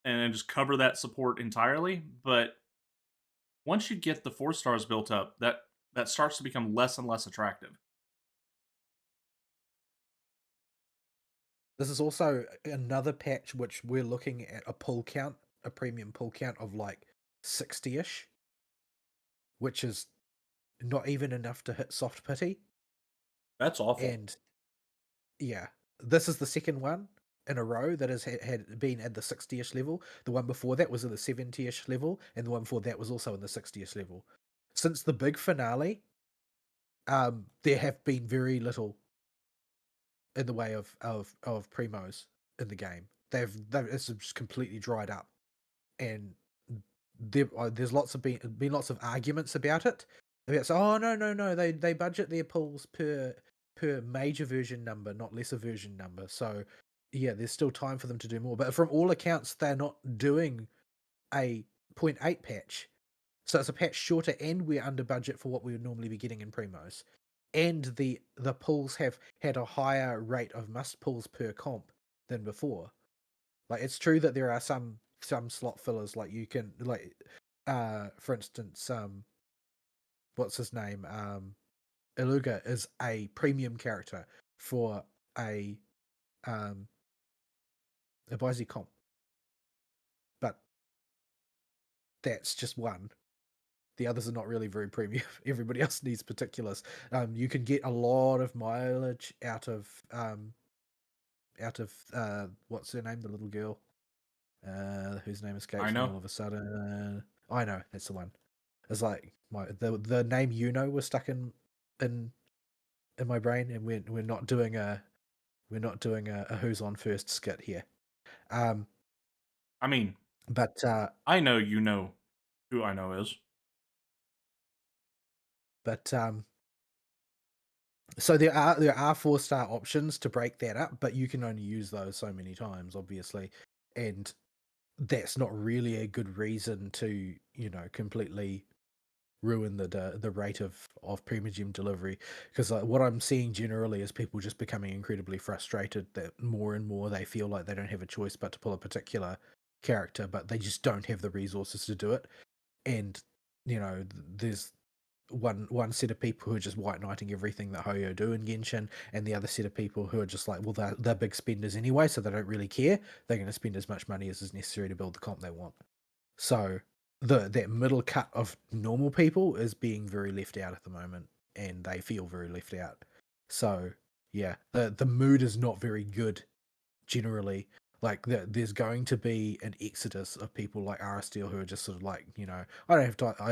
and just cover that support entirely. But once you get the 4 stars built up, that starts to become less and less attractive. This is also another patch which we're looking at a pull count, a premium pull count of like 60-ish, which is not even enough to hit soft pity. That's awful. And yeah, this is the second one in a row that has had been at the 60-ish level. The one before that was in the 70-ish level, and the one before that was also in the 60-ish level. Since the big finale, there have been very little in the way of primos in the game. They've it's just completely dried up, and there's been lots of arguments about it. About oh no they budget their pulls per major version number, not lesser version number. So yeah, there's still time for them to do more. But from all accounts, they're not doing a 0.8 patch. So it's a patch shorter, and we're under budget for what we would normally be getting in primos. And the pulls have had a higher rate of must pulls per comp than before. Like it's true that there are some slot fillers, like you can for instance, what's his name? Iluga is a premium character for a Baizi comp. But that's just one. The others are not really very premium. Everybody else needs particulars. You can get a lot of mileage out of what's her name, the little girl, whose name escapes me know. all of a sudden. I know, that's the one. It's like the name was stuck in my brain, and we're not doing a who's on first skit here. I mean, but I know you know who I know is. But so there are 4-star options to break that up, but you can only use those so many times, obviously, and that's not really a good reason to completely ruin the rate of Primogem delivery, because what I'm seeing generally is people just becoming incredibly frustrated that more and more they feel like they don't have a choice but to pull a particular character, but they just don't have the resources to do it. And there's one set of people who are just white knighting everything that Hoyo do in Genshin, and the other set of people who are just like, well, they're big spenders anyway, so they don't really care. They're going to spend as much money as is necessary to build the comp they want. So that middle cut of normal people is being very left out at the moment, and they feel very left out. So yeah, the mood is not very good generally. Like there's going to be an exodus of people like Aristeel who are just sort of like, I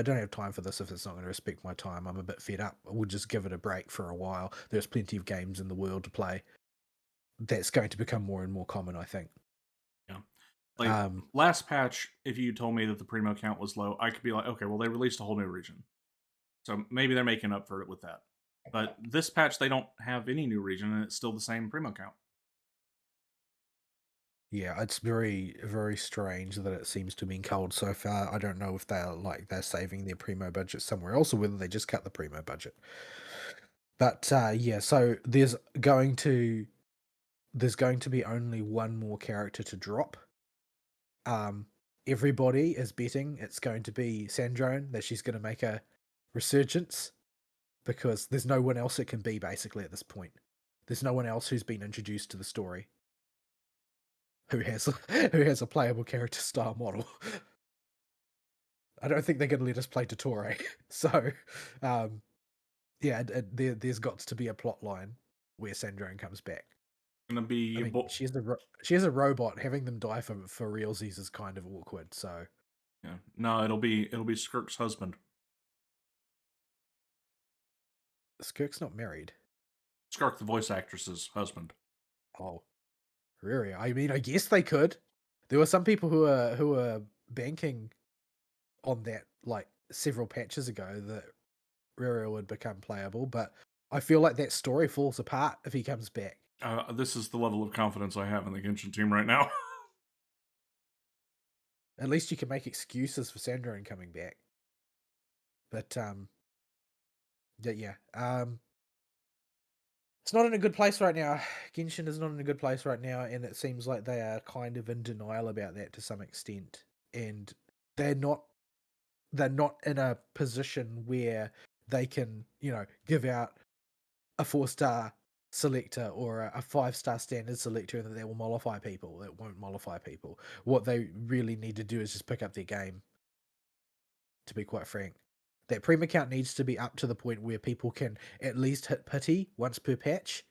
don't have time for this if it's not going to respect my time. I'm a bit fed up. We'll just give it a break for a while. There's plenty of games in the world to play. That's going to become more and more common, I think. Yeah. Like last patch, if you told me that the primo count was low, I could be like, okay, well they released a whole new region, so maybe they're making up for it with that. But this patch, they don't have any new region, and it's still the same primo count. Yeah, it's very, very strange that it seems to have been culled so far. I don't know if they're saving their primo budget somewhere else, or whether they just cut the primo budget. But yeah, so there's going to be only one more character to drop. Everybody is betting it's going to be Sandrone, that she's going to make a resurgence, because there's no one else it can be basically at this point. There's no one else who's been introduced to the story who has a playable character style model. I don't think they're going to let us play Dottore. So, yeah, there's got to be a plot line where Sandrone comes back. Gonna be. I mean, she's a robot. Having them die for realsies is kind of awkward. So, yeah, no, it'll be Skirk's husband. Skirk's not married. Skirk, the voice actress's husband. Oh, really? I mean, I guess they could. There were some people who are banking on that, like several patches ago, that Rero would become playable, but I feel like that story falls apart if he comes back. This is the level of confidence I have in the Genshin team right now. At least you can make excuses for Sandrone coming back. But yeah, it's not in a good place right now. Genshin is not in a good place right now, and it seems like they are kind of in denial about that to some extent. And they're not they're not in a position where they can, give out a 4-star selector or a 5-star standard selector and that will mollify people. That won't mollify people. What they really need to do is just pick up their game, to be quite frank. That Prem account needs to be up to the point where people can at least hit pity once per patch.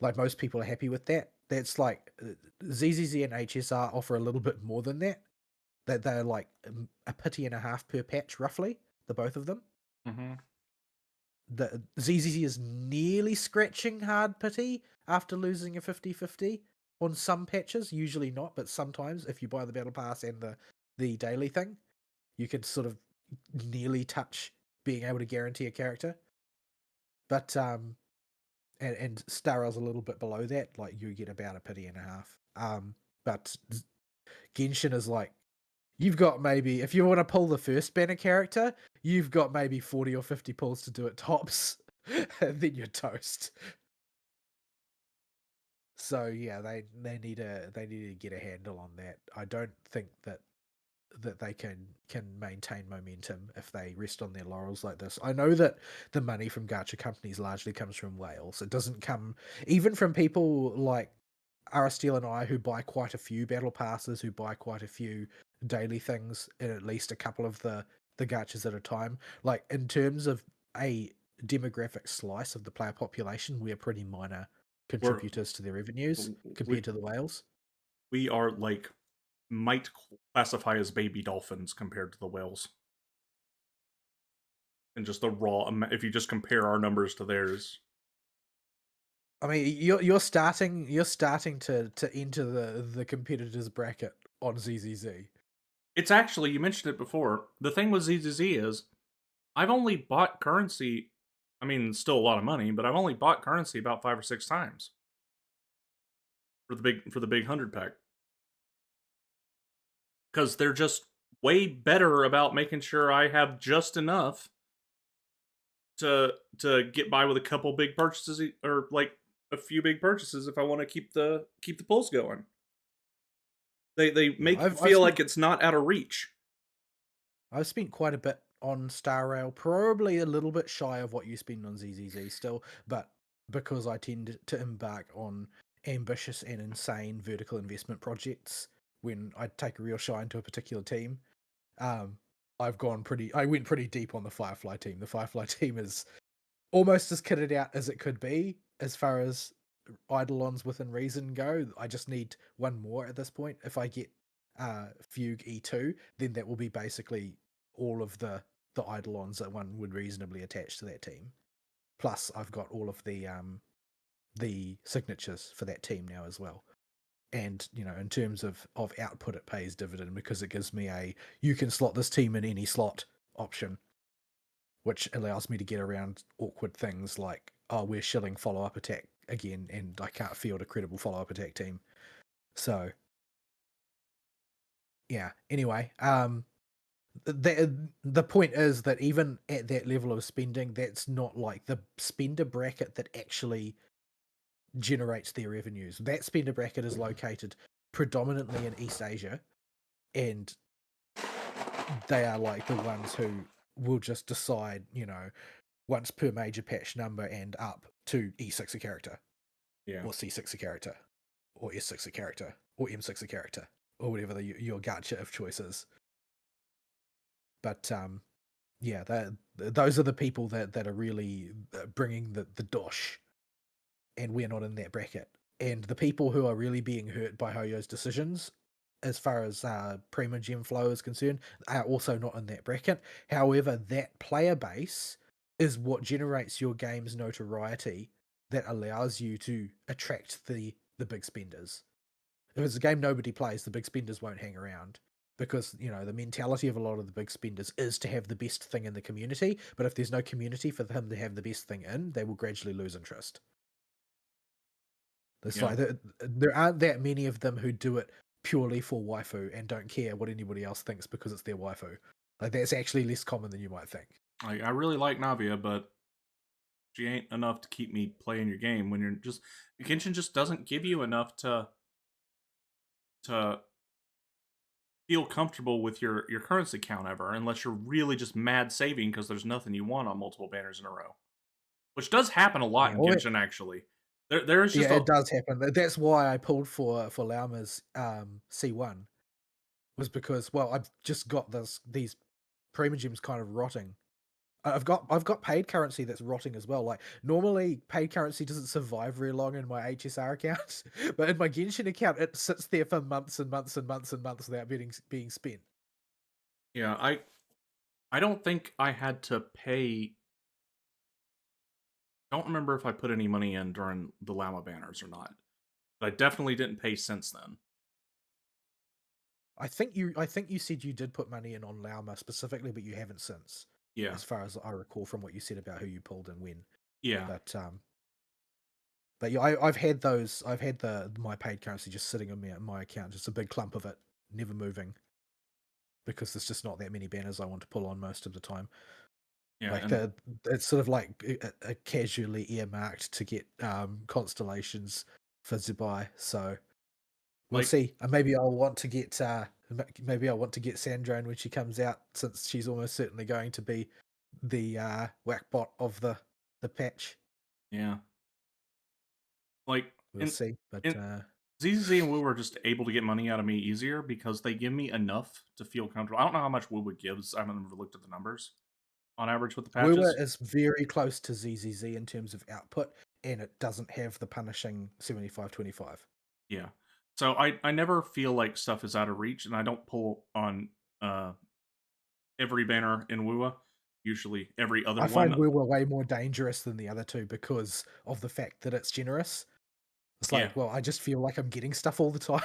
Like, most people are happy with that. That's like ZZZ and HSR offer a little bit more than that. That they're like a pity and a half per patch, roughly, the both of them. Mm-hmm. The ZZZ is nearly scratching hard pity after losing a 50-50 on some patches, usually not, but sometimes if you buy the battle pass and the daily thing, you could sort of nearly touch being able to guarantee a character. But and Star Rail's a little bit below that, like you get about a pity and a half. But Genshin is like, you've got maybe, if you want to pull the first banner character, you've got maybe 40 or 50 pulls to do it tops, and then you're toast. So yeah, they need to get a handle on that. I don't think that they can maintain momentum if they rest on their laurels like this. I know that the money from gacha companies largely comes from whales. It doesn't come even from people like Aristeal and I, who buy quite a few battle passes, who buy quite a few daily things in at least a couple of the gachas at a time. Like, in terms of a demographic slice of the player population, we are pretty minor contributors to their revenues compared to the whales. We are like, might classify as baby dolphins compared to the whales. And just the raw, if you just compare our numbers to theirs. I mean, you're starting to enter the competitors bracket on ZZZ. It's actually, you mentioned it before. The thing with ZZZ is, I've only bought currency. I mean, still a lot of money, but I've only bought currency about 5 or 6 times for the big 100 pack, because they're just way better about making sure I have just enough to get by with a couple big purchases, or like a few big purchases if I want to keep the pulls going. They make you feel like it's not out of reach. I've spent quite a bit on Star Rail, probably a little bit shy of what you spend on ZZZ still, but because I tend to embark on ambitious and insane vertical investment projects when I take a real shine to a particular team, I went pretty deep on the Firefly team. The Firefly team is almost as kitted out as it could be as far as Eidolons within reason go. I just need one more at this point. If I get Fugue E2, then that will be basically all of the Eidolons that one would reasonably attach to that team. Plus, I've got all of the signatures for that team now as well. And, in terms of output, it pays dividend because it gives me you can slot this team in any slot option, which allows me to get around awkward things like, oh, we're shilling follow-up attack again, and I can't field a credible follow-up attack team. So, yeah. Anyway, the point is that even at that level of spending, that's not like the spender bracket that actually generates their revenues. That spender bracket is located predominantly in East Asia, and they are like the ones who will just decide, once per major patch number and up to E6 a character, Yeah. or C6 a character, or S6 a character, or M6 a character, or whatever your gacha of choice is. But yeah, those are the people that are really bringing the dosh, and we're not in that bracket. And the people who are really being hurt by Hoyo's decisions, as far as Prima Gem flow is concerned, are also not in that bracket. However, that player base is what generates your game's notoriety that allows you to attract the big spenders. If it's a game nobody plays, the big spenders won't hang around, because, the mentality of a lot of the big spenders is to have the best thing in the community, but if there's no community for them to have the best thing in, they will gradually lose interest. It's like there aren't that many of them who do it purely for waifu and don't care what anybody else thinks because it's their waifu. Like, that's actually less common than you might think. I really like Navia, but she ain't enough to keep me playing your game when you're just... Genshin just doesn't give you enough to feel comfortable with your currency count ever, unless you're really just mad saving because there's nothing you want on multiple banners in a row, which does happen a lot Yeah, in well, Genshin. Actually, there's yeah, just a it does happen. That's why I pulled for Lauma's C1 was because well, I've just got these premium gems kind of rotting. I've got paid currency that's rotting as well. Like normally, paid currency doesn't survive very long in my HSR account, but in my Genshin account, it sits there for months and months and months and months without being spent. yeah. I don't think I had to pay. Don't remember if I put any money in during the Llama banners or not. But I definitely didn't pay since then. I think you said you did put money in on Lauma specifically, but you haven't since, Yeah, as far as I recall from what you said about who you pulled and when. yeah, But yeah, I've had those. I've had my paid currency just sitting in my account, just a big clump of it, never moving, because there's just not that many banners I want to pull on most of the time. yeah. Like And it's sort of like casually earmarked to get constellations for Zubai. So we'll like, see. Maybe I'll want to get maybe I'll want to get Sandrone when she comes out, since she's almost certainly going to be the whackbot of the patch. yeah, like We'll see. But in ZZZ and Woo were just able to get money out of me easier because they give me enough to feel comfortable. I don't know how much Woo gives. I haven't ever looked at the numbers on average with the Woowa patches. is very close to ZZZ in terms of output, and it doesn't have the punishing 75-25. Yeah. So I never feel like stuff is out of reach, and I don't pull on uh every banner in Wua. Usually every other I find one. Woowa way more dangerous than the other two because of the fact that it's generous. It's Yeah. like, well, I just feel like I'm getting stuff all the time,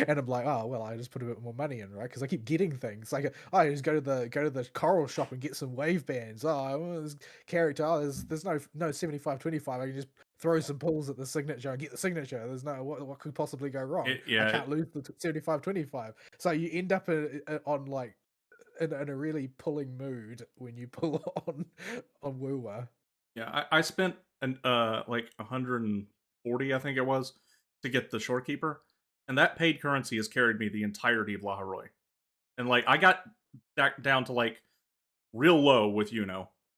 and I'm like, oh well, I just put a bit more money in, right? Because I keep getting things. Like, oh, I just go to the coral shop and get some wave bands. Oh, well, this character. Oh, there's no 75-25. I can just throw some pulls at the signature and get the signature. There's no what could possibly go wrong. I Yeah. can't lose the 75-25. So you end up on like in a really pulling mood when you pull on Woowa. Yeah. I spent like 140, I think it was, to get the shorekeeper, and that paid currency has carried me the entirety of Laharoy. And like I got back down to like real low with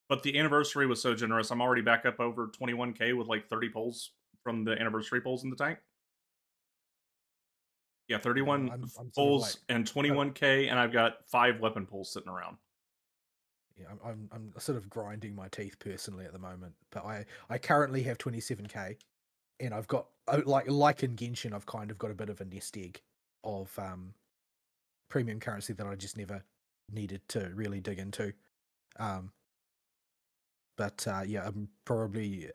but the anniversary was so generous. I'm already back up over 21k with like 30 pulls from the anniversary pulls in the tank. Yeah, Yeah, 31 I'm sort of like. pulls and 21k, and I've got 5 weapon pulls sitting around. Yeah, I'm sort of grinding my teeth personally at the moment, but I currently have 27k, and I've got like in Genshin, I've kind of got a bit of a nest egg of premium currency that I just never needed to really dig into. Um, but yeah, I'm probably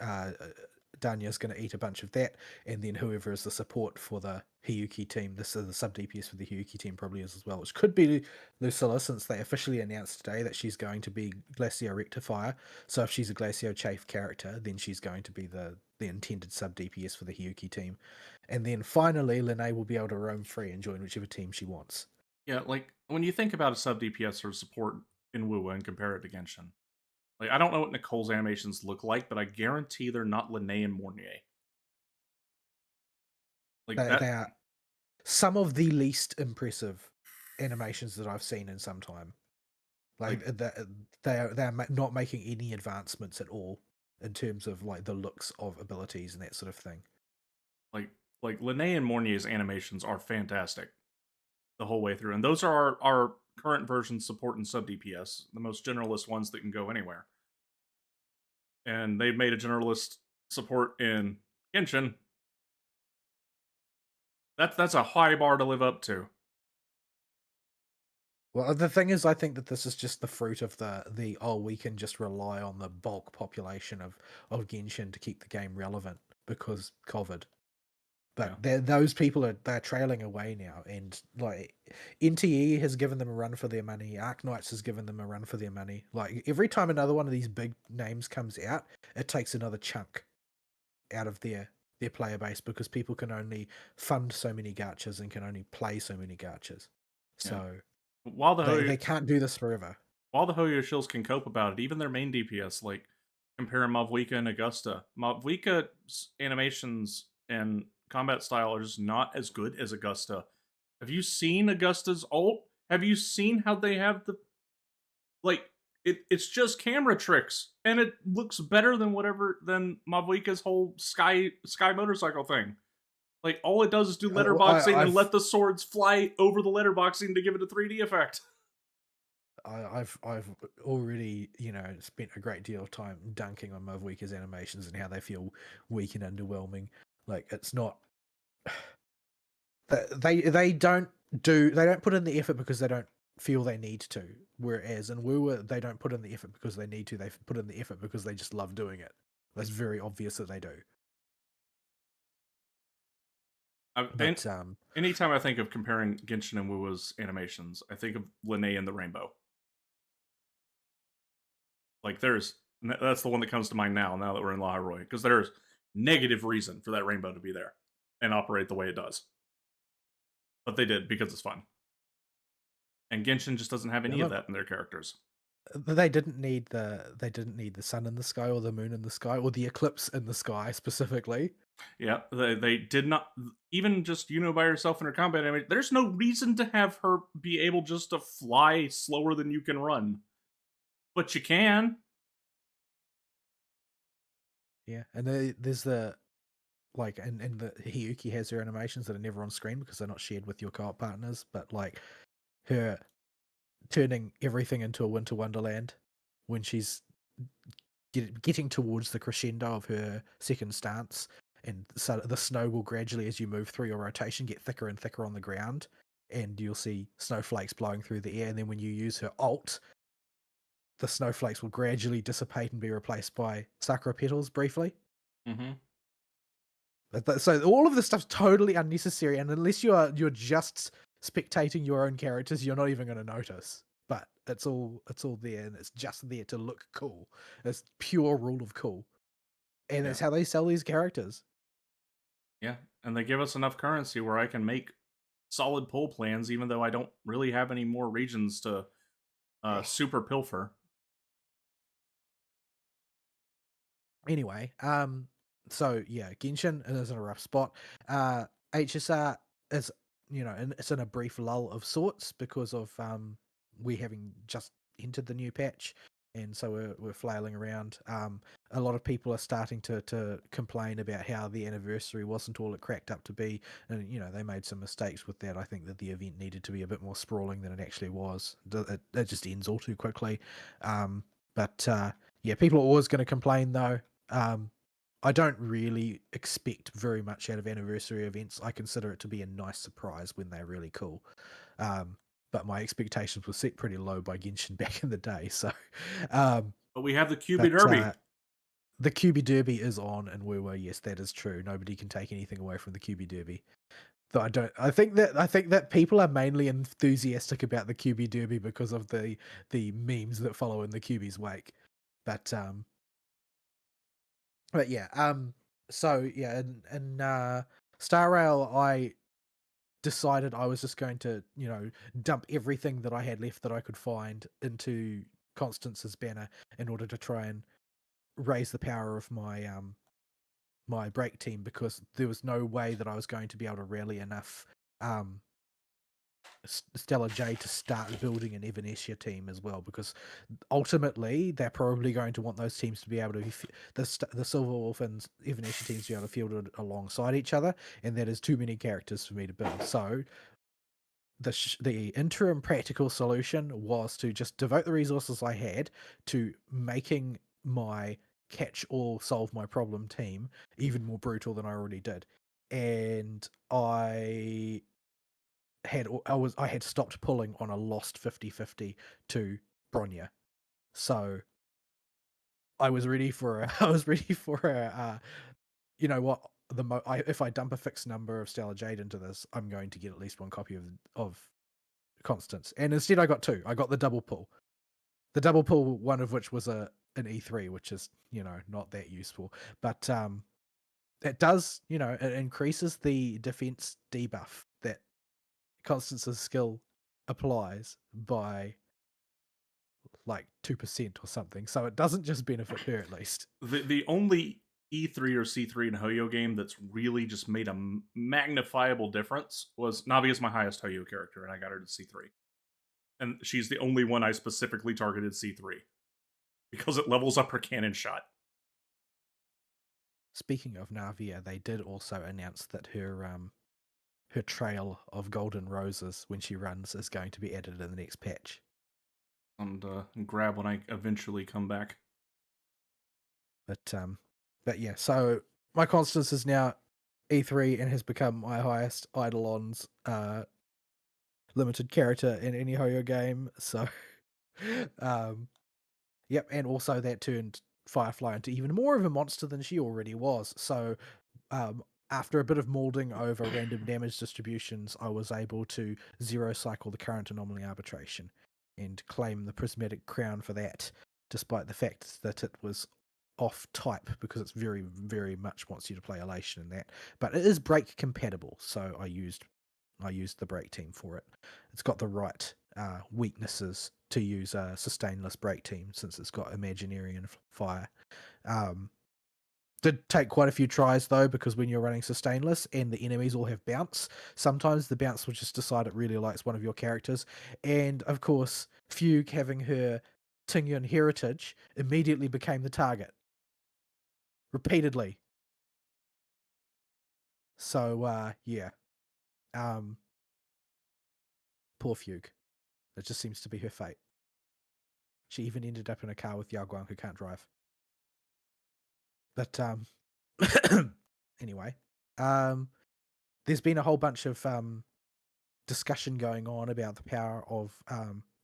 Danya's going to eat a bunch of that, and then whoever is the support for the Hiyuki team, this is the sub DPS for the Hiyuki team probably is as well, which could be Lucilla, since they officially announced today that she's going to be Glacio Rectifier. So if she's a Glacio Chafe character, then she's going to be the intended sub DPS for the Hiyuki team. And then finally, Lene will be able to roam free and join whichever team she wants. Yeah, like when you think about a sub DPS or support in WoW and compare it to Genshin, like I don't know what Nicole's animations look like, but I guarantee they're not Linnae and Mornier. Like They that. are some of the least impressive animations that I've seen in some time. Like Like they're not making any advancements at all in terms of like the looks of abilities and that sort of thing. like like Linnae and Mornier's animations are fantastic the whole way through, and those are our current version support and sub DPS, the most generalist ones that can go anywhere. And they've made a generalist support in Genshin. That's a high bar to live up to. Well, the thing is, I think that this is just the fruit of the we can just rely on the bulk population of Genshin to keep the game relevant because COVID. Yeah. But those people they're trailing away now, and like NTE has given them a run for their money. Arknights has given them a run for their money. Like every time another one of these big names comes out, it takes another chunk out of their player base because people can only fund so many gachas and can only play so many gachas. So While the they can't do this forever. While the Hoyo Shills can cope about it, even their main DPS, like comparing Mavwika and Augusta, Mavwika's animations and combat style are just not as good as Augusta. Have you seen Augusta's ult? Have you seen how they have the like? It's just camera tricks, and it looks better than Mavuika's whole sky motorcycle thing. Like all it does is do letterboxing and let the swords fly over the letterboxing to give it a 3D effect. I've already spent a great deal of time dunking on Mavuika's animations and how they feel weak and underwhelming. Like it's not they don't put in the effort because they don't feel they need to. Whereas in Woowa, they don't put in the effort because they need to. They put in the effort because they just love doing it. That's very obvious that they do. But Anytime I think of comparing Genshin and Woowa's animations, I think of Linnea and the Rainbow. Like that's the one that comes to mind now that we're in La Roy, because there's negative reason for that rainbow to be there and operate the way it does. But they did because it's fun. And Genshin just doesn't have any of that in their characters. They didn't need the sun in the sky or the moon in the sky or the eclipse in the sky specifically. Yeah, they did not, even just by yourself in her combat animation. There's no reason to have her be able just to fly slower than you can run. But you can. Yeah, and there's the and the Hiyuki has her animations that are never on screen because they're not shared with your co-op partners, but like her turning everything into a winter wonderland when she's getting towards the crescendo of her second stance, and so the snow will gradually, as you move through your rotation, get thicker and thicker on the ground, and you'll see snowflakes blowing through the air, and then when you use her ult, the snowflakes will gradually dissipate and be replaced by sakura petals briefly. Mm-hmm. So all of this stuff's totally unnecessary, and unless you're just spectating your own characters, you're not even going to notice. But it's all there, and it's just there to look cool. It's pure rule of cool, and that's how they sell these characters. Yeah, and they give us enough currency where I can make solid pull plans, even though I don't really have any more regions to super pilfer. Anyway, so yeah, Genshin is in a rough spot. HSR is, it's in a brief lull of sorts because of we having just entered the new patch, and so we're flailing around. A lot of people are starting to complain about how the anniversary wasn't all it cracked up to be, and they made some mistakes with that. I think that the event needed to be a bit more sprawling than it actually was. It just ends all too quickly. But yeah, people are always going to complain though. I don't really expect very much out of anniversary events. I consider it to be a nice surprise when they're really cool. But my expectations were set pretty low by Genshin back in the day. So, but we have the QB Derby. The QB Derby is on in Woowa. Yes, that is true. Nobody can take anything away from the QB Derby. Though I think that people are mainly enthusiastic about the QB Derby because of the memes that follow in the QB's wake. But yeah, so yeah, in Star Rail, I decided I was just going to, dump everything that I had left that I could find into Constance's banner in order to try and raise the power of my my break team, because there was no way that I was going to be able to rally enough Stella J to start building an Evanescia team as well, because ultimately they're probably going to want those teams to be able to the Silver Wolf and Evanescia teams to be able to field alongside each other, and that is too many characters for me to build. So the interim practical solution was to just devote the resources I had to making my catch all solve my problem team even more brutal than I already did. And I had stopped pulling on a lost 50-50 to Bronya. So I was ready for you know what, if I dump a fixed number of Stellar Jade into this, I'm going to get at least one copy of Constance. And instead I got two. I got the double pull. The double pull, one of which was an E3, which is, not that useful. But it does, it increases the defense debuff that Constance's skill applies by like 2% or something. So it doesn't just benefit her, at least. The only E3 or C3 in Hoyo game that's really just made a magnifiable difference was Navi is my highest Hoyo character, and I got her to C3. and she's the only one I specifically targeted C3 because it levels up her cannon shot. Speaking of Navia, they did also announce that her trail of golden roses when she runs is going to be added in the next patch. And grab when I eventually come back. But yeah, so my Constance is now E3 and has become my highest Eidolon's limited character in any Hoyo game. So, yep, and also that turned Firefly into even more of a monster than she already was. So, after a bit of molding over random damage distributions, I was able to zero cycle the current anomaly arbitration and claim the prismatic crown for that, despite the fact that it was off type because it's very, very much wants you to play Elation in that. But it is break compatible, so I used the break team for it. It's got the right weaknesses to use a sustainless break team since it's got Imaginary and Fire. Did take quite a few tries though, because when you're running sustainless and the enemies all have bounce, sometimes the bounce will just decide it really likes one of your characters. And of course, Fugue having her Tingyun heritage immediately became the target. Repeatedly. So yeah. Poor Fugue. It just seems to be her fate. She even ended up in a car with Yao Guang, who can't drive. But anyway, there's been a whole bunch of discussion going on about the power of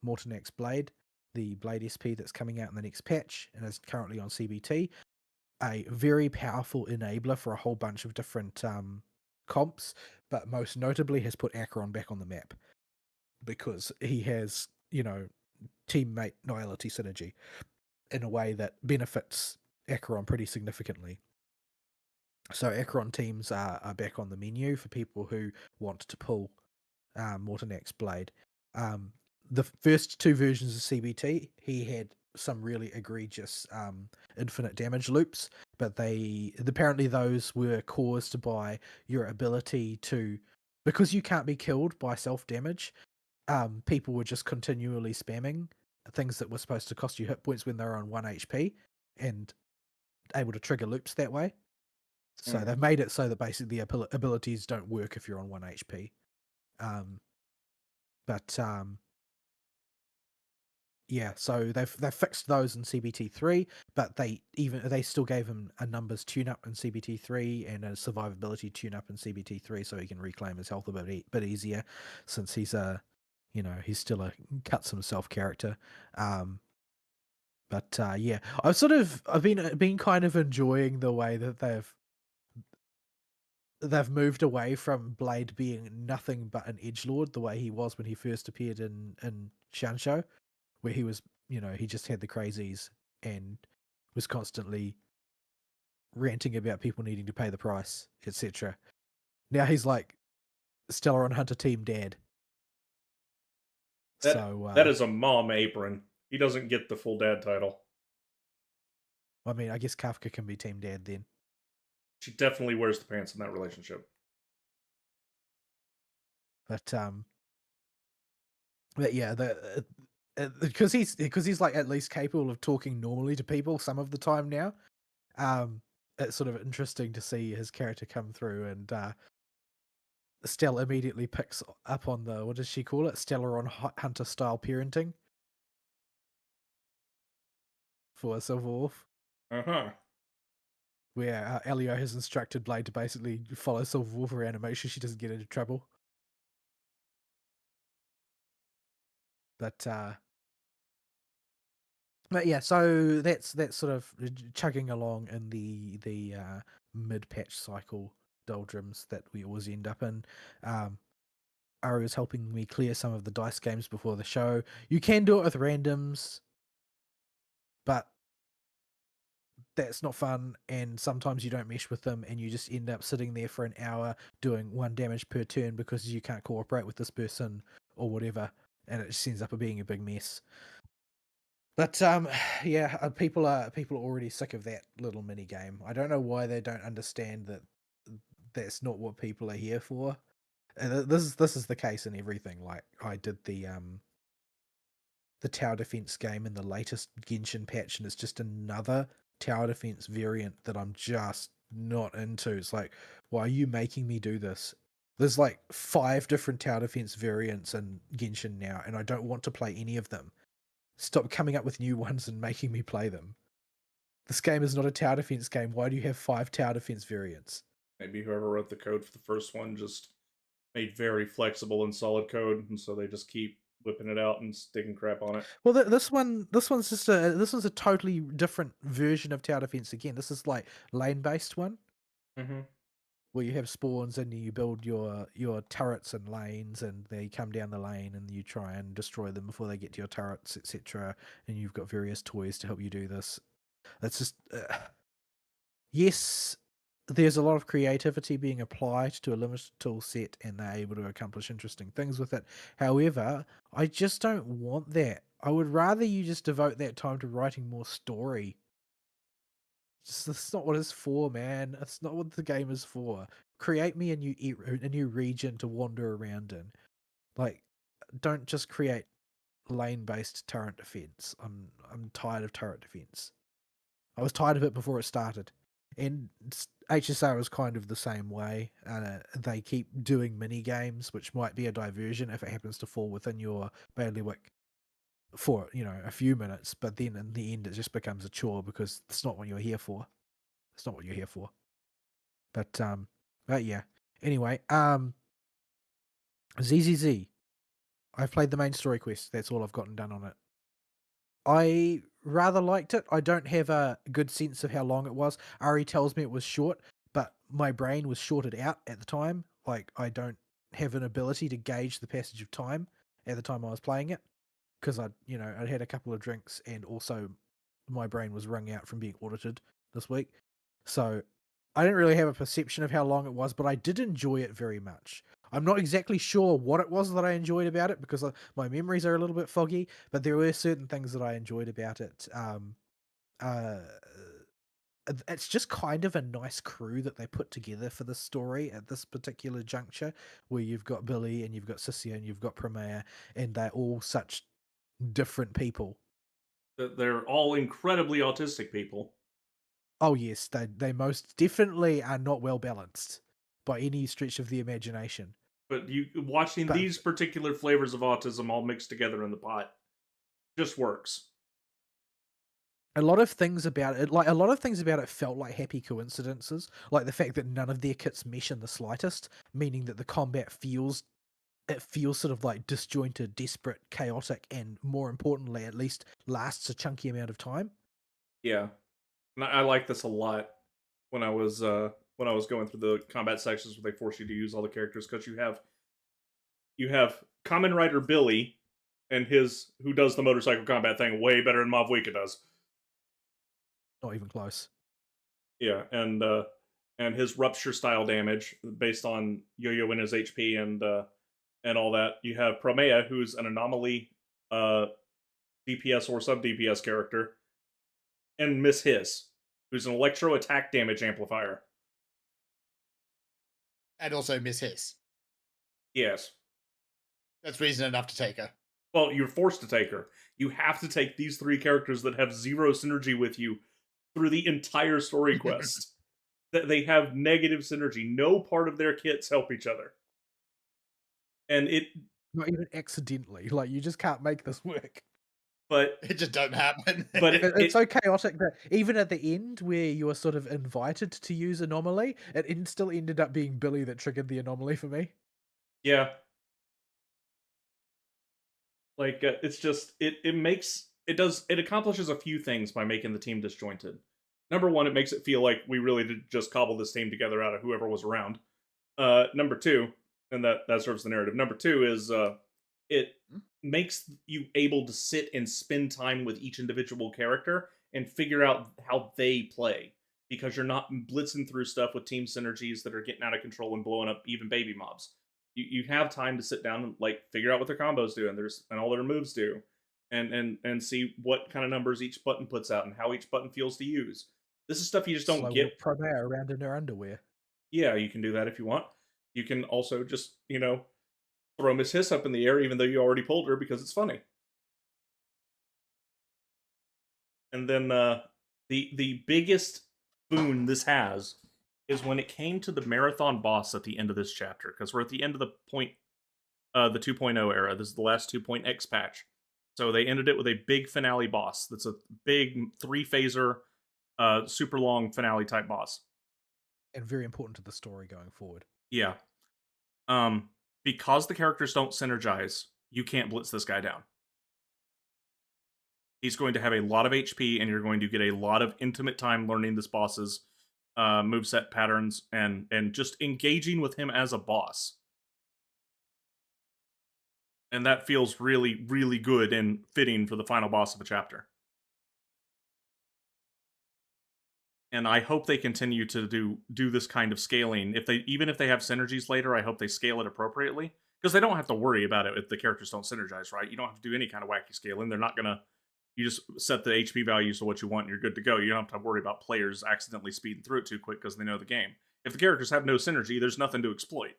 Mortonak's Blade, the Blade SP that's coming out in the next patch and is currently on CBT. A very powerful enabler for a whole bunch of different comps, but most notably has put Acheron back on the map because he has, teammate loyalty synergy in a way that benefits Acheron pretty significantly. So Acheron teams are back on the menu for people who want to pull Mortonak's Blade. The first two versions of CBT, he had some really egregious infinite damage loops, but apparently those were caused by your ability to, because you can't be killed by self-damage, people were just continually spamming things that were supposed to cost you hit points when they're on 1 HP and able to trigger loops that way. So they've made it so that basically the abilities don't work if you're on 1 HP. Yeah, so they've fixed those in CBT3, but they still gave him a numbers tune-up in CBT3 and a survivability tune-up in CBT3, so he can reclaim his health a bit easier, since he's he's still a cuts himself character. Yeah, I've been kind of enjoying the way that they've moved away from Blade being nothing but an edgelord, the way he was when he first appeared in Shansho, where he was, he just had the crazies and was constantly ranting about people needing to pay the price, etc. Now he's like Stellar Hunter Team Dad. That is a mom apron. He doesn't get the full dad title. I mean, I guess Kafka can be Team Dad then. She definitely wears the pants in that relationship. But yeah, because he's like at least capable of talking normally to people some of the time now. It's sort of interesting to see his character come through, and Stella immediately picks up on the, what does she call it? Stellar Hunter style parenting for Silver Wolf. Where Elio has instructed Blade to basically follow Silver Wolf around and make sure she doesn't get into trouble. But yeah, so that's sort of chugging along in the mid-patch cycle doldrums that we always end up in. Ari was helping me clear some of the dice games before the show. You can do it with randoms, but that's not fun, and sometimes you don't mesh with them and you just end up sitting there for an hour doing 1 damage per turn because you can't cooperate with this person or whatever, and it just ends up being a big mess. But yeah, people are already sick of that little mini game. I don't know why they don't understand that that's not what people are here for. And this is the case in everything. Like I did the the tower defense game in the latest Genshin patch, and it's just another tower defense variant that I'm just not into. It's like, why are you making me do this? There's like 5 different tower defense variants in Genshin now, and I don't want to play any of them. Stop coming up with new ones and making me play them. This game is not a tower defense game. Why do you have 5 tower defense variants? Maybe whoever wrote the code for the first one just made very flexible and solid code, and so they just keep whipping it out and sticking crap on it. Well, this one's just this one's a totally different version of tower defense again. This is like lane based one Mm-hmm. where you have spawns and you build your turrets and lanes, and they come down the lane and you try and destroy them before they get to your turrets, etc. And you've got various toys to help you do this. That's just yes, there's a lot of creativity being applied to a limited tool set, and they're able to accomplish interesting things with it. However, I just don't want that. I would rather you just devote that time to writing more story. That's not what it's for, man. That's not what the game is for. Create me a new region to wander around in. Like, don't just create lane-based turret defense. I'm tired of turret defense. I was tired of it before it started. And HSR was kind of the same way. They keep doing mini games, which might be a diversion if it happens to fall within your bailiwick for a few minutes. But then in the end, it just becomes a chore because it's not what you're here for. It's not what you're here for. But yeah. Anyway, ZZZ. I've played the main story quest. That's all I've gotten done on it. I rather liked it. I don't have a good sense of how long it was. Ari tells me it was short, but my brain was shorted out at the time. Like, I don't have an ability to gauge the passage of time at the time I was playing it, because I'd had a couple of drinks, and also my brain was wrung out from being audited this week. So I didn't really have a perception of how long it was, but I did enjoy it very much. I'm not exactly sure what it was that I enjoyed about it, because my memories are a little bit foggy, but there were certain things that I enjoyed about it. It's just kind of a nice crew that they put together for the story at this particular juncture, where you've got Billy and you've got Sissia and you've got Promea, and they're all such different people. They're all incredibly autistic people. Oh yes, they most definitely are not well balanced by any stretch of the imagination. But watching these particular flavors of autism all mixed together in the pot just works. A lot of things about it felt like happy coincidences, like the fact that none of their kits mesh in the slightest, meaning that the combat feels sort of like disjointed, desperate, chaotic, and more importantly, at least lasts a chunky amount of time. Yeah, and I like this a lot when I was going through the combat sections where they force you to use all the characters, because you have Kamen Rider Billy and who does the motorcycle combat thing way better than Mavwika does. Not even close. Yeah, and his rupture style damage based on Yo-Yo and his HP and all that. You have Promea, who's an anomaly DPS or sub DPS character, and Miss Hiss, who's an electro attack damage amplifier. And also Miss Hiss. Yes. That's reason enough to take her. Well, you're forced to take her. You have to take these 3 characters that have 0 synergy with you through the entire story quest. They have negative synergy. No part of their kits help each other. And not even accidentally. Like, you just can't make this work. But it just don't happen. But it's so chaotic that even at the end, where you were sort of invited to use anomaly, it still ended up being Billy that triggered the anomaly for me. Yeah. Like, it's just it accomplishes a few things by making the team disjointed. Number one, it makes it feel like we really did just cobble this team together out of whoever was around. Number two, and that serves the narrative. Number two is it makes you able to sit and spend time with each individual character and figure out how they play, because you're not blitzing through stuff with team synergies that are getting out of control and blowing up even baby mobs. You have time to sit down and like figure out what their combos do and all their moves do, and see what kind of numbers each button puts out and how each button feels to use. This is stuff you just don't get. Promare around in their underwear. Yeah, you can do that if you want. You can also just throw Miss Hiss up in the air even though you already pulled her because it's funny. And then the biggest boon this has is when it came to the marathon boss at the end of this chapter, because we're at the end of the point, the 2.0 era. This is the last 2.x patch. So they ended it with a big finale boss. That's a big three-phaser, super long finale type boss. And very important to the story going forward. Yeah. Because the characters don't synergize, you can't blitz this guy down. He's going to have a lot of HP, and you're going to get a lot of intimate time learning this boss's moveset patterns and just engaging with him as a boss. And that feels really, really good and fitting for the final boss of a chapter. And I hope they continue to do this kind of scaling. Even if they have synergies later, I hope they scale it appropriately. Because they don't have to worry about it if the characters don't synergize, right? You don't have to do any kind of wacky scaling. They're not gonna. You just set the HP values to what you want and you're good to go. You don't have to worry about players accidentally speeding through it too quick because they know the game. If the characters have no synergy, there's nothing to exploit.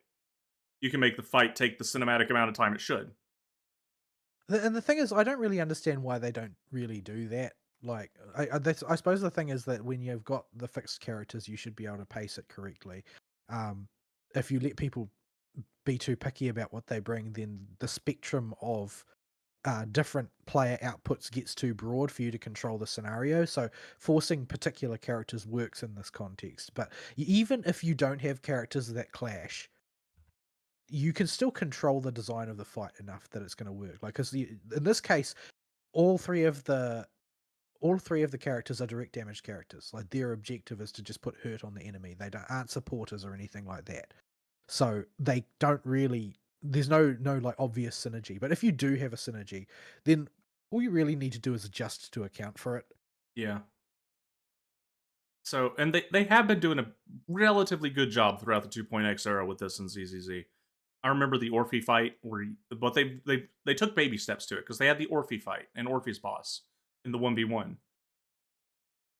You can make the fight take the cinematic amount of time it should. And the thing is, I don't really understand why they don't really do that. Like, I suppose the thing is that when you've got the fixed characters, you should be able to pace it correctly. If you let people be too picky about what they bring, then the spectrum of different player outputs gets too broad for you to control the scenario. So forcing particular characters works in this context. But even if you don't have characters that clash, you can still control the design of the fight enough that it's going to work. Like, because in this case, all three of the characters are direct damage characters. Like, their objective is to just put hurt on the enemy. Aren't supporters or anything like that. So they don't really. There's no like obvious synergy. But if you do have a synergy, then all you really need to do is adjust to account for it. Yeah. So, and they have been doing a relatively good job throughout the 2.x era with this in ZZZ. I remember the Orphe fight but they took baby steps to it because they had the Orphe fight and Orphe's boss in the 1v1.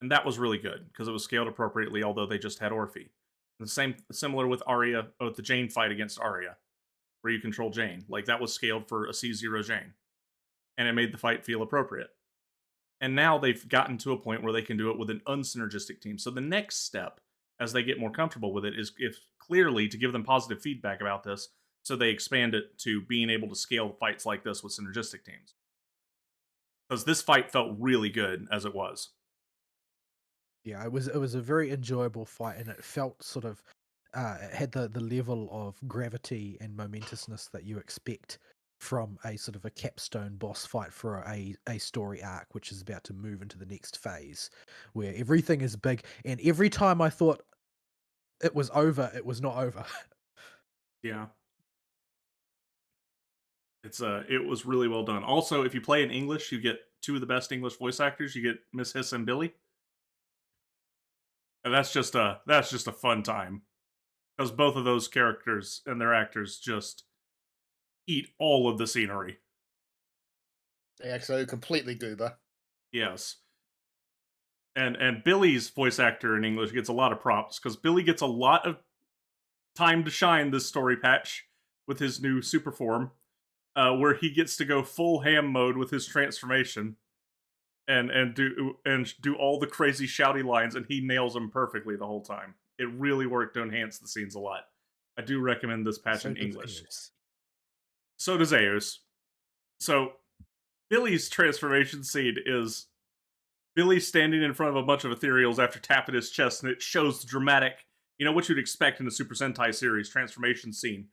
And that was really good because it was scaled appropriately, although they just had Orphe. Similar with Arya, with the Jane fight against Arya, where you control Jane. Like, that was scaled for a C0 Jane. And it made the fight feel appropriate. And now they've gotten to a point where they can do it with an unsynergistic team. So the next step, as they get more comfortable with it, is clearly to give them positive feedback about this, so they expand it to being able to scale fights like this with synergistic teams. Because this fight felt really good as it was. Yeah, it was a very enjoyable fight, and it felt sort of it had the level of gravity and momentousness that you expect from a sort of a capstone boss fight for a story arc, which is about to move into the next phase, where everything is big. And every time I thought it was over, it was not over. Yeah. It was really well done. Also, if you play in English, you get two of the best English voice actors. You get Miss Hiss and Billy. And that's just a fun time. Because both of those characters and their actors just eat all of the scenery. AXO completely goober. Yes. And Billy's voice actor in English gets a lot of props, because Billy gets a lot of time to shine this story patch with his new super form, where he gets to go full ham mode with his transformation and do all the crazy shouty lines, and he nails them perfectly the whole time. It really worked to enhance the scenes a lot. I do recommend this patch in English. So does Eos. So Billy's transformation scene is Billy standing in front of a bunch of ethereals after tapping his chest, and it shows the dramatic, what you'd expect in a Super Sentai series transformation scene,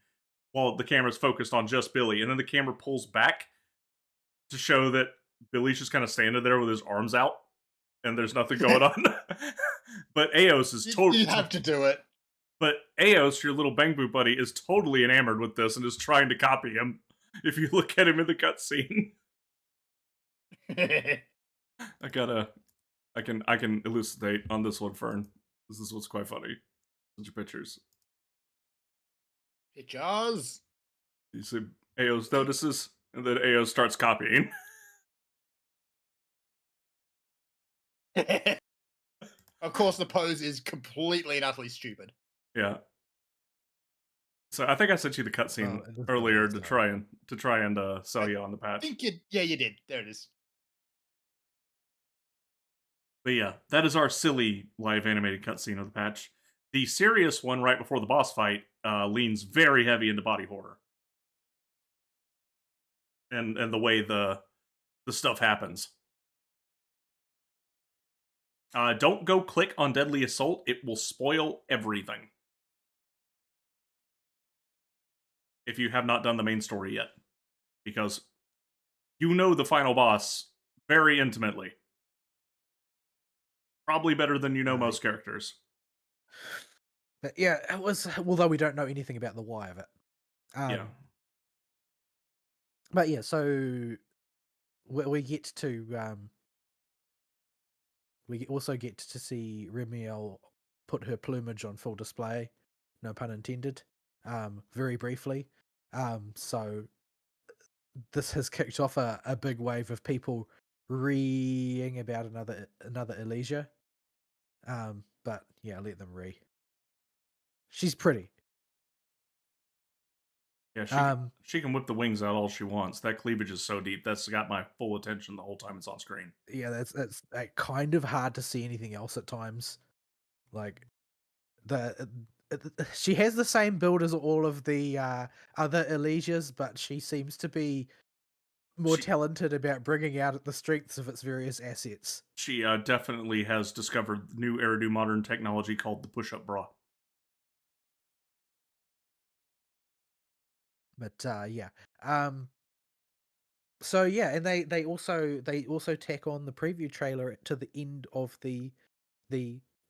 while the camera's focused on just Billy, and then the camera pulls back to show that Billy's just kind of standing there with his arms out, and there's nothing going on. But Eos is totally... You have to do it. But Eos, your little Bang Boo buddy, is totally enamored with this and is trying to copy him, if you look at him in the cutscene. I can elucidate on this one, Fern. This is what's quite funny. Those are pictures. Pictures. You see Eos notices, and then Eos starts copying. Of course, the pose is completely and utterly stupid. Yeah. So I think I sent you the cutscene earlier to try and sell you on the patch. I think you did. There it is. But yeah, that is our silly live animated cutscene of the patch. The serious one right before the boss fight leans very heavy into body horror and the way the stuff happens. Don't go click on Deadly Assault; it will spoil everything if you have not done the main story yet, because you know the final boss very intimately, probably better than you know most characters. But yeah, it was. Although we don't know anything about the why of it. Yeah, But yeah, so we get to we also get to see Remiel put her plumage on full display, no pun intended, very briefly. So this has kicked off a big wave of people reeing about another Elysia. But yeah, let them re. She's pretty. yeah. Um, She can whip the wings out all she wants. That cleavage is so deep. That's got my full attention the whole time it's on screen. yeah, that's kind of hard to see anything else at times. Like the she has the same build as all of the other Elysias, but she seems to be more She talented about bringing out the strengths of its various assets. she definitely has discovered new Eridu modern technology called the push-up bra. But yeah, so yeah, and they also tack on the preview trailer to the end of the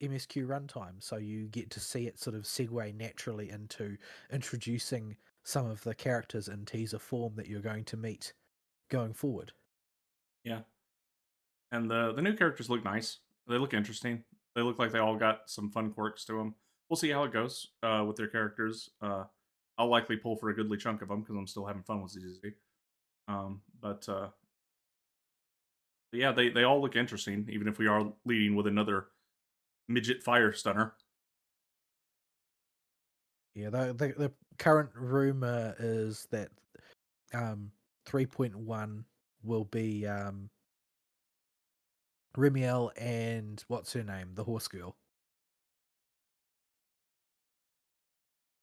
MSQ runtime, so you get to see it sort of segue naturally into introducing some of the characters in teaser form that you're going to meet going forward. Yeah, and the new characters look nice. They look interesting. They look like they all got some fun quirks to them. We'll see how it goes with their characters. I'll likely pull for a goodly chunk of them because I'm still having fun with ZZZ. But yeah, they all look interesting, even if we are leading with another midget fire stunner. Yeah, the current rumor is that 3.1 will be Remiel and what's her name, the horse girl,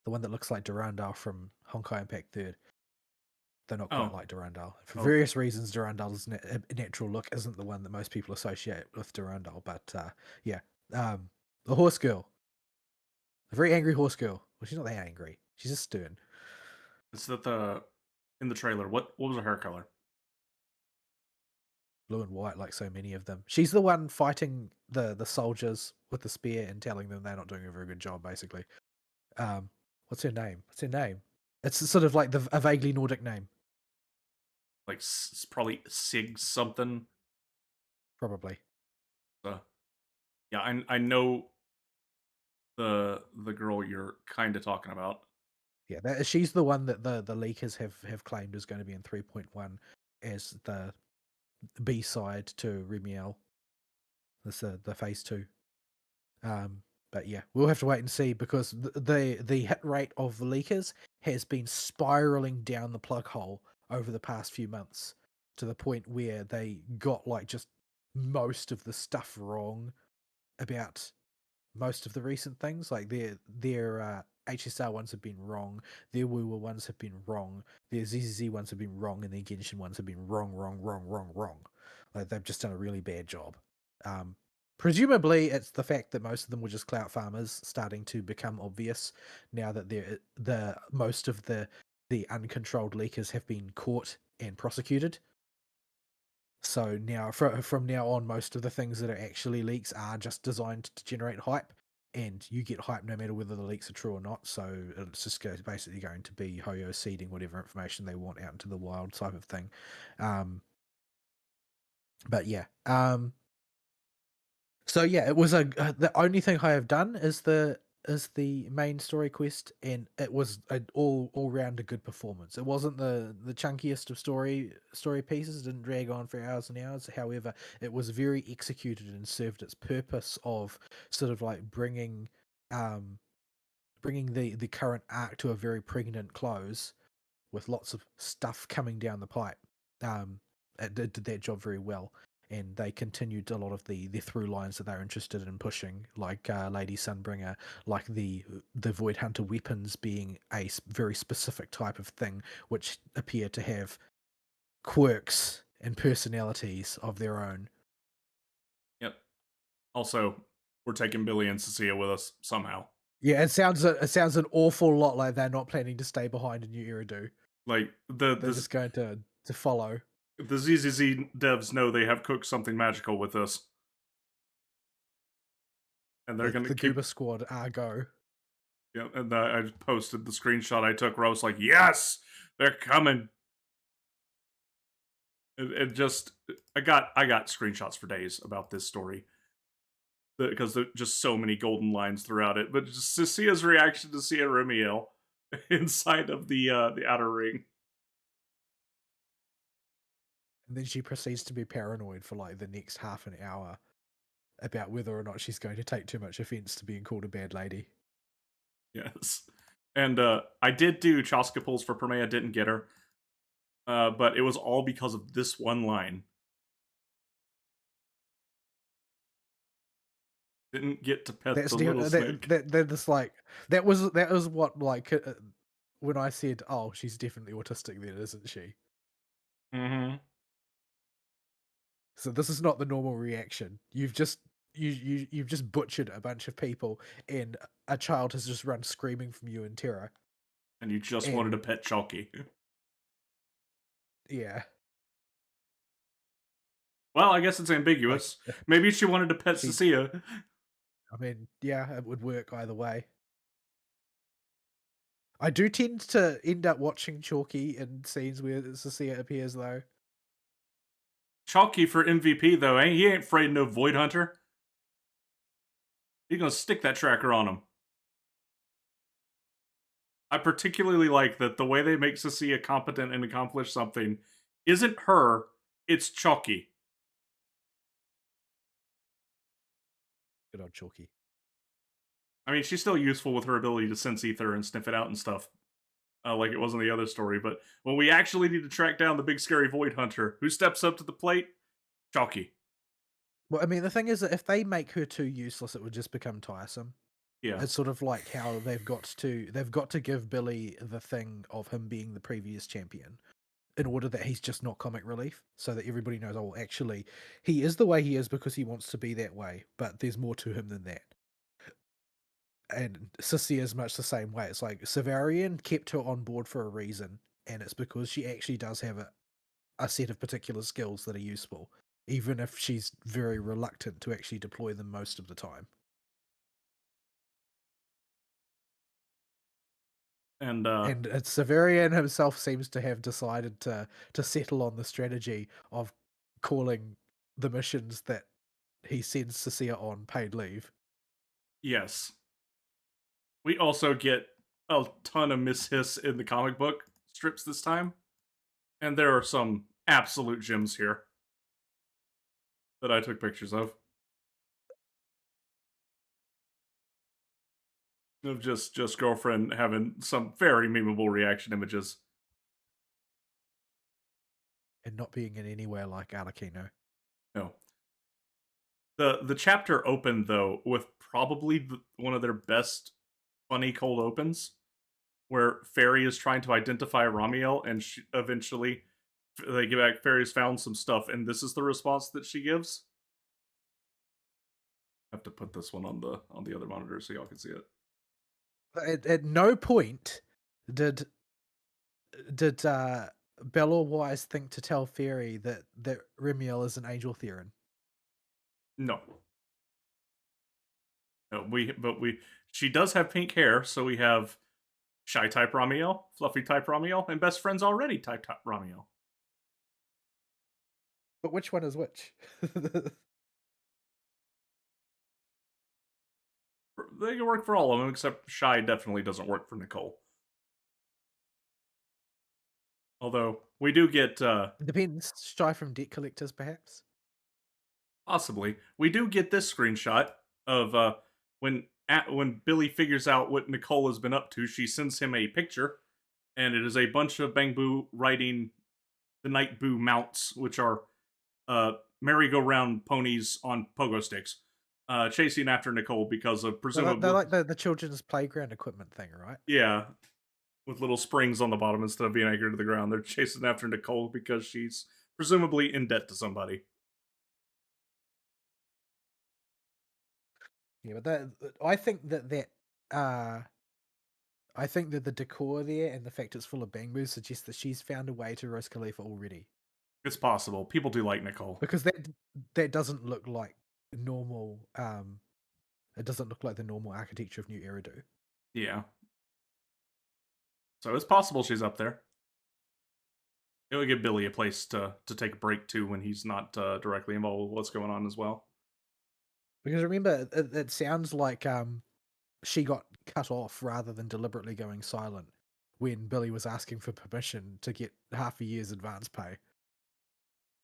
the one that looks like Durandal from Honkai Impact Third. They're not quite Oh, like Durandal. For okay. various reasons, Durandal's natural look isn't the one that most people associate with Durandal. But yeah, the horse girl, a very angry horse girl. Well, she's not that angry. She's just stern. Is that the in the trailer? What was her hair color? Blue and white, like so many of them. She's the one fighting the soldiers with the spear and telling them they're not doing a very good job, basically. What's her name? What's her name? It's sort of like a vaguely Nordic name, Like it's probably Sig something. probably. Yeah, I know the girl you're kind of talking about. Yeah, she's the one that the leakers have claimed is going to be in 3.1 as the B side to Remiel. That's the phase 2. But yeah, we'll have to wait and see because the hit rate of the leakers has been spiraling down the plug hole over the past few months to the point where they got like just most of the stuff wrong about most of the recent things. Like their HSR ones have been wrong, their Woowa ones have been wrong, their ZZZ ones have been wrong, and their Genshin ones have been wrong. Like they've just done a really bad job. Presumably, it's the fact that most of them were just clout farmers starting to become obvious now that the most of the uncontrolled leakers have been caught and prosecuted. So now, from now on, most of the things that are actually leaks are just designed to generate hype, and you get hype no matter whether the leaks are true or not. So it's just basically going to be Hoyo seeding whatever information they want out into the wild type of thing. But yeah, so yeah, it was the only thing I have done is the main story quest, and it was an all round a good performance. It wasn't the chunkiest of story pieces. It didn't drag on for hours and hours. However, it was very executed and served its purpose of sort of like bringing the current arc to a very pregnant close with lots of stuff coming down the pipe. It did that job very well. and they continued a lot of the through lines that they're interested in pushing, like Lady Sunbringer, like the Void Hunter weapons being a very specific type of thing, which appear to have quirks and personalities of their own. Yep. Also, we're taking Billy and Cecilia with us somehow. Yeah, it sounds an awful lot like they're not planning to stay behind in New Eridu. Like They're just going to follow. the ZZZ devs know they have cooked something magical with this, and they're going to The keep. Goober Squad go. Yeah, and I posted the screenshot I took where I was like, "Yes, they're coming." It just, I got screenshots for days about this story because there's just so many golden lines throughout it. But just Cecia's reaction to seeing Remiel inside of the outer ring. And then she proceeds to be paranoid for like the next half an hour about whether or not she's going to take too much offense to being called a bad lady. Yes. And I did do Chaska pulls for Permea, didn't get her. But it was all because of this one line. Didn't get to pet the little snake. That's like that was what like when I said, "Oh, she's definitely autistic," then isn't she? Mm-hmm. So this is not the normal reaction. You've just you've just butchered a bunch of people, and a child has just run screaming from you in terror. And you just wanted to pet Chalky. Yeah. Well, I guess it's ambiguous. Maybe she wanted to pet Cecilia. I mean, yeah, it would work either way. I do tend to end up watching Chalky in scenes where Cecilia appears, though. Chalky for MVP, though, he ain't afraid no Void Hunter. He's gonna stick that tracker on him. I particularly like that the way they make Cecilia competent and accomplish something isn't her, it's Chalky. Good old Chalky. I mean, she's still useful with her ability to sense ether and sniff it out and stuff, like it was in the other story. But when we actually need to track down the big scary Void Hunter, who steps up to the plate? Chalky. Well, I mean, the thing is that if they make her too useless, it would just become tiresome. Yeah. It's sort of like how they've got to give Billy the thing of him being the previous champion in order that he's just not comic relief, so that everybody knows, oh, well, actually, he is the way he is because he wants to be that way, but there's more to him than that. And Sissy is much the same way. It's like Severian kept her on board for a reason, and it's because she actually does have a set of particular skills that are useful, even if she's very reluctant to actually deploy them most of the time. And Severian himself seems to have decided to settle on the strategy of calling the missions that he sends Cecilia on paid leave. Yes. We also get a ton of Miss Hiss in the comic book strips this time. And there are some absolute gems here that I took pictures of just girlfriend having some very memeable reaction images. And not being in anywhere like Arlecchino. No. The chapter opened, though, with probably one of their best funny cold opens, where Fairy is trying to identify Ramiel, and eventually they get back, Fairy's found some stuff, and this is the response that she gives. I have to put this one on the other monitor so y'all can see it. At no point did Bella Wise think to tell Fairy that Remiel is an Angel Theron. No. She does have pink hair, so we have Shy type Ramiel, Fluffy type Ramiel, and Best Friends Already type Ramiel. But which one is which? They can work for all of them, except Shy definitely doesn't work for Nicole. Although, we do get... Depends. Shy from Debt Collectors, perhaps? Possibly. We do get this screenshot of when Billy figures out what Nicole has been up to, she sends him a picture, and it is a bunch of Bang Boo riding the Night Boo mounts, which are merry-go-round ponies on pogo sticks, chasing after Nicole because of They're presumably, like the children's playground equipment thing, right? yeah, with little springs on the bottom instead of being anchored to the ground. They're chasing after Nicole because she's presumably in debt to somebody. Yeah, but uh I think that the decor there and the fact it's full of bamboo suggests that she's found a way to Rose Khalifa already. It's possible. People do like Nicole. Because that doesn't look like normal it doesn't look like the normal architecture of New Eridu. Yeah. So it's possible she's up there. It would give Billy a place to take a break to when he's not directly involved with what's going on as well. Because remember, it sounds like she got cut off rather than deliberately going silent when Billy was asking for permission to get half a year's advance pay.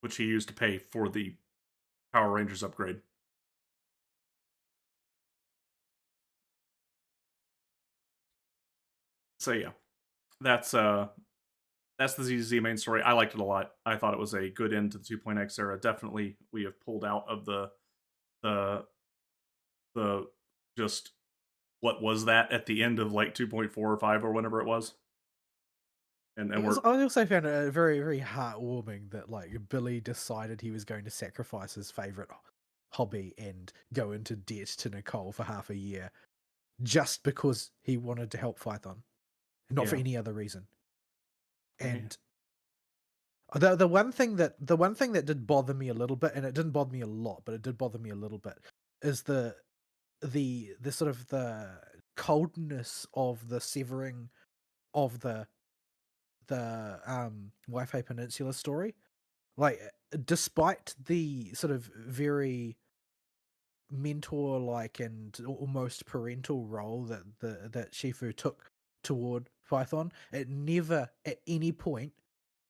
Which he used to pay for the Power Rangers upgrade. So yeah, that's the ZZ main story. I liked it a lot. I thought it was a good end to the 2.x era. Definitely, we have pulled out of the the just what was that at the end of like 2.4 or 5 or whenever it was. And we're I also found it very, very heartwarming that like Billy decided he was going to sacrifice his favorite hobby and go into debt to Nicole for half a year just because he wanted to help Python, not for yeah. any other reason. Okay. And the one thing that did bother me a little bit, and it didn't bother me a lot, but it did bother me a little bit, is the sort of the coldness of the severing of the Wi-Fi Peninsula story. Like, despite the sort of very mentor-like and almost parental role that Shifu took toward Python, it never at any point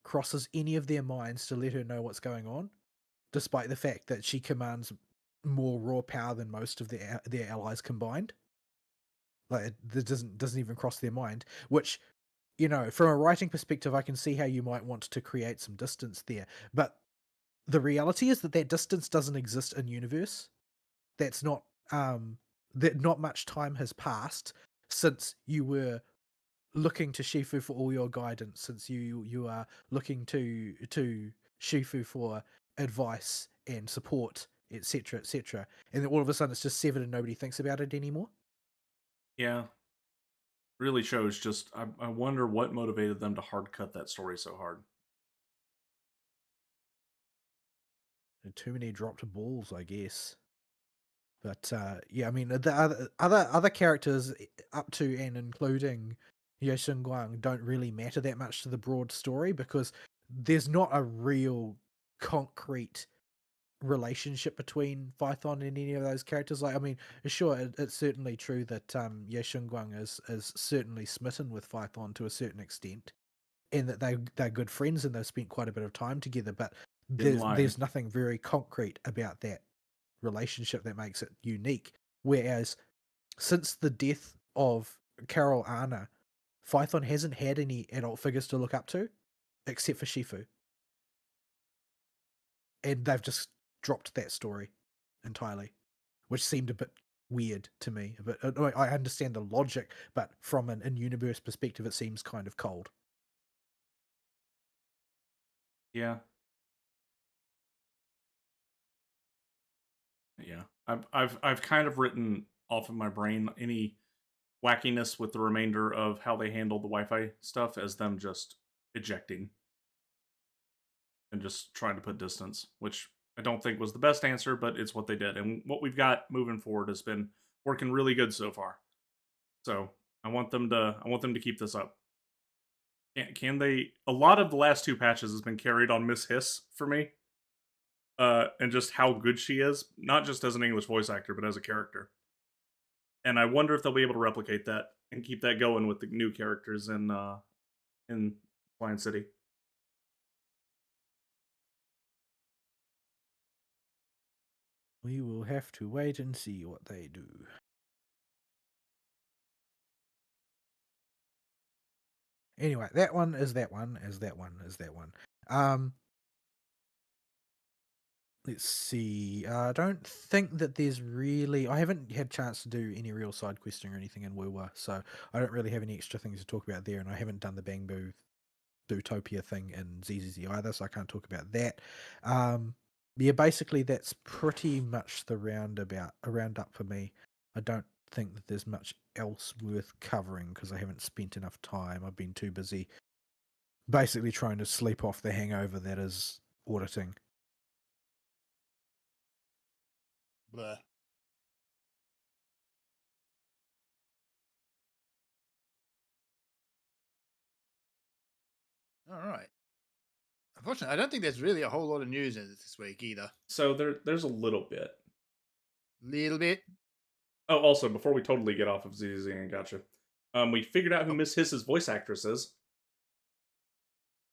crosses any of their minds to let her know what's going on, despite the fact that she commands more raw power than most of their allies combined. Like, that doesn't even cross their mind, which, you know, from a writing perspective, I can see how you might want to create some distance there. But the reality is that distance doesn't exist in universe. That's not that not much time has passed since you were looking to Shifu for all your guidance, since you are looking to Shifu for advice and support, etc., etc. And then all of a sudden it's just severed and nobody thinks about it anymore. Yeah. Really shows just I wonder what motivated them to hard cut that story so hard. Too many dropped balls, I guess. But yeah, I mean, the other characters up to and including Yoshin Guang don't really matter that much to the broad story because there's not a real concrete relationship between Phython and any of those characters. Like, I mean, sure, it's certainly true that Yoshin Guang is certainly smitten with Phython to a certain extent, and that they're good friends and they've spent quite a bit of time together. But Didn't lie. there's nothing very concrete about that relationship that makes it unique. Whereas since the death of Carol Anna, Phython hasn't had any adult figures to look up to, except for Shifu. And they've just dropped that story entirely, which seemed a bit weird to me. But I understand the logic, but from an in-universe perspective, it seems kind of cold. Yeah. Yeah. I've kind of written off of my brain any wackiness with the remainder of how they handled the Wi-Fi stuff as them just ejecting and just trying to put distance, which I don't think was the best answer, but it's what they did. And what we've got moving forward has been working really good so far. So I want them to keep this up. Can they? A lot of the last two patches has been carried on Miss Hiss for me, and just how good she is, not just as an English voice actor, but as a character. And I wonder if they'll be able to replicate that and keep that going with the new characters in Lion City. We will have to wait and see what they do. Anyway, that one is that one is that one is that one. Let's see. I don't think that there's really. I haven't had chance to do any real side questing or anything in Woo, so I don't really have any extra things to talk about there, and I haven't done the Bang Boo Zootopia thing in ZZZ either, so I can't talk about that. Yeah, basically that's pretty much the roundup for me. I don't think that there's much else worth covering because I haven't spent enough time. I've been too busy basically trying to sleep off the hangover that is auditing. Blah. All right. Unfortunately, I don't think there's really a whole lot of news in this week either. So there's a little bit. Little bit. Oh, also, before we totally get off of ZZ and Gotcha, we figured out who Miss Hiss's voice actress is.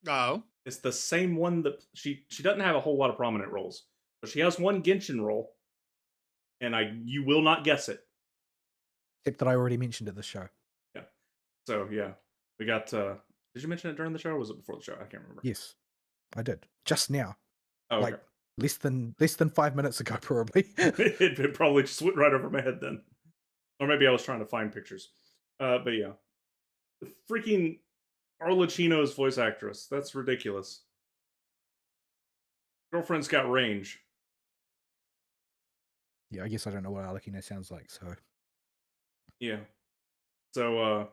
Oh. It's the same one that she doesn't have a whole lot of prominent roles, but she has one Genshin role, and you will not guess it. Except that I already mentioned it this show. Yeah. So yeah, we got. Did you mention it during the show, or was it before the show? I can't remember. Yes, I did just now. Oh, Like okay. less than 5 minutes ago, probably. it probably just went right over my head then, or maybe I was trying to find pictures. But yeah, freaking Arlecchino's voice actress. That's ridiculous. Girlfriend's got range. Yeah, I guess I don't know what Alakino sounds like, so Yeah. So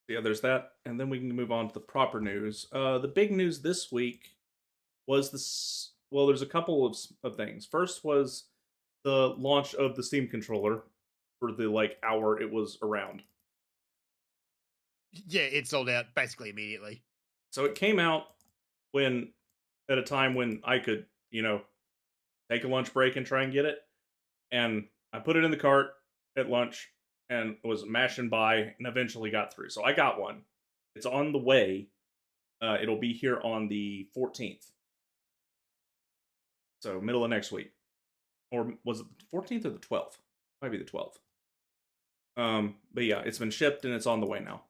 yeah, there's that, and then we can move on to the proper news. The big news this week was this. Well, there's a couple of things. First was the launch of the Steam controller for the hour it was around. Yeah, it sold out basically immediately. So it came out at a time when I could, take a lunch break and try and get it. And I put it in the cart at lunch and was mashing by and eventually got through. So I got one. It's on the way. It'll be here on the 14th. So middle of next week. Or was it the 14th or the 12th? Might be the 12th. But yeah, it's been shipped and it's on the way now.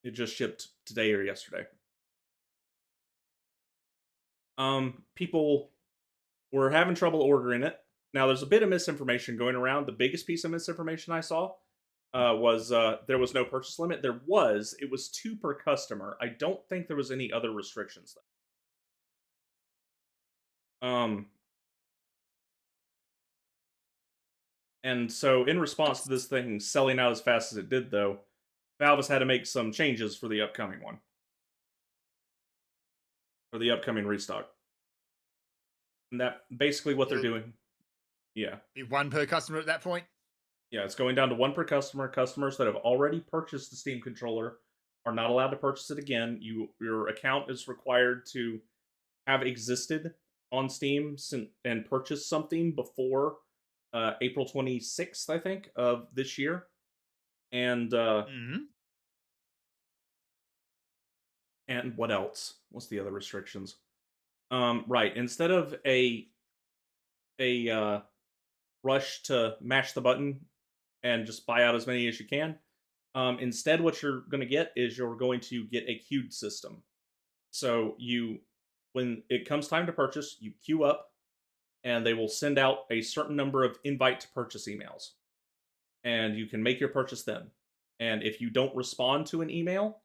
It just shipped today or yesterday. People were having trouble ordering it. Now, there's a bit of misinformation going around. The biggest piece of misinformation I saw was there was no purchase limit. It was 2 per customer. I don't think there was any other restrictions though. And so in response to this thing selling out as fast as it did, though, Valve has had to make some changes for the upcoming one. For the upcoming restock. And that basically what they're doing. Yeah. Be 1 per customer at that point. Yeah, it's going down to 1 per customer. Customers that have already purchased the Steam controller are not allowed to purchase it again. Your account is required to have existed on Steam and purchased something before April 26th, I think, of this year. And and what else? What's the other restrictions? Right, instead of a rush to mash the button and just buy out as many as you can, instead what you're going to get is you're going to get a queued system. So when it comes time to purchase, you queue up, and they will send out a certain number of invite to purchase emails, and you can make your purchase then. And if you don't respond to an email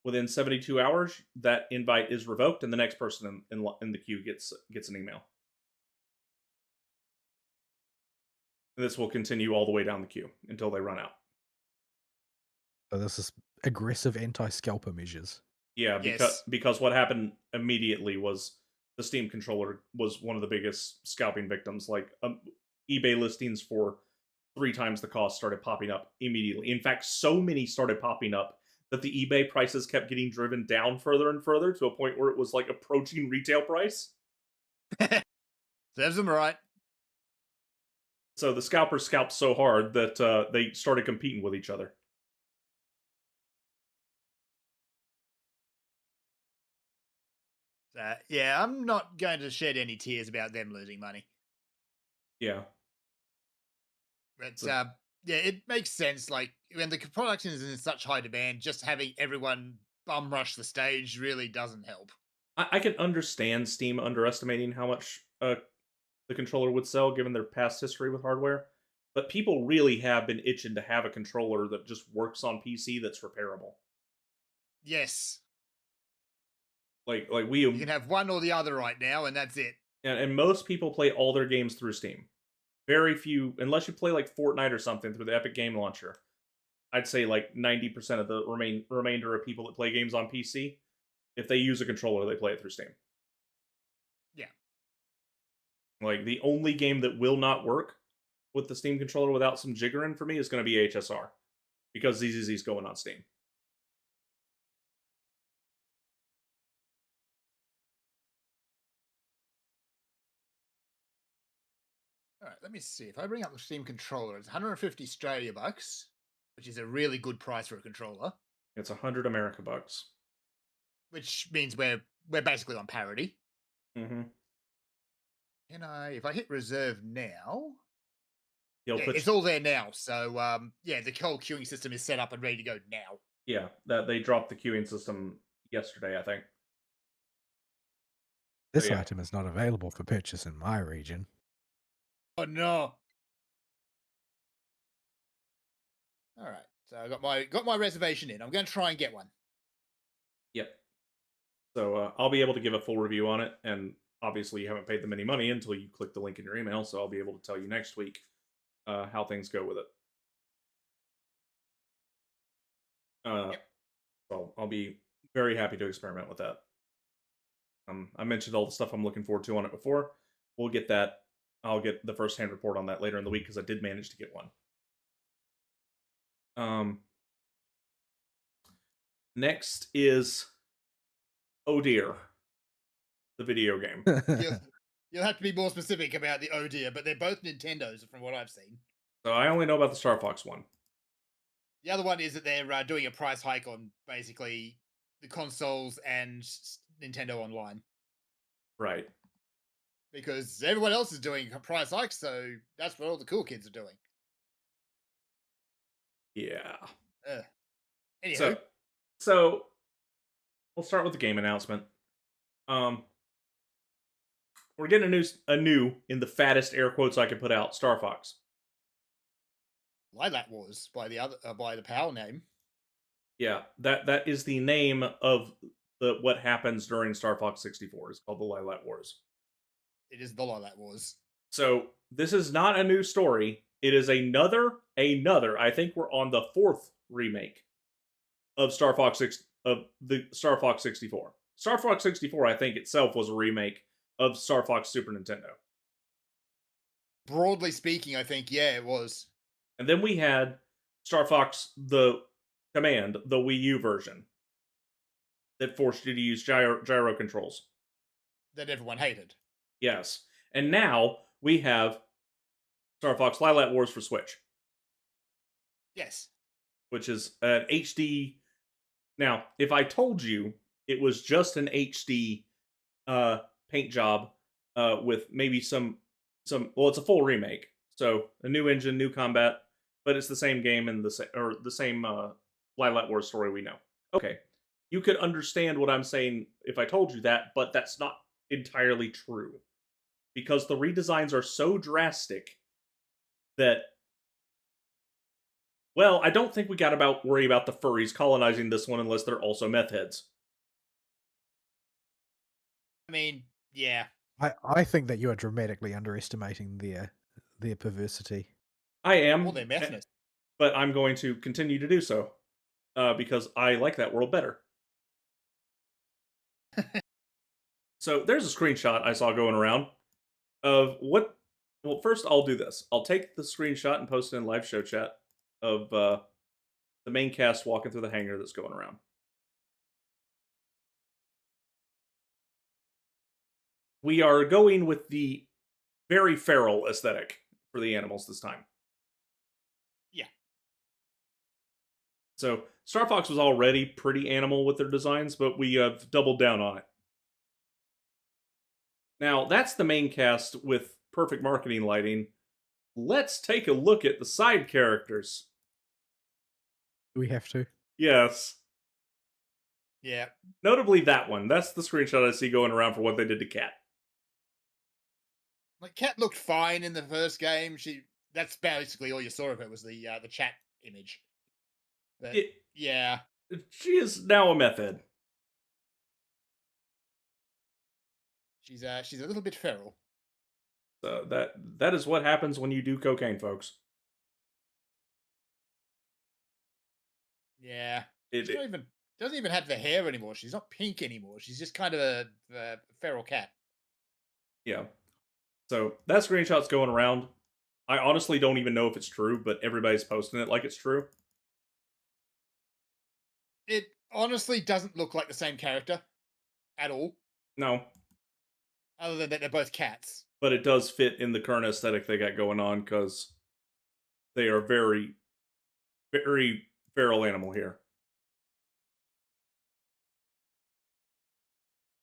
within 72 hours, that invite is revoked, and the next person in the queue gets an email. And this will continue all the way down the queue until they run out. So this is aggressive anti-scalper measures. Yeah, because what happened immediately was the Steam controller was one of the biggest scalping victims. eBay listings for 3 times the cost started popping up immediately. In fact, so many started popping up that the eBay prices kept getting driven down further and further to a point where it was approaching retail price. Serves them right. So the scalpers scalped so hard that they started competing with each other. Yeah, I'm not going to shed any tears about them losing money. Yeah. But yeah, it makes sense. When the production is in such high demand, just having everyone bum rush the stage really doesn't help. I can understand Steam underestimating how much the controller would sell given their past history with hardware. But people really have been itching to have a controller that just works on PC that's repairable. Yes. Like You can have one or the other right now, and that's it. and most people play all their games through Steam. Very few, unless you play like Fortnite or something through the Epic Game Launcher. I'd say like 90% of the remainder of people that play games on PC, if they use a controller, they play it through Steam. Yeah. Like the only game that will not work with the Steam controller without some jiggering for me is going to be HSR, because ZZZ's going on Steam. All right, let me see. If I bring up the Steam controller, it's 150 Australia bucks, which is a really good price for a controller. It's 100 America bucks. Which means we're basically on parity. Mm-hmm. If I hit reserve now, It's all there now. So the whole queuing system is set up and ready to go now. Yeah, that they dropped the queuing system yesterday, I think. This yeah. item is not available for purchase in my region. Oh no! All right, so I got my reservation in. I'm going to try and get one. Yep. So I'll be able to give a full review on it, and obviously you haven't paid them any money until you click the link in your email, so I'll be able to tell you next week how things go with it. Yep. So I'll be very happy to experiment with that. I mentioned all the stuff I'm looking forward to on it before. We'll get that. I'll get the first-hand report on that later in the week because I did manage to get one. Next is Oh Dear, the video game. You'll have to be more specific about the Oh Dear, but they're both Nintendos from what I've seen. So I only know about the Star Fox one. The other one is that they're doing a price hike on basically the consoles and Nintendo Online. Right. Because everyone else is doing a price hike, so that's what all the cool kids are doing. Yeah. Anywho. So we'll start with the game announcement. We're getting a new in the fattest air quotes I could put out, Star Fox. Lilac Wars by the PAL name. Yeah, that is the name of what happens during Star Fox 64. It's called the Lilac Wars. It is the Lilac Wars. So this is not a new story. It is another. I think we're on the 4th remake of Star Fox of the Star Fox 64. Star Fox 64, I think itself was a remake of Star Fox Super Nintendo. Broadly speaking, I think it was. And then we had Star Fox the Command, the Wii U version, that forced you to use gyro controls. That everyone hated. Yes. And now we have Star Fox Lilac Wars for Switch. Yes. Which is an HD. Now, if I told you it was just an HD paint job with maybe some well, it's a full remake. So a new engine, new combat, but it's the same game and the same Lilac Wars story we know. Okay. You could understand what I'm saying if I told you that, but that's not entirely true. Because the redesigns are so drastic that, well, I don't think we got to worry about the furries colonizing this one unless they're also meth heads. I mean, yeah. I think that you are dramatically underestimating their perversity. I am. Well, their methness. But I'm going to continue to do so. Because I like that world better. So there's a screenshot I saw going around of what. Well, first I'll do this. I'll take the screenshot and post it in live show chat of the main cast walking through the hangar that's going around. We are going with the very feral aesthetic for the animals this time. Yeah. So Star Fox was already pretty animal with their designs, but we have doubled down on it. Now, that's the main cast with perfect marketing lighting. Let's take a look at the side characters. Do we have to? Yes. Yeah. Notably that one. That's the screenshot I see going around for what they did to Cat. Like Cat looked fine in the first game. That's basically all you saw of her was the chat image. But It, yeah, she is now a meth head. she's a little bit feral. So that is what happens when you do cocaine, folks. Yeah, It, she's not it even doesn't even have the hair anymore. She's not pink anymore. She's just kind of a feral cat. yeah. So that screenshot's going around. I honestly don't even know if it's true, but everybody's posting it like it's true. It honestly doesn't look like the same character at all, No, other than that they're both cats. but it does fit in the current aesthetic they got going on because they are very, very feral animal here.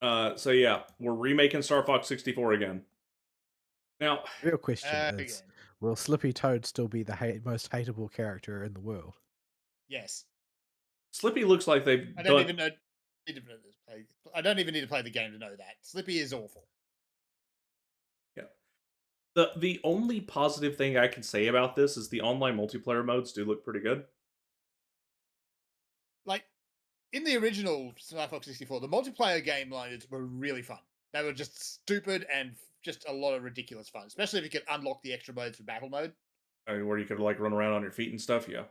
So yeah, we're remaking Star Fox 64 again. Now, Real question is, Again, will Slippy Toad still be the most hateable character in the world? yes. Slippy looks like I they've don't done. even know. I don't even need to play the game to know that Slippy is awful. Yeah. The only positive thing I can say about this is the online multiplayer modes do look pretty good. Like in the original Star Fox 64, the multiplayer game lines were really fun. They were just stupid and just a lot of ridiculous fun, especially if you could unlock the extra modes for battle mode. I mean, where you could like run around on your feet and stuff. Yeah.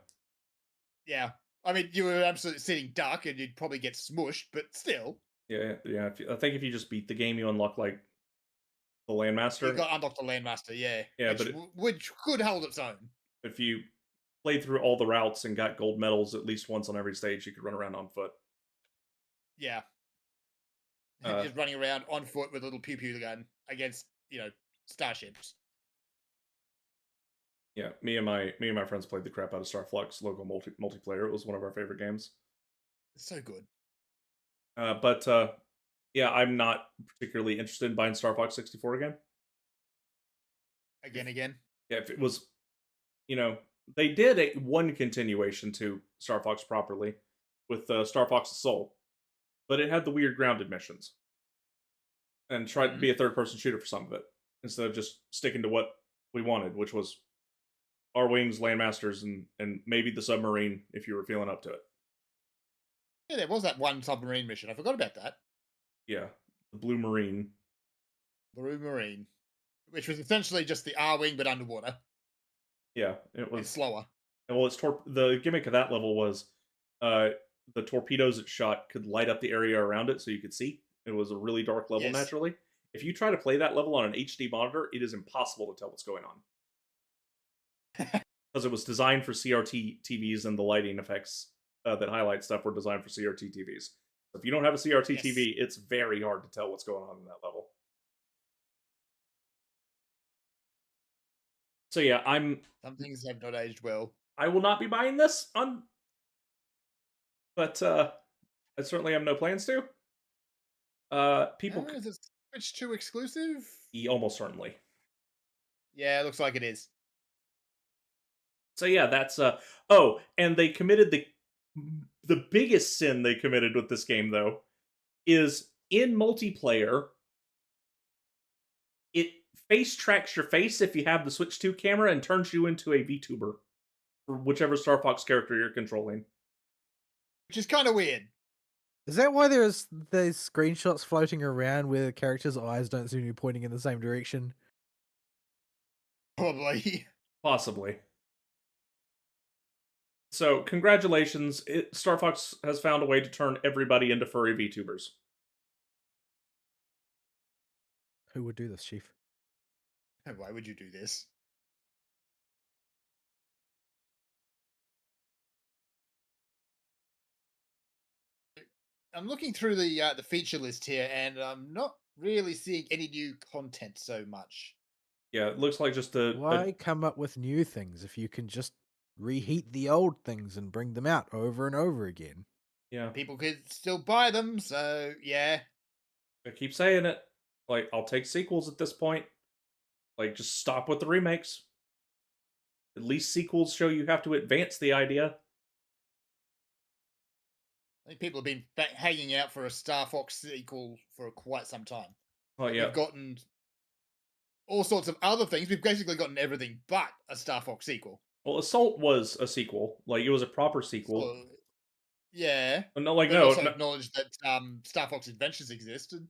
Yeah. I mean, you were absolutely sitting duck and you'd probably get smushed, but still, Yeah. I think if you just beat the game, you unlock like the you Landmaster. got unlocked the Landmaster, yeah, Yeah, but which could hold its own. if you played through all the routes and got gold medals at least once on every stage, you could run around on foot. Yeah. Uh, Just running around on foot with a little pew pew gun against, starships. yeah, me and my friends played the crap out of Star Fox local multiplayer. It was one of our favorite games. It's so good. But yeah, I'm not particularly interested in buying Star Fox 64 again. Again. Yeah, if it was, you know, they did one continuation to Star Fox properly with Star Fox Assault, but it had the weird grounded missions and tried to Hmm. be a third person shooter for some of it instead of just sticking to what we wanted, which was our wings, landmasters, and maybe the submarine if you were feeling up to it. Yeah, there was that one submarine mission. I forgot about that. Yeah, the Blue Marine. Blue Marine, which was essentially just the R Wing but underwater Yeah, it and was. slower. Well, the gimmick of that level was uh, the torpedoes it shot could light up the area around it so you could see. It was a really dark level Yes. naturally. If you try to play that level on an HD monitor, it is impossible to tell what's going on because it was designed for CRT TVs and the lighting effects that highlight stuff were designed for CRT TVs. So if you don't have a CRT Yes. TV, it's very hard to tell what's going on in that level. So yeah, Some things have not aged well. I will not be buying this on, but I certainly have no plans to. People Is it Switch 2 exclusive? almost certainly. Yeah, it looks like it is. So yeah, that's oh, and they committed the biggest sin they committed with this game though is in multiplayer it face tracks your face if you have the Switch 2 camera and turns you into a VTuber for whichever Star Fox character you're controlling. Which is kind of weird. Is that why there's these screenshots floating around where the characters' eyes don't seem to be pointing in the same direction? Probably. Possibly. So, congratulations. Star Fox has found a way to turn everybody into furry VTubers. Who would do this, Chief? Why would you do this? I'm looking through the feature list here, and I'm not really seeing any new content so much. Yeah, it looks like just Why come up with new things if you can just reheat the old things and bring them out over and over again? yeah. People could still buy them, so yeah. I keep saying it. Like, I'll take sequels at this point. Like, just stop with the remakes. At least sequels show you have to advance the idea. I think people have been hanging out for a Star Fox sequel for quite some time. Oh Like, yeah, we've gotten all sorts of other things. We've basically gotten everything but a Star Fox sequel. Well, Assault was a sequel. Like it was a proper sequel. So, yeah, No, like but it no, also no, acknowledged that Star Fox Adventures existed.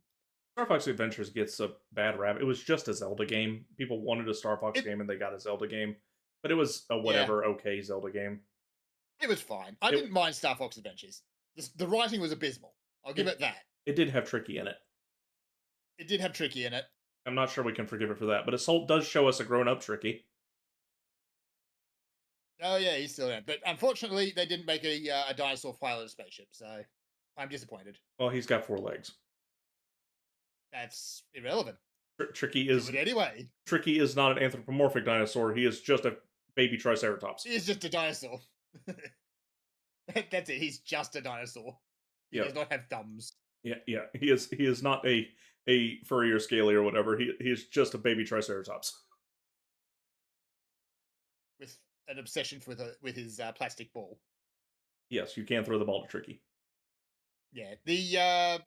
Star Fox Adventures gets a bad rap. It was just a Zelda game. People wanted a Star Fox It, game and they got a Zelda game, but it was a yeah, whatever okay Zelda game. it was fine. I It didn't mind Star Fox Adventures. The writing was abysmal. I'll give it it that. it did have Tricky in it. It did have Tricky in it. I'm not sure we can forgive it for that, but Assault does show us a grown-up Tricky. Oh yeah, he's still in it. But unfortunately, they didn't make a dinosaur pilot a spaceship, so I'm disappointed. Well, he's got 4 legs. That's irrelevant. Tricky Do is it anyway. Tricky is not an anthropomorphic dinosaur. He is just a baby Triceratops. He is just a dinosaur. That's it. He's just a dinosaur. He Yeah, does not have thumbs. yeah. He is not a furry or scaly or whatever. He is just a baby Triceratops. With an obsession with his plastic ball. Yes, you can throw the ball to Tricky. Yeah, the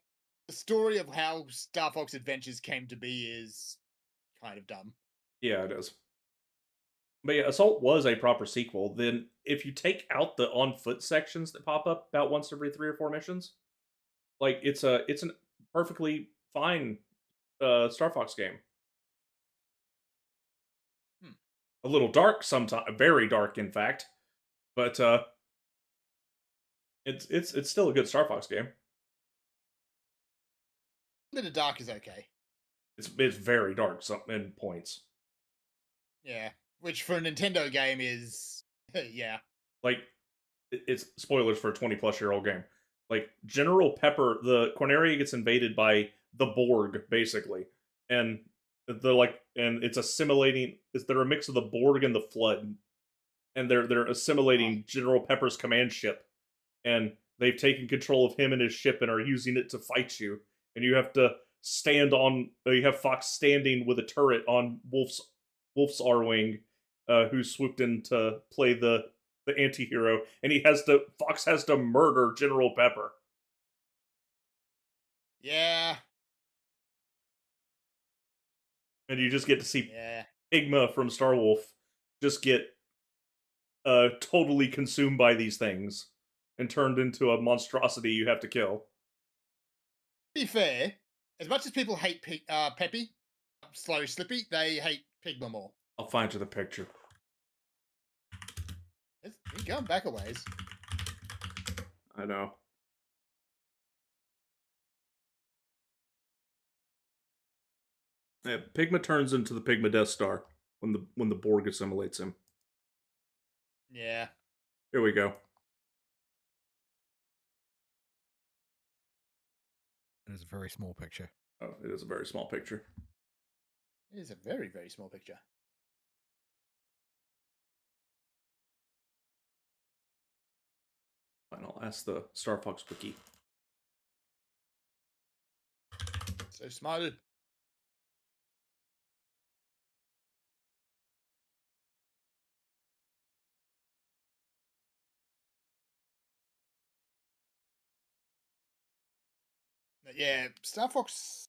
story of how Star Fox Adventures came to be is kind of dumb. Yeah, it is. But yeah, Assault was a proper sequel. Then, if you take out the on foot sections that pop up about once every 3 or 4 missions, like it's a perfectly fine Star Fox game. Hmm. A little dark sometimes, very dark in fact, but it's still a good Star Fox game. A bit of dark is okay. It's very dark some in points. Yeah, which for a Nintendo game is yeah. Like it's spoilers for a 20-plus-year-old game. Like General Pepper, the Corneria gets invaded by the Borg basically, and and it's assimilating. They're a mix of the Borg and the Flood, and they're assimilating General Pepper's command ship, and they've taken control of him and his ship and are using it to fight you. And you have to stand on. You have Fox standing with a turret on Wolf's R-wing, who swooped in to play the anti-hero, and Fox has to murder General Pepper. Yeah. And you just get to see Yeah. Pigma from Star Wolf just get totally consumed by these things and turned into a monstrosity you have to kill. To be fair, as much as people hate Peppy, Slow Slippy, they hate Pigma more. I'll find you the picture. He's going back a ways. I know. Yeah, Pigma turns into the Pigma Death Star when the Borg assimilates him. Yeah. Here we go. It is a very small picture. Oh, it is a very small picture. It is a very, very small picture. Fine, I'll ask the Star Fox Wiki. So smarted. Yeah, Star Fox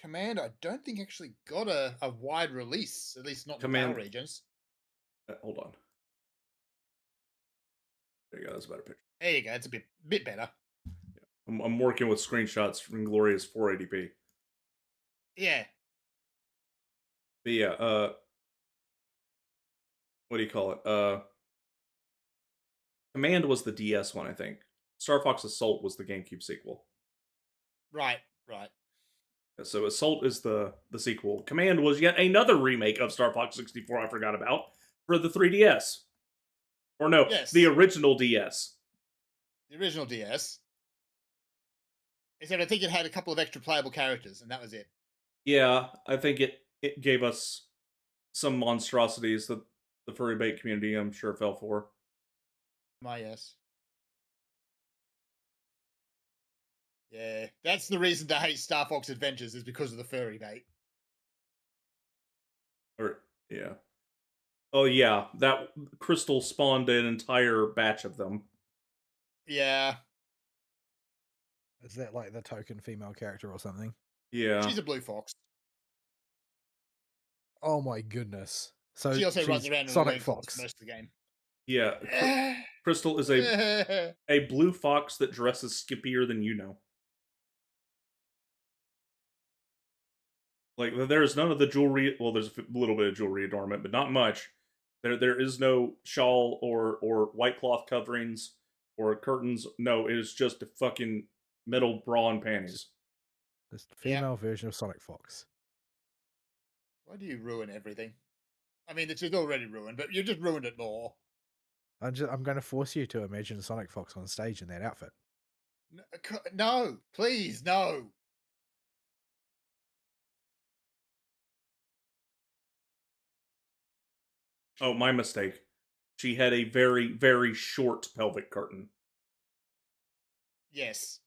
Command, I don't think actually got a wide release, at least not in the Command- PAL regions. Hold on. There you go. That's a better picture. There you go. It's a bit better. I'm working with screenshots from Glorious 480p. Yeah. But yeah, what do you call it? Command was the DS one, I think. Star Fox Assault was the GameCube sequel. Right. So Assault is the sequel. Command was yet another remake of Star Fox 64 I forgot about for the 3DS. Or no, Yes. the original DS. The original DS. Except I think it had a couple of extra playable characters, and that was it. Yeah, I think it gave us some monstrosities that the furry bait community, I'm sure, fell for. My yes. Yeah, that's the reason to hate Star Fox Adventures is because of the furry bait. Or yeah. Oh yeah, that Crystal spawned an entire batch of them. Yeah. Is that like the token female character or something? Yeah. She's a blue fox. Oh my goodness. So She also runs she's around in a Sonic loincloth Fox. most of the game. Yeah, Crystal is a blue fox that dresses skippier than you know. Like there's none of the jewelry. Well, there's a little bit of jewelry adornment, but not much. There is no shawl or white cloth coverings or curtains. No, it is just a fucking metal bra and panties. This Yep. female version of Sonic Fox. Why do you ruin everything? I mean, it's already ruined, but you just ruined it more. I'm going to force you to imagine Sonic Fox on stage in that outfit. No, please, no. Oh, my mistake. She had a very, very short pelvic curtain. Yes.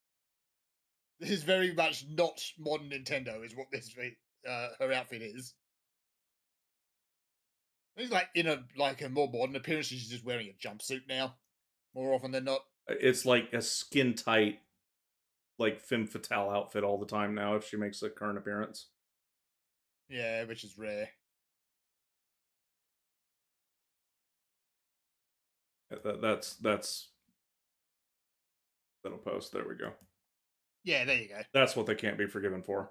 This is very much not modern Nintendo, is what this her outfit is. It's like in a more modern appearance. She's just wearing a jumpsuit now, more often than not. It's like a skin tight, like femme fatale outfit all the time now. If she makes a current appearance, Yeah, which is rare. that's that'll post. There we go. Yeah, there you go. That's what they can't be forgiven for.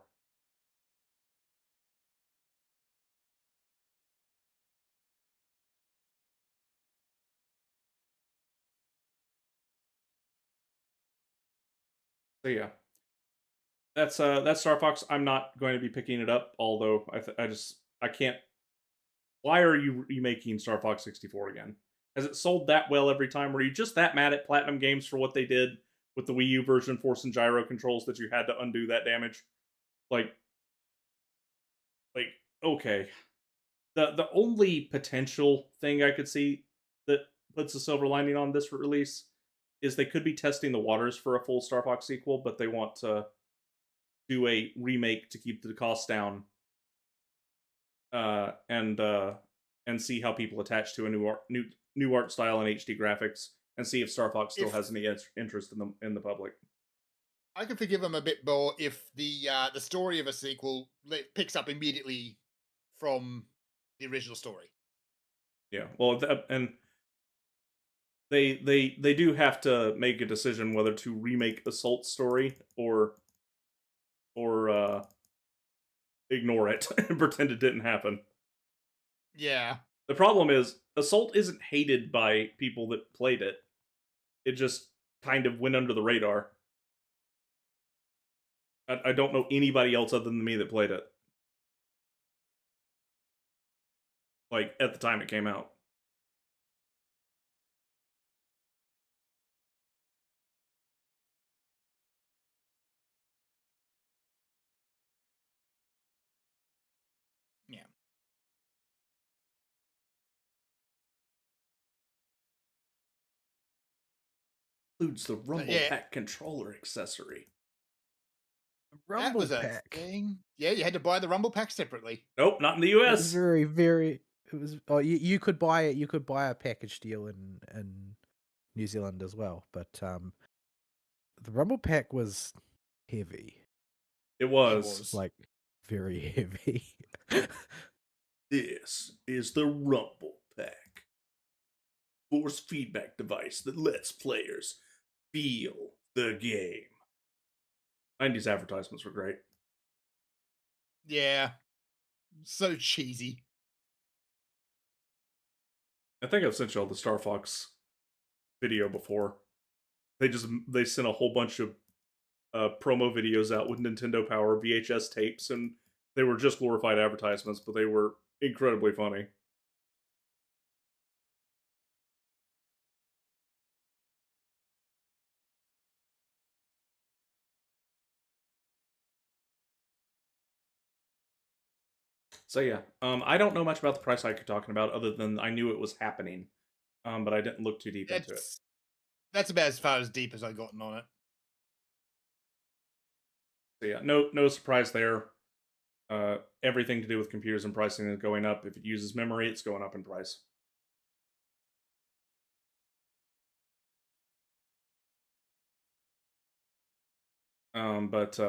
So yeah, that's Star Fox. I'm not going to be picking it up. Although I can't. Why are you remaking Star Fox 64 again? Has it sold that well every time? Were you just that mad at Platinum Games for what they did with the Wii U version, Force and Gyro controls, that you had to undo that damage? Like, okay. The only potential thing I could see that puts a silver lining on this release is they could be testing the waters for a full Star Fox sequel, but they want to do a remake to keep the cost down, uh, and uh, and see how people attach to a new art style and HD graphics, and see if Star Fox still has any interest in the public. I can forgive them a bit more if the story of a sequel picks up immediately from the original story. Yeah, well, and they do have to make a decision whether to remake Assault's story or ignore it and pretend it didn't happen. Yeah. The problem is Assault isn't hated by people that played it. It just kind of went under the radar. I don't know anybody else other than me that played it. Like, at the time it came out. Yeah. Includes the Rumble yeah. Pack controller accessory. Rumble that was Pack. a thing. Yeah, you had to buy the Rumble Pack separately. Nope, not in the It was US. very, very. It was. Oh, you could buy it. You could buy a package deal in New Zealand as well, but the Rumble Pack was heavy. It was. Like very heavy. This is the Rumble Pack. Force feedback device that lets players feel the game. 90s advertisements were great. Yeah. So cheesy. I think I've sent y'all the Star Fox video before. They sent a whole bunch of promo videos out with Nintendo Power VHS tapes, and they were just glorified advertisements, but they were incredibly funny. So yeah, I don't know much about the price hike you're talking about, other than I knew it was happening, but I didn't look too deep into it. That's about as far as deep as I've gotten on it. So yeah, no surprise there. Everything to do with computers and pricing is going up. If it uses memory, it's going up in price. But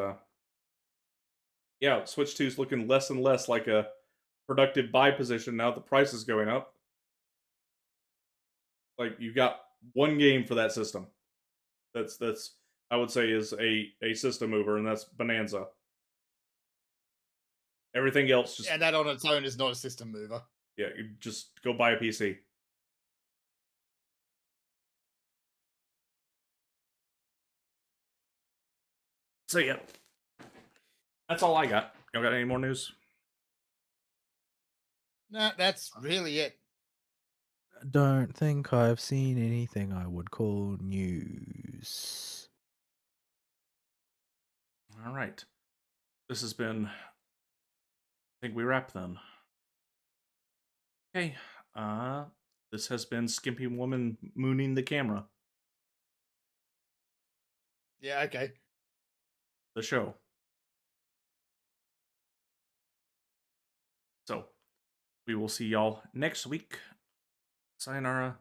yeah, Switch 2 is looking less and less like a productive buy position now. The price is going up. Like you got one game for that system. That's I would say is a system mover, and that's Bonanza. Everything else just And that on its own is not a system mover. yeah, you just go buy a PC. So yeah, that's all I got. Y'all got any more news? Nah, that's really it. Don't think I've seen anything I would call news. All right. This has been. I think we wrap then. Okay. This has been Skimpy Woman mooning the camera. Yeah, okay. The show. So, we will see y'all next week. Sayonara.